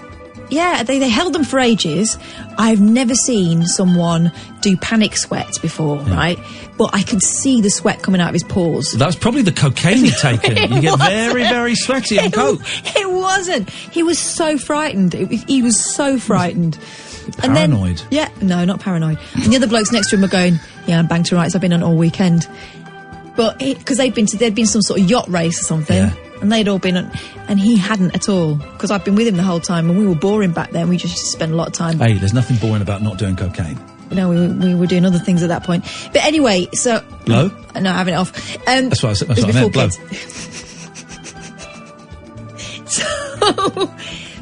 they held them for ages. I've never seen someone do panic sweats before, right? But I could see the sweat coming out of his pores. That was probably the cocaine he'd taken. You get very, very sweaty on coke. It wasn't. He was so frightened. He was so frightened. Paranoid. And then, no, not paranoid. And the other blokes next to him were going, I'm banged to rights. I've been on all weekend. But because there'd been some sort of yacht race or something. Yeah. And they'd all been on, and he hadn't at all, because I'd been with him the whole time, and we were boring back then. We just used to spend a lot of time. Hey, there's nothing boring about not doing cocaine. No, we were doing other things at that point. But anyway, so... Blow? No, having it off. That's what I meant, blow.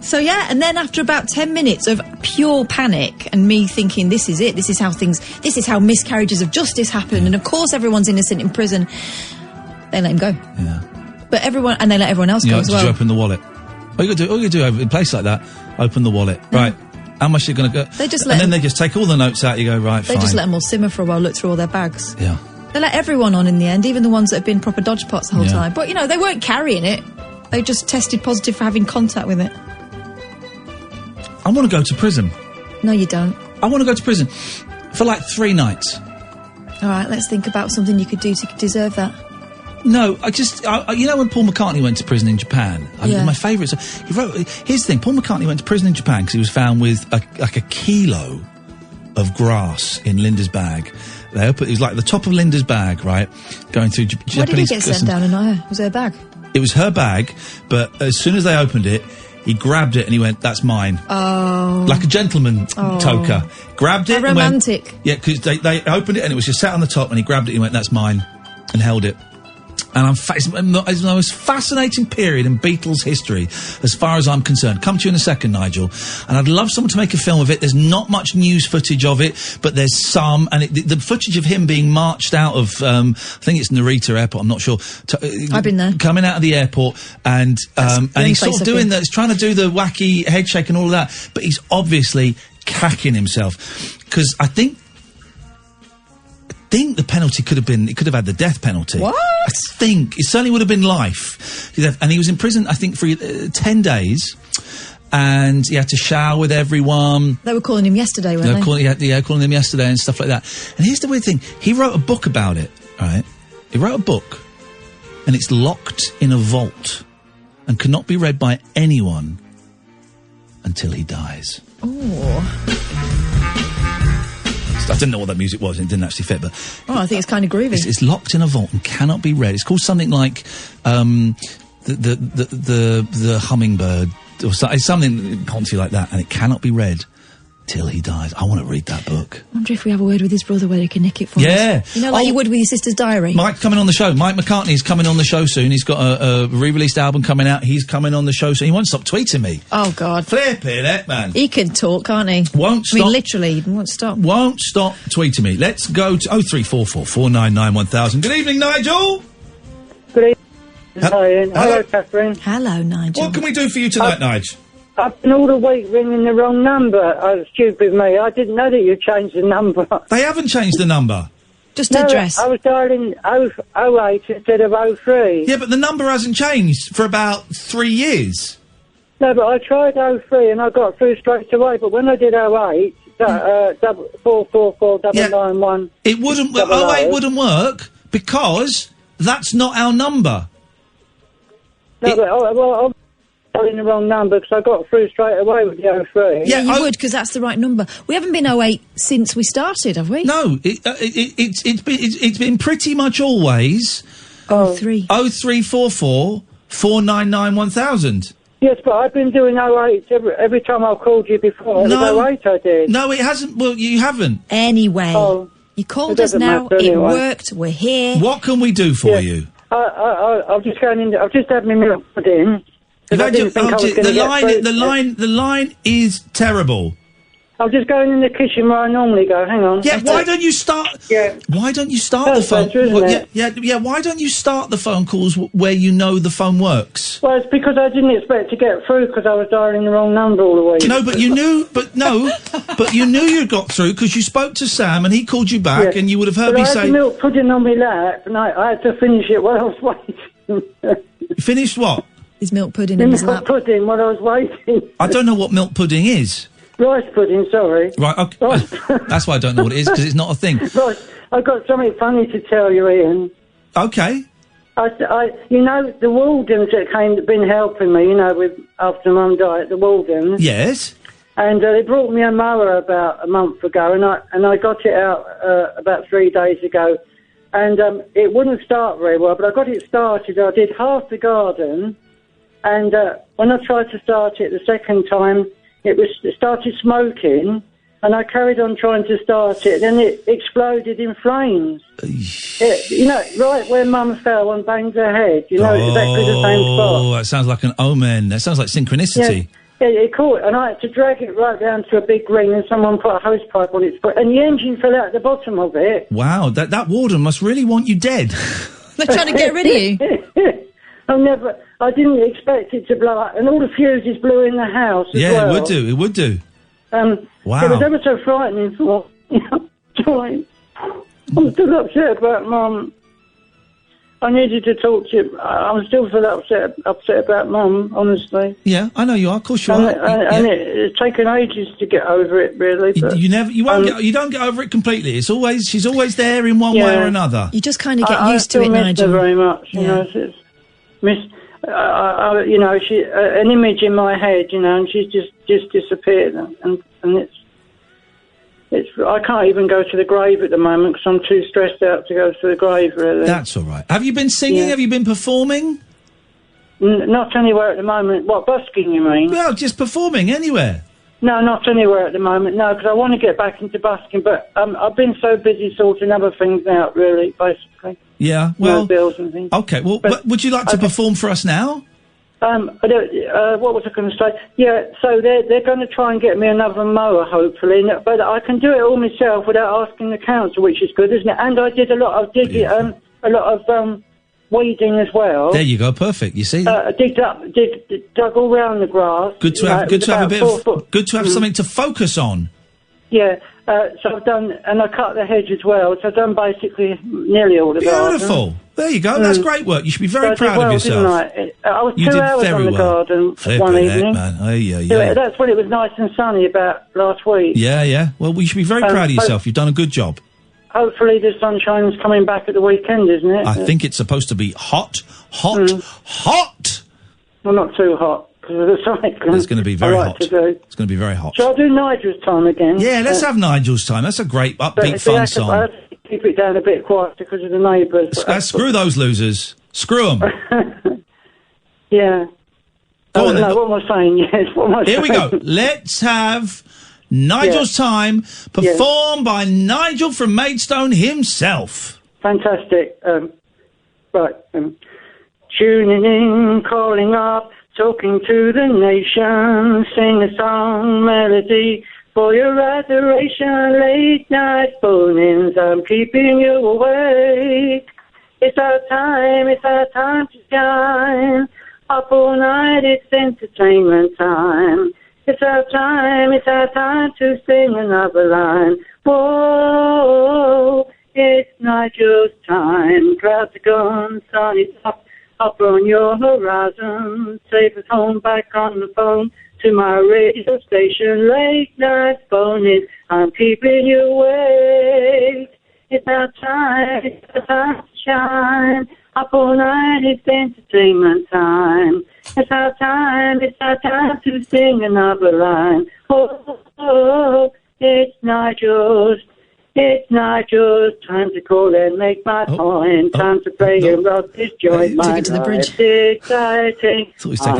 So yeah, and then after about 10 minutes of pure panic and me thinking, this is it, this is how miscarriages of justice happen, and of course everyone's innocent in prison, they let him go. Yeah. But they let everyone else go as well. Did you open the wallet? All you do in a place like that, open the wallet. Yeah. Right. How much are you going to go? They just they just take all the notes out, you go, right, fine. They just let them all simmer for a while, look through all their bags. Yeah. They let everyone on in the end, even the ones that have been proper dodge pots the whole time. But, they weren't carrying it. They just tested positive for having contact with it. I want to go to prison. No, you don't. I want to go to prison for 3 nights. All right, let's think about something you could do to deserve that. No, when Paul McCartney went to prison in Japan, my favourite. He wrote. Here's the thing: Paul McCartney went to prison in Japan because he was found with a kilo of grass in Linda's bag. It was like the top of Linda's bag, right? Going through Japanese. Why did he get sent down in her? Was it her bag? It was her bag, but as soon as they opened it, he grabbed it and he went, "That's mine." Oh, like a gentleman toker. Grabbed it. How romantic. And went, because they opened it and it was just sat on the top, and he grabbed it and he went, "That's mine," and held it. And it's the most fascinating period in Beatles history, as far as I'm concerned. Come to you in a second, Nigel. And I'd love someone to make a film of it. There's not much news footage of it, but there's some. And the footage of him being marched out of, I think it's Narita Airport, I'm not sure. I've been there. Coming out of the airport, and he's sort of doing that. He's trying to do the wacky head shake and all of that, but he's obviously cacking himself. Because I think the penalty could have had the death penalty. What? I think. It certainly would have been life. And he was in prison, I think, for 10 days. And he had to shower with everyone. They were calling him yesterday, weren't they? Calling him yesterday and stuff like that. And here's the weird thing. He wrote a book about it, right? He wrote a book. And it's locked in a vault. And cannot be read by anyone until he dies. Oh. I didn't know what that music was, and it didn't actually fit, but... Oh, I think it's kind of groovy. It's locked in a vault and cannot be read. It's called something like, the hummingbird, or it's something poncy like that, and it cannot be read till he dies. I want to read that book. I wonder if we have a word with his brother where he can nick it for us. Like you would with your sister's diary. Mike's coming on the show. Mike McCartney's coming on the show soon. He's got a re-released album coming out. He's coming on the show soon. He won't stop tweeting me. Oh, God. Flipping it, man. He can talk, can't he? Won't stop. I mean, literally, he won't stop. Won't stop tweeting me. Let's go to 0344 499 1000. Good evening, Nigel. Good evening. Hi, Ian. Hello, Katherine. Hello, Nigel. What can we do for you tonight, Nigel? I've been all the week ringing the wrong number. Oh, stupid me. I didn't know that you changed the number. They haven't changed the number. Just the address. I was dialing 08 instead of 03. Yeah, but the number hasn't changed for about 3 years. No, but I tried 03 and I got through straight away. But when I did 08, 444 991... It wouldn't... 08 wouldn't work because that's not our number. No, but... in the wrong number because I got through straight away with the 03. Yeah, you would because that's the right number. We haven't been 08 since we started, have we? No, it's been pretty much always 0344 499 1000. Yes, but I've been doing 08 every time I've called you before. It was 08 I did. No, it hasn't. Well, you haven't. Anyway, you called us now. It worked. We're here. What can we do for you? I've just gone in. I've just had my milk put in. The line is terrible. I'm just going in the kitchen where I normally go. Hang on. Yeah, why don't you start? Yeah. Why don't you start the phone? Why don't you start the phone calls where you know the phone works? Well, it's because I didn't expect to get through because I was dialing the wrong number all the way. No, but you knew. But you knew you got through because you spoke to Sam and he called you back and you would have heard me say. I had the milk pudding on my lap and I had to finish it while I was waiting. You finished what? His milk pudding in his lap. Milk pudding while I was waiting. I don't know what milk pudding is. Rice pudding, sorry. Right, okay. That's why I don't know what it is, because it's not a thing. Right, I've got something funny to tell you, Ian. Okay. You know, the Waldens that been helping me, after Mum died, the Waldens. Yes. And they brought me a mower about a month ago, and I got it out about 3 days ago. And it wouldn't start very well, but I got it started. I did half the garden, and when I tried to start it the second time, it started smoking, and I carried on trying to start it, and it exploded in flames. Right where Mum fell and banged her head, exactly the same spot. Oh, that sounds like an omen. That sounds like synchronicity. Yeah, it caught, and I had to drag it right down to a big ring, and someone put a hose pipe on its foot, and the engine fell out the bottom of it. Wow, that warden must really want you dead. They're trying to get rid of you. I didn't expect it to blow up, and all the fuses blew in the house as well. Yeah, it would do. Wow. It was ever so frightening for me. I'm still upset about Mum. I needed to talk to you. I'm still still upset about Mum, honestly. Yeah, I know you are. Of course you are. And it's taken ages to get over it, really. But, you don't get over it completely. She's always there in one way or another. You just kind of get used to it, Nigel. I still miss her very much. She an image in my head, and she's just disappeared, and it's I can't even go to the grave at the moment because I'm too stressed out to go to the grave, really. That's all right. Have you been singing? Yeah. Have you been performing? Not anywhere at the moment. What, busking, you mean? Well, just performing anywhere. No, not anywhere at the moment, no, because I want to get back into busking, but I've been so busy sorting other things out, really, basically. Yeah, well... bills and things. Okay, well, but would you like to perform for us now? What was I going to say? Yeah, so they're going to try and get me another mower, hopefully, but I can do it all myself without asking the council, which is good, isn't it? And I did a lot of digging, weeding as well. There you go, perfect. You see, dug all round the grass. Good to have something to focus on. Yeah, so I've done, and I cut the hedge as well. So I've done basically nearly all the garden. Beautiful. There you go. That's great work. You should be very proud of yourself. I was 2 hours on the garden one evening. Man. That's when it was nice and sunny about last week. Yeah. Well, you should be very proud of yourself. You've done a good job. Hopefully the sunshine's coming back at the weekend, isn't it? I think it's supposed to be hot. Well, not too hot, because of the cyclone. It's going to be very hot. It's going to be very hot. Shall I do Nigel's time again? Yeah, let's have Nigel's time. That's a great, upbeat, fun song. I have to keep it down a bit quiet because of the neighbours. Screw those losers. Screw them. Yeah. Go on, then. No, what am I saying? Yes, what am I saying? Here we go. Let's have Nigel's time, performed by Nigel from Maidstone himself. Fantastic. Tuning in, calling up, talking to the nation, sing a song, melody for your adoration. Late night phone-ins, I'm keeping you awake. It's our time to shine. Up all night, it's entertainment time. It's our time to sing another line. Whoa, it's Nigel's time. Clouds are gone, sun is up on your horizon. Safe at home, back on the phone to my radio station. Late night phone-in, I'm keeping you awake. It's our time to shine. Up all night, it's entertainment time. It's our time to sing another line. Oh, it's Nigel's time to call and make my point. Time to play and rock this joint. Take it to the bridge. It's exciting.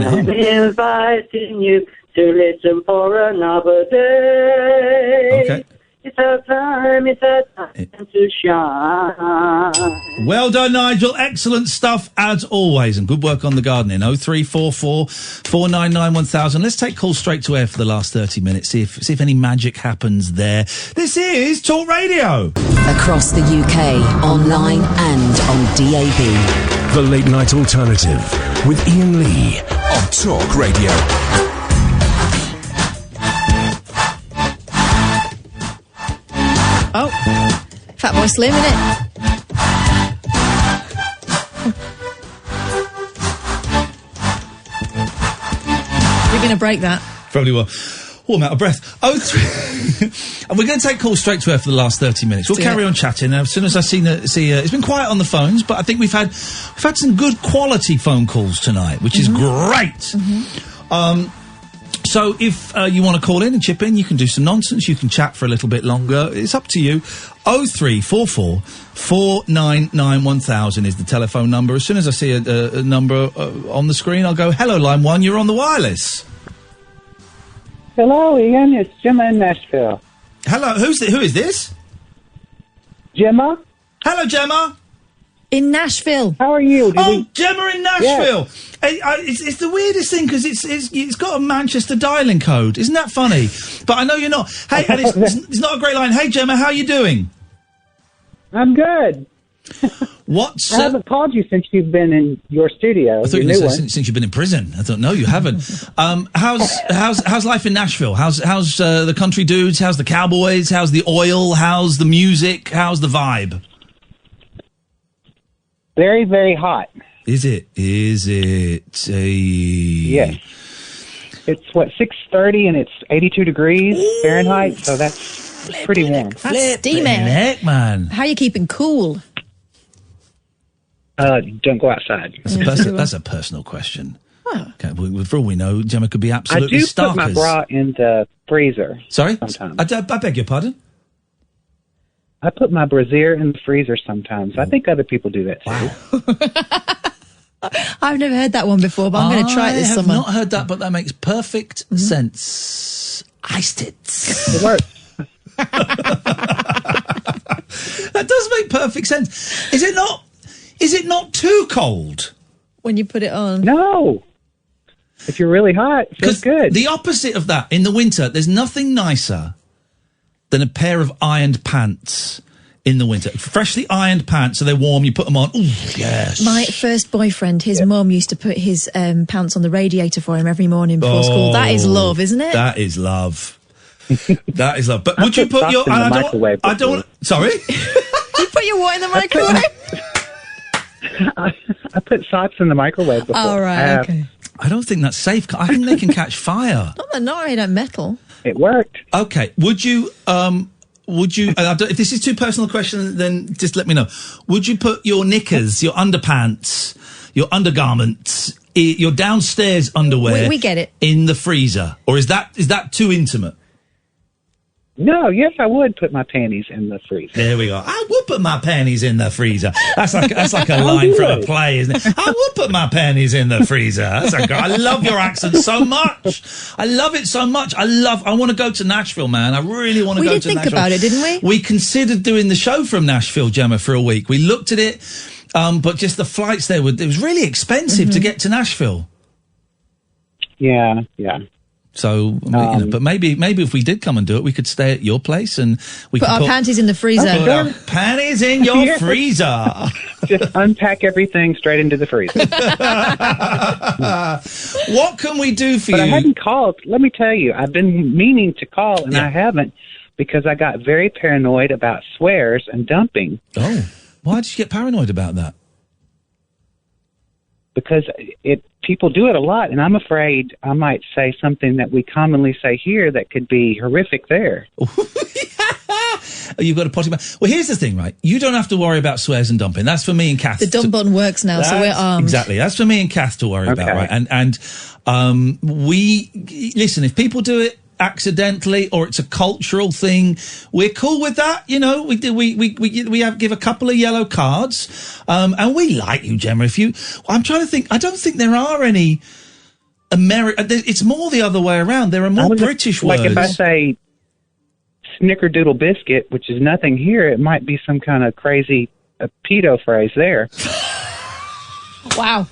I'm inviting you to listen for another day. Okay. It's our time to shine. Well done, Nigel. Excellent stuff, as always. And good work on the gardening. 0344 499 1000. Let's take calls straight to air for the last 30 minutes. See if any magic happens there. This is Talk Radio. Across the UK, online and on DAB. The Late Night Alternative with Iain Lee on Talk Radio. Oh, Fatboy Slim, innit? You're going to break that. Probably will. Oh, I'm out of breath. And we're going to take calls straight to air for the last 30 minutes. We'll carry on chatting. As soon as I see it's been quiet on the phones, but I think we've had some good quality phone calls tonight, which is great. Mm-hmm. So if you want to call in and chip in, you can do some nonsense. You can chat for a little bit longer. It's up to you. 0344 499 1000 is the telephone number. As soon as I see a number on the screen, I'll go, hello, line 1, you're on the wireless. Hello, Ian. It's Gemma in Nashville. Hello, who is this? Gemma. Hello, Gemma. In Nashville. How are you? Gemma in Nashville. Yeah. It's the weirdest thing because it's got a Manchester dialing code. Isn't that funny? But I know you're not. Hey, and it's not a great line. Hey, Gemma, how you doing? I'm good. I haven't called you since you've been in your studio. I thought you were going to say since you've been in prison. I thought, no, you haven't. How's life in Nashville? How's the country dudes? How's the cowboys? How's the oil? How's the music? How's the vibe? Very, very hot. Is it? Yes. It's 6:30 and it's 82 degrees Fahrenheit, so that's pretty warm. That's steamy. Heck, man. How are you keeping cool? Don't go outside. That's a personal question. Oh. Okay, for all we know, Gemma could be absolutely starkers. I do put my bra in the freezer. Sorry? Sometimes. I beg your pardon? I put my brassiere in the freezer sometimes. I think other people do that too. I've never heard that one before, but I'm going to try it this summer. I have not heard that, but that makes perfect sense. Iced tits. It works. That does make perfect sense. Is it not too cold? When you put it on? No. If you're really hot, it feels good. The opposite of that, in the winter, there's nothing nicer than a pair of ironed pants in the winter. Freshly ironed pants, so they're warm, you put them on. Ooh, yes. My first boyfriend, his mum used to put his pants on the radiator for him every morning before school. That is love, isn't it? That is love. That is love. But would you put your... I don't... Sorry? You put your what in the microwave? I put socks in the microwave before. Oh, right, okay. I don't think that's safe. I think they can catch fire. They're not made of metal. It worked. Okay. Would you, if this is too personal a question, then just let me know. Would you put your knickers, your underpants, your undergarments, your downstairs underwear... We get it. ...in the freezer? Or is that too intimate? No, yes, I would put my panties in the freezer. There we go. I would put my panties in the freezer. That's like a line from a play, isn't it? I would put my panties in the freezer. I love your accent so much. I love it so much. I want to go to Nashville, man. I really want to go to Nashville. We did think about it, didn't we? We considered doing the show from Nashville, Gemma, for a week. We looked at it, but just the flights there, it was really expensive to get to Nashville. Yeah. So, but maybe if we did come and do it, we could stay at your place and we could put our panties in the freezer. Put our panties in your freezer. Just unpack everything straight into the freezer. What can we do for you? But I hadn't called. Let me tell you, I've been meaning to call and I haven't because I got very paranoid about swears and dumping. Oh, why did you get paranoid about that? Because people do it a lot, and I'm afraid I might say something that we commonly say here that could be horrific there. You've got a potty mouth. Well, here's the thing, right? You don't have to worry about swears and dumping. That's for me and Kath. The dump button works now, so we're armed. Exactly. That's for me and Kath to worry about, right? And we listen. If people do it accidentally or it's a cultural thing, we're cool with that. You know, we give a couple of yellow cards, and we like you, Gemma. I'm trying to think. I don't think there are any it's more the other way around. There are more British words. Like if I say snickerdoodle biscuit, which is nothing here, it might be some kind of crazy pedo phrase there. Wow.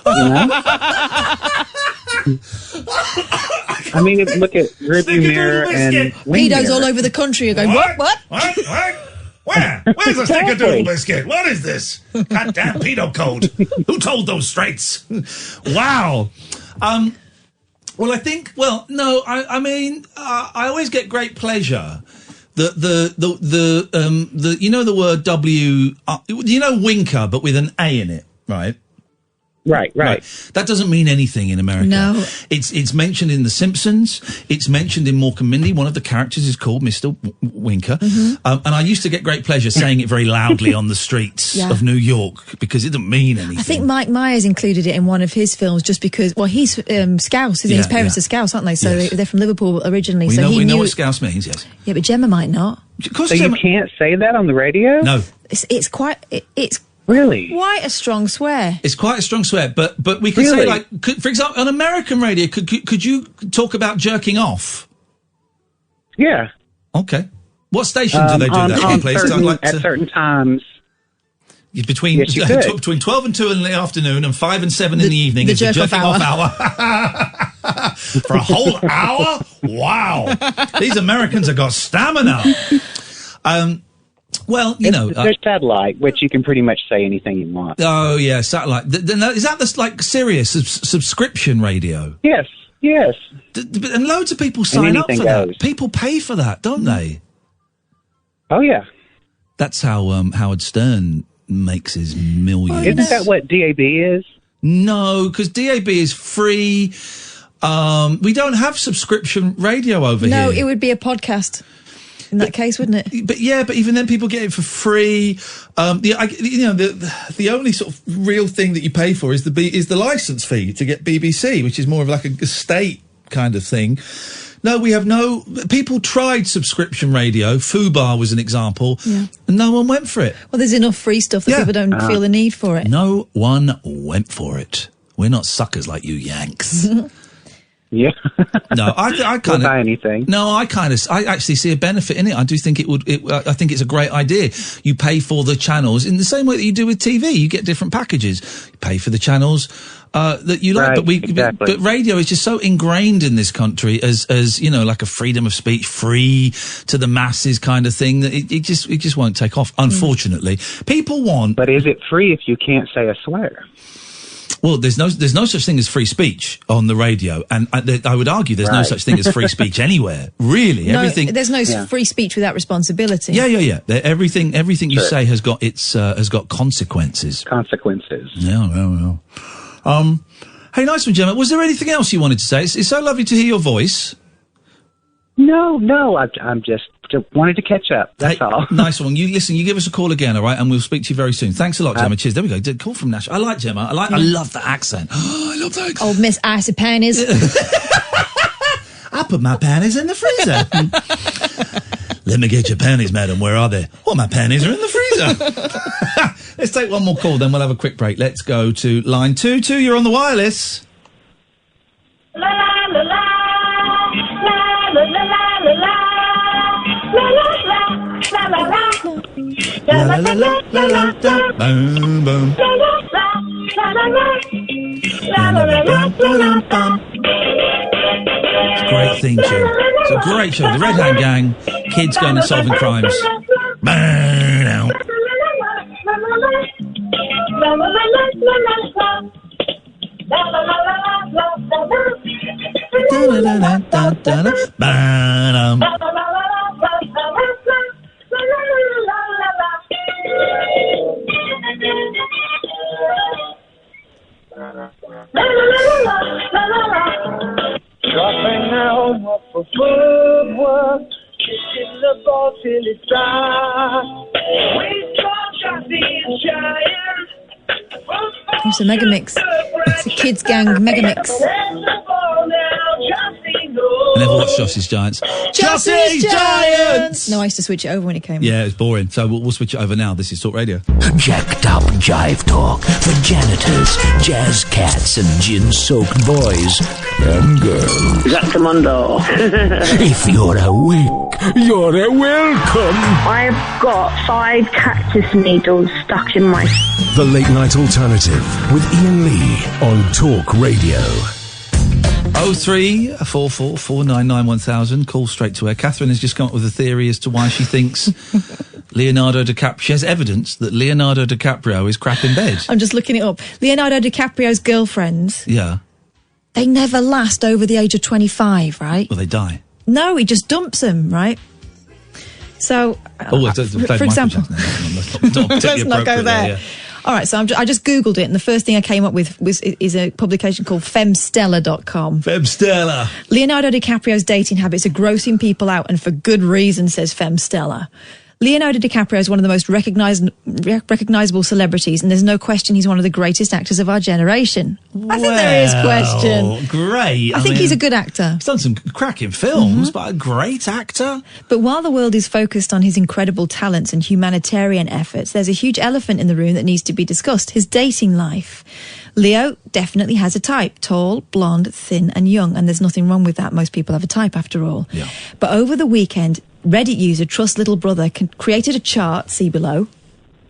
You know? I mean, look at rearview mirror and pedos all over the country are going, what? Where? Where's the snickerdoodle biscuit? What is this? Goddamn pedo code. Who told those straits? Wow. Well, I always get great pleasure. The you know the word W, you know winker, but with an A in it, right? Right. That doesn't mean anything in America. No. It's mentioned in The Simpsons. It's mentioned in Mork and Mindy. One of the characters is called Mr. Winker. Mm-hmm. And I used to get great pleasure saying it very loudly on the streets of New York because it didn't mean anything. I think Mike Myers included it in one of his films just because, well, he's Scouse, isn't he? His parents are Scouse, aren't they? So they're from Liverpool originally. We know what Scouse means, yes. Yeah, but Gemma might not. So Gemma... you can't say that on the radio? No. It's really quite a strong swear. It's quite a strong swear, but we could say, like, for example, on American radio, could you talk about jerking off? Yeah. Okay. What station do they do that on, please? At certain times. Between 12 and 2 in the afternoon and 5 and 7 in the evening is the jerking off hour. For a whole hour? Wow. These Americans have got stamina. Well, you know... There's satellite, which you can pretty much say anything you want. Oh, yeah, satellite. Is that this, like, Sirius subscription radio? Yes. And loads of people sign up for that. People pay for that, don't they? Oh, yeah. That's how Howard Stern makes his millions. Isn't that what DAB is? No, because DAB is free. We don't have subscription radio over here. No, it would be a podcast in that case, wouldn't it? But even then, people get it for free. The only sort of real thing that you pay for is the license fee to get BBC, which is more of like a state kind of thing. No, we have no... People tried subscription radio. Fubar was an example. Yeah. And no one went for it. Well, there's enough free stuff that people don't feel the need for it. No one went for it. We're not suckers like you Yanks. Yeah. No, I kind of... buy anything. No, I actually see a benefit in it. I do think I think it's a great idea. You pay for the channels in the same way that you do with TV. You get different packages. You pay for the channels that you like. Right, but radio is just so ingrained in this country as you know, like a freedom of speech, free to the masses kind of thing, that it just won't take off, unfortunately. People want... But is it free if you can't say a swear? Well, there's no such thing as free speech on the radio, and I would argue there's no such thing as free speech anywhere. Really, there's no free speech without responsibility. Yeah. Everything you say has got consequences. Yeah. Hey, nice one, Gemma. Was there anything else you wanted to say? It's so lovely to hear your voice. No, I'm just wanted to catch up. That's all. Nice one. You give us a call again, all right? And we'll speak to you very soon. Thanks a lot, Gemma. Cheers. There we go. Call from Nashville. I like Gemma. I love the accent. I love that accent. Old Miss Icy Panties. I put my panties in the freezer. Let me get your panties, madam. Where are they? Well, my panties are in the freezer. Let's take one more call, then we'll have a quick break. Let's go to line 2. You're on the wireless. La la la la. La la la la la. La la la la la la la la la. Boom boom. La la la la la la. Great theme tune. It's a great show. The Red Hand Gang, kids going and solving crimes. Burn out. Dropping out off a footwork, kicking the ball till it's dry. We saw Johnny Giant. It's a mega mix. It's a kids gang mega mix. I never watched Jossie's Giants. Jossie's Giants! No, I used to switch it over when it came. Yeah, it's boring. So we'll switch it over now. This is Talk Radio. Jacked up jive talk for janitors, jazz cats, and gin-soaked boys and girls. Is that Commando? If you're awake, you're welcome. I've got 5 cactus needles stuck in my... The Late Night Alternative with Iain Lee on Talk Radio. 0344 499 1000. Call straight to her. Katherine has just come up with a theory as to why she thinks Leonardo DiCaprio... She has evidence that Leonardo DiCaprio is crap in bed. I'm just looking it up. Leonardo DiCaprio's girlfriends... Yeah. They never last over the age of 25, right? Well, they die. No, he just dumps them, right? So, for example... Let's not go there. Yeah. All right, so I just Googled it, and the first thing I came up with is a publication called femstella.com. Femstella. Leonardo DiCaprio's dating habits are grossing people out, and for good reason, says Femstella. Leonardo DiCaprio is one of the most recognisable celebrities, and there's no question he's one of the greatest actors of our generation. I think there is question. Great. I think he's a good actor. He's done some cracking films, but a great actor. But while the world is focused on his incredible talents and humanitarian efforts, there's a huge elephant in the room that needs to be discussed: his dating life. Leo definitely has a type. Tall, blonde, thin and young. And there's nothing wrong with that. Most people have a type after all. Yeah. But over the weekend, Reddit user Trust Little Brother created a chart, see below.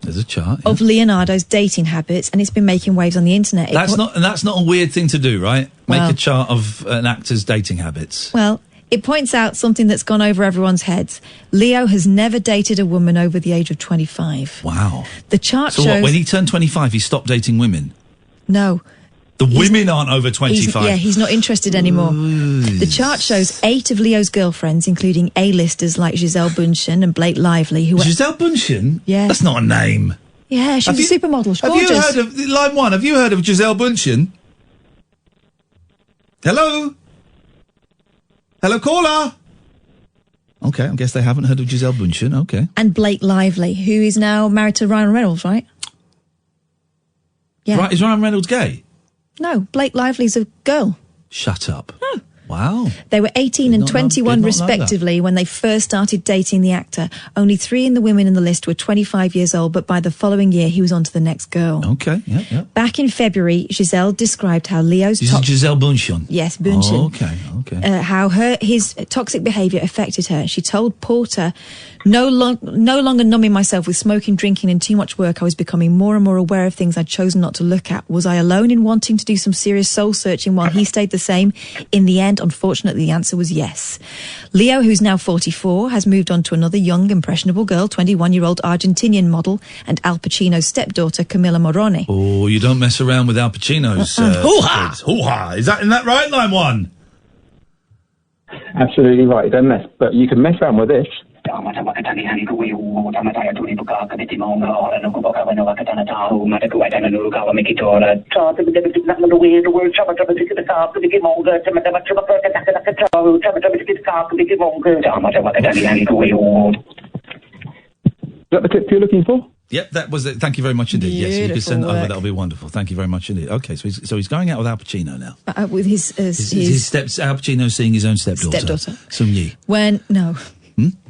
There's a chart. Of Leonardo's dating habits, and it's been making waves on the internet. That's not a weird thing to do, right? Make a chart of an actor's dating habits. Well, it points out something that's gone over everyone's heads. Leo has never dated a woman over the age of 25. Wow. The chart so shows... what, when he turned 25, he stopped dating women? No. The women aren't over 25. He's not interested anymore. The chart shows 8 of Leo's girlfriends, including A-listers like Giselle Bundchen and Blake Lively. Giselle Bundchen? Yeah. That's not a name. Yeah, she's a supermodel. She's have gorgeous. you heard of, line 1, have you heard of Giselle Bundchen? Hello? Hello, caller? Okay, I guess they haven't heard of Giselle Bundchen, okay. And Blake Lively, who is now married to Ryan Reynolds, right? Yeah. Right, is Ryan Reynolds gay? No, Blake Lively's a girl. Shut up. No. Wow. They were 18 and 21 respectively when they first started dating the actor. Only 3 in the women in the list were 25 years old, but by the following year he was on to the next girl. Okay, yeah. Back in February, Giselle described how Leo's... Giselle Bundchen? Yes, Bundchen. Oh, okay. How his toxic behaviour affected her. She told Porter, no longer numbing myself with smoking, drinking and too much work, I was becoming more and more aware of things I'd chosen not to look at. Was I alone in wanting to do some serious soul searching while he stayed the same? In the end, unfortunately, the answer was yes. Leo, who's now 44, has moved on to another young, impressionable girl, 21-year-old Argentinian model and Al Pacino's stepdaughter, Camilla Morrone. Oh, you don't mess around with Al Pacino's... Hoo-ha! Hoo-ha! Isn't that right, line 1? Absolutely right, you don't mess. But you can mess around with this. Is that the tip you're looking for? Yep, that was it. Thank you very much indeed. Yes, if you could send it over, that'll be wonderful. Thank you very much indeed. Okay, so he's going out with Al Pacino now. With his Al Pacino seeing his own stepdaughter. Sung Yi.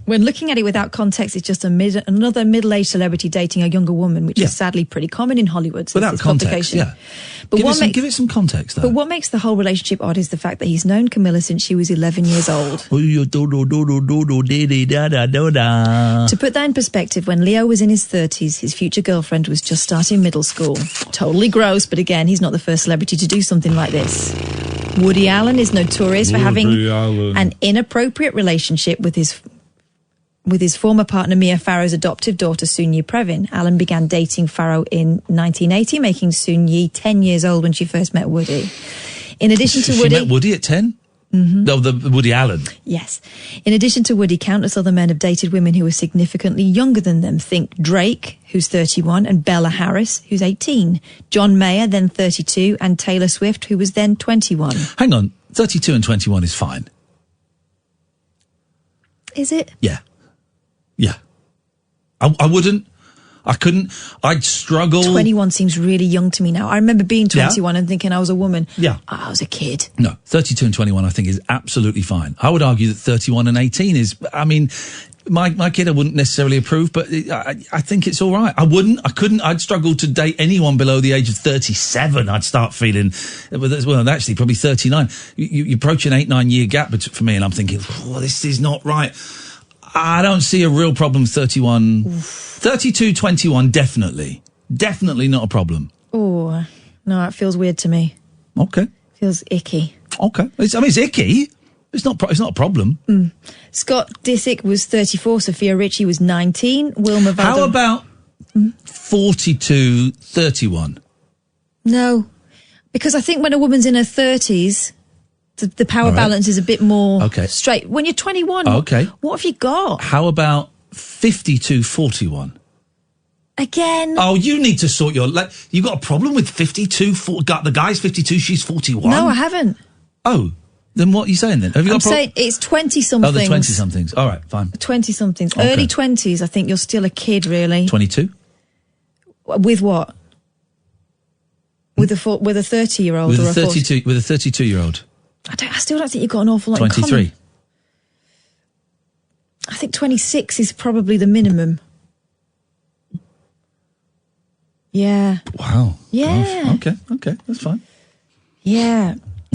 When looking at it without context, it's just another middle-aged celebrity dating a younger woman, which is sadly pretty common in Hollywood. Without context, yeah. But give it some context, though. But what makes the whole relationship odd is the fact that he's known Camilla since she was 11 years old. To put that in perspective, when Leo was in his 30s, his future girlfriend was just starting middle school. Totally gross, but again, he's not the first celebrity to do something like this. Woody Allen is notorious for having an inappropriate relationship with his former partner Mia Farrow's adoptive daughter Soon-Yi Previn. Allen began dating Farrow in 1980, making Soon-Yi 10 years old when she first met Woody. In addition to Woody... She met Woody at 10? Mm-hmm. No, the Woody Allen. Yes. In addition to Woody, countless other men have dated women who were significantly younger than them. Think Drake, who's 31, and Bella Harris, who's 18. John Mayer, then 32, and Taylor Swift, who was then 21. Hang on, 32 and 21 is fine. Is it? Yeah. Yeah. I'd struggle. 21 seems really young to me now. I remember being 21 and thinking I was a woman. Yeah. I was a kid. No, 32 and 21 I think is absolutely fine. I would argue that 31 and 18 is, I mean, my kid I wouldn't necessarily approve, but I think it's all right. I'd struggle to date anyone below the age of 37. I'd start feeling, well, actually probably 39. You approach an 8-9 year gap for me and I'm thinking, this is not right. I don't see a real problem with 31. 32, 21, definitely. Definitely not a problem. Oh, no, it feels weird to me. Okay. Feels icky. Okay. It's icky. It's not a problem. Mm. Scott Disick was 34. Sophia Richie was 19. Wilma Valder... How about 42, 31? No. Because I think when a woman's in her 30s... The power balance is a bit more straight. When you're 21, what have you got? How about 52, 41? Again? Oh, you need to sort your... you got a problem with 52, the guy's 52, she's 41? No, I haven't. Oh, then what are you saying then? Have you got saying it's 20-somethings. Oh, the 20-somethings. All right, fine. 20-somethings. Okay. Early 20s, I think you're still a kid, really. 22? With what? With a 30-year-old or a 32? With a 32-year-old. I still don't think you've got an awful lot 23. in common. I think 26 is probably the minimum. Yeah. Wow. Yeah. Gosh. Okay, that's fine. Yeah.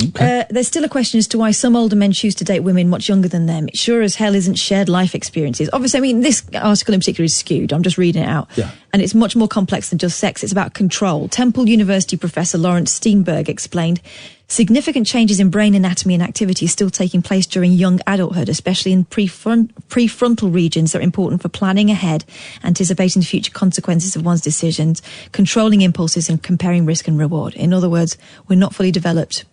Okay. There's still a question as to why some older men choose to date women much younger than them. It sure as hell isn't shared life experiences. Obviously, I mean, this article in particular is skewed. I'm just reading it out. Yeah. And it's much more complex than just sex. It's about control. Temple University professor Lawrence Steenberg explained significant changes in brain anatomy and activity are still taking place during young adulthood, especially in prefrontal regions that are important for planning ahead, anticipating the future consequences of one's decisions, controlling impulses and comparing risk and reward. In other words, we're not fully developed.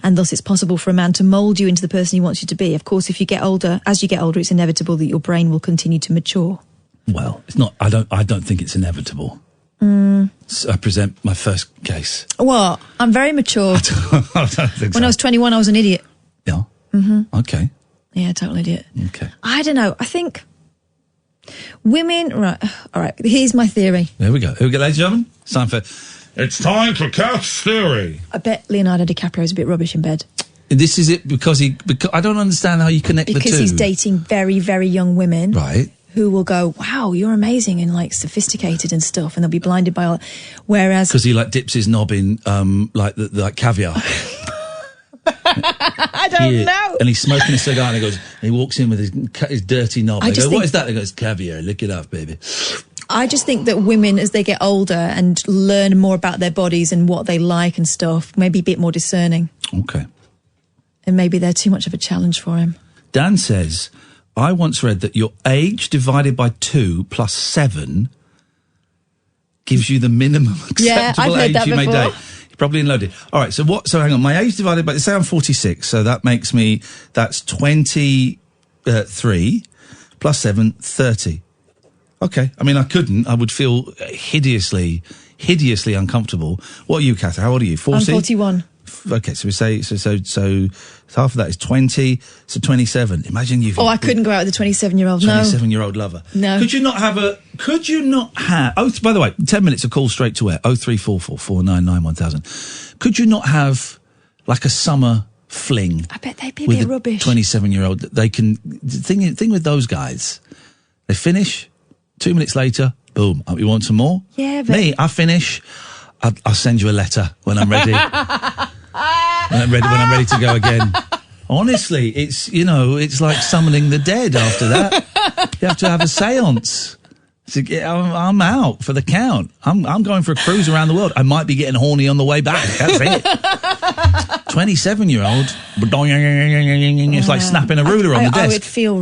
And thus it's possible for a man to mould you into the person he wants you to be. Of course, if you get older, as you get older, it's inevitable that your brain will continue to mature. Well, it's not. I don't think it's inevitable. So I present my first case. What? I'm very mature. I don't think When I was 21, I was an idiot. Yeah. Okay. Yeah, total idiot. Okay. I don't know. I think women... Right. All right. Here's my theory. There we go. Here we go, ladies and gentlemen. It's time for Kath's theory. I bet Leonardo DiCaprio's a bit rubbish in bed. This is it because I don't understand how you connect the two. Because he's dating very, very young women. Right. Who will go, wow, you're amazing and like sophisticated and stuff, and they'll be blinded by all. Whereas because he like dips his knob in like caviar. I don't know. And he's smoking a cigar, and he walks in with his dirty knob. I go, what is that? He goes, caviar. Lick it off, baby. I just think that women, as they get older and learn more about their bodies and what they like and stuff, maybe a bit more discerning. Okay. And maybe they're too much of a challenge for him. Dan says, I once read that your age divided by 2 plus 7 gives you the minimum acceptable age you may date. You're probably loaded. All right, so hang on. My age divided by, say I'm 46, so that makes me, that's 23 plus 7, 30. Okay. I mean, I would feel hideously uncomfortable. What are you, Kath? How old are you? 40? I'm 41. Okay, so we say, so half of that is 20, so 27. Imagine you've... I couldn't go out with a 27-year-old, no. 27-year-old lover. No. Could you not have... Oh, by the way, 10 minutes, a call straight to air, 0344 499 1000. Could you not have, like, a summer fling? I bet they'd be a bit rubbish. 27-year-old, they can... The thing with those guys, they finish, 2 minutes later, boom, you want some more? Yeah, but... Me, I finish, I'll send you a letter when I'm ready. when I'm ready to go again. Honestly, it's like summoning the dead after that. You have to have a seance. I'm out for the count. I'm going for a cruise around the world. I might be getting horny on the way back. That's it. 27-year-old, it's like snapping a ruler on the desk. I would feel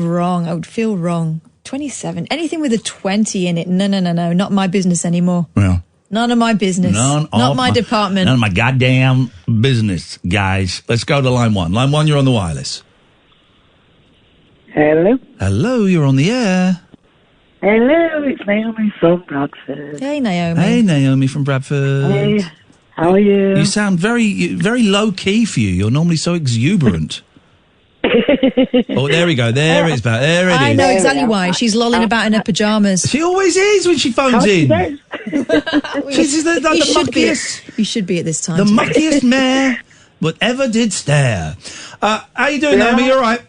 wrong. 27. Anything with a 20 in it, no, not my business anymore. Yeah. None of my business. Not my department. None of my goddamn business, guys. Let's go to line 1. Line 1, you're on the wireless. Hello. Hello, you're on the air. Hello, it's Naomi from Bradford. Hey, Naomi. Hey, Naomi from Bradford. Hey, how are you? You sound very, very low key for you. You're normally so exuberant. Oh, there we go. There it's back. There it is. I know exactly why. She's lolling about in her pyjamas. She always is when she phones in. She's the muckiest. You should be at this time. The muckiest mare that ever did stare. How you doing, Naomi? You all right?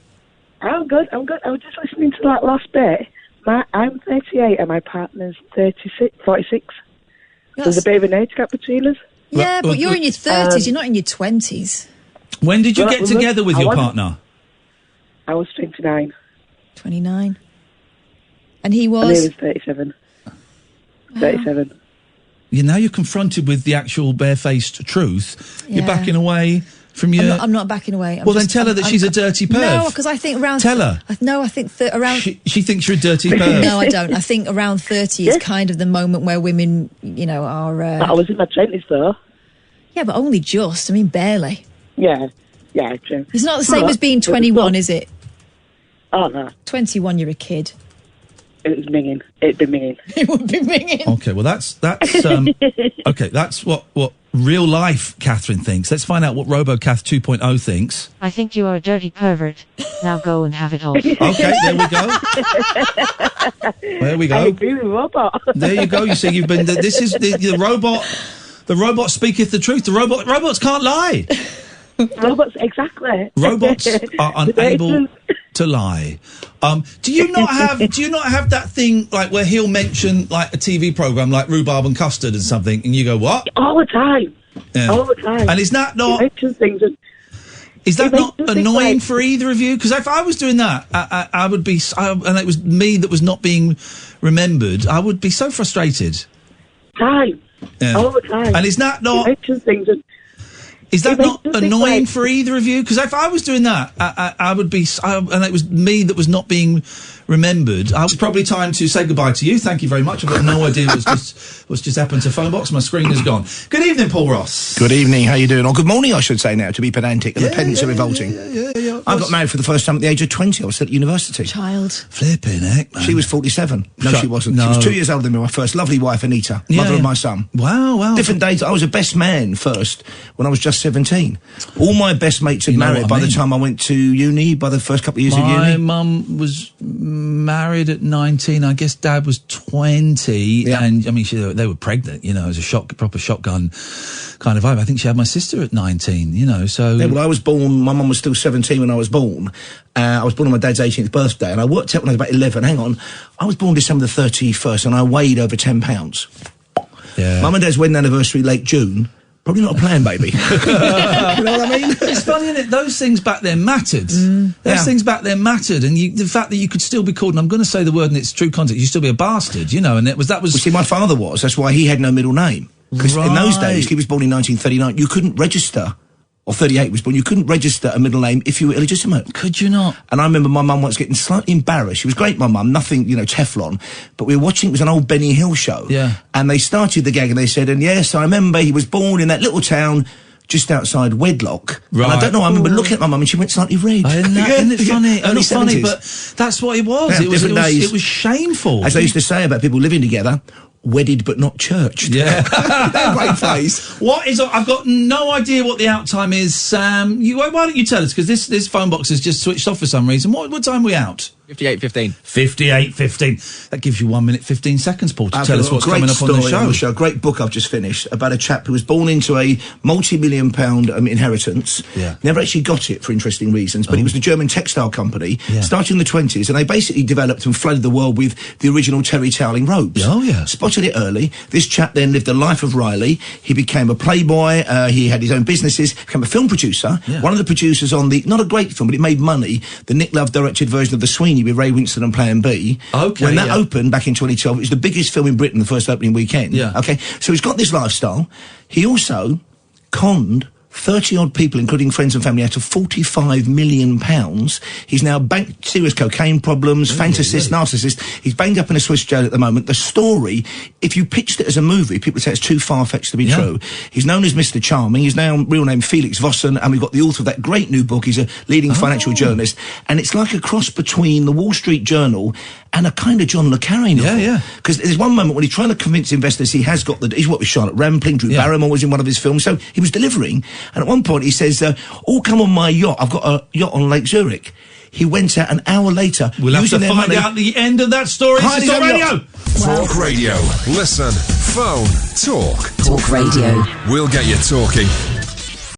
I'm good. I was just listening to that last bit. I'm 38 and my partner's 46. There's a bit of an age gap between us. Yeah, but you're in your 30s. You're not in your 20s. When did you get together with your partner? I was 29. 29. And he was? And he was 37. 37. Now you're confronted with the actual barefaced truth. Yeah. You're backing away from your... I'm not backing away. Then tell her that she's a dirty perv. No, because I think around... Tell her. No, I think around... She thinks you're a dirty perv. No, I don't. I think around 30 is kind of the moment where women, are... I was in my 20s, though. Yeah, but only just. I mean, barely. Yeah, true. It's not the same as being 21, is it? Oh, no. 21, you're a kid. It was minging. It'd be minging. It would be minging. Okay, well, that's okay, that's what real life Katherine thinks. Let's find out what robo-Kath 2.0 thinks. I think you are a dirty pervert. Now go and have it all. Okay, there we go. There we go. I agree with robot. There you go. You see, you've been... This is the robot... The robot speaketh the truth. Robots can't lie. Robots, exactly. Robots are unable to lie. Do you not have that thing like where he'll mention like a TV program like Rhubarb and Custard and something, and you go, what? All the time. Yeah. All the time. And is that not? Is that not annoying for either of you? Because if I was doing that, I would be, and it was me that was not being remembered, I would be so frustrated. Time. Yeah. All the time. And is that not? Is that not annoying for either of you? Because if I was doing that, I would be, and it was me that was not being remembered. It's probably time to say goodbye to you. Thank you very much. I've got no idea what's just happened to phone box. My screen is gone. Good evening, Paul Ross. Good evening. How you doing? Or good morning, I should say now, to be pedantic. And the pedants are revolting. Yeah. I got married for the first time at the age of 20. I was at university. Child. Flipping heck, man. She was 47. No, she wasn't. No. She was 2 years older than me. My first lovely wife, Anita, mother of my son. Wow. Different days. I was a best man first when I was just 17. All my best mates had married by the time I went to uni. By the first couple of years of uni, my mum was married at 19. I guess Dad was 20, and I mean they were pregnant. You know, it was a proper shotgun kind of vibe. I think she had my sister at 19. You know, so well, I was born. My mum was still 17 when I was born. I was born on my dad's 18th birthday, and I worked out when I was about 11. Hang on, I was born December the 31st, and I weighed over 10 pounds. Yeah, Mum and Dad's wedding anniversary, late June. Probably not a plan, baby. You know what I mean? It's funny, isn't it? Those things back then mattered. Those things back then mattered, and the fact that you could still be called, and I'm going to say the word in its true context, you'd still be a bastard, you know, and that was... Well, see, my father was. That's why he had no middle name. Because in those days, he was born in 1939, you couldn't register... Or 38 was born. You couldn't register a middle name if you were illegitimate. Could you not? And I remember my mum once getting slightly embarrassed. She was great, my mum, nothing, Teflon. But we were watching, it was an old Benny Hill show. Yeah. And they started the gag and they said, and yes, I remember he was born in that little town just outside Wedlock. Right. And I don't know, I remember looking at my mum and she went slightly red. Isn't it funny? Early Not funny, 70s. but that's what it was. Yeah, It was shameful. As they used to say about people living together, wedded but not churched. Yeah. Great phrase. I've got no idea what the out time is. Why don't you tell us? Because this phone box has just switched off for some reason. What time are we out? 58:15. 58:15. That gives you 1 minute 15 seconds, Paul, to tell us what's coming up on the show. Great book I've just finished about a chap who was born into a multi-million-pound inheritance. Yeah. Never actually got it for interesting reasons, but it was the German textile company, started in the 20s, and they basically developed and flooded the world with the original terry toweling robes. Oh, yeah. Spotted it early. This chap then lived the life of Riley. He became a playboy. He had his own businesses, became a film producer. Yeah. One of the producers on not a great film, but it made money, the Nick Love directed version of The Sweeney with Ray Winston and Plan B. Okay, when that opened back in 2012, it was the biggest film in Britain the first opening weekend. Yeah. Okay, so he's got this lifestyle. He also conned 30-odd people, including friends and family, out of £45 million. He's now serious cocaine problems, fantasist, narcissist. He's banged up in a Swiss jail at the moment. The story, if you pitched it as a movie, people would say it's too far-fetched to be true. He's known as Mr. Charming. He's now real name Felix Vossen, and we've got the author of that great new book. He's a leading financial journalist, and it's like a cross between the Wall Street Journal and a kind of John le Carré novel. Yeah. Because there's one moment when he's trying to convince investors he's worked with Charlotte Rampling, Drew Barrymore was in one of his films, so he was delivering. And at one point he says, come on my yacht. I've got a yacht on Lake Zurich. He went out an hour later. We'll have to find out the end of that story. This is Talk Radio. Talk Radio. Listen, phone, talk. Talk Radio. We'll get you talking.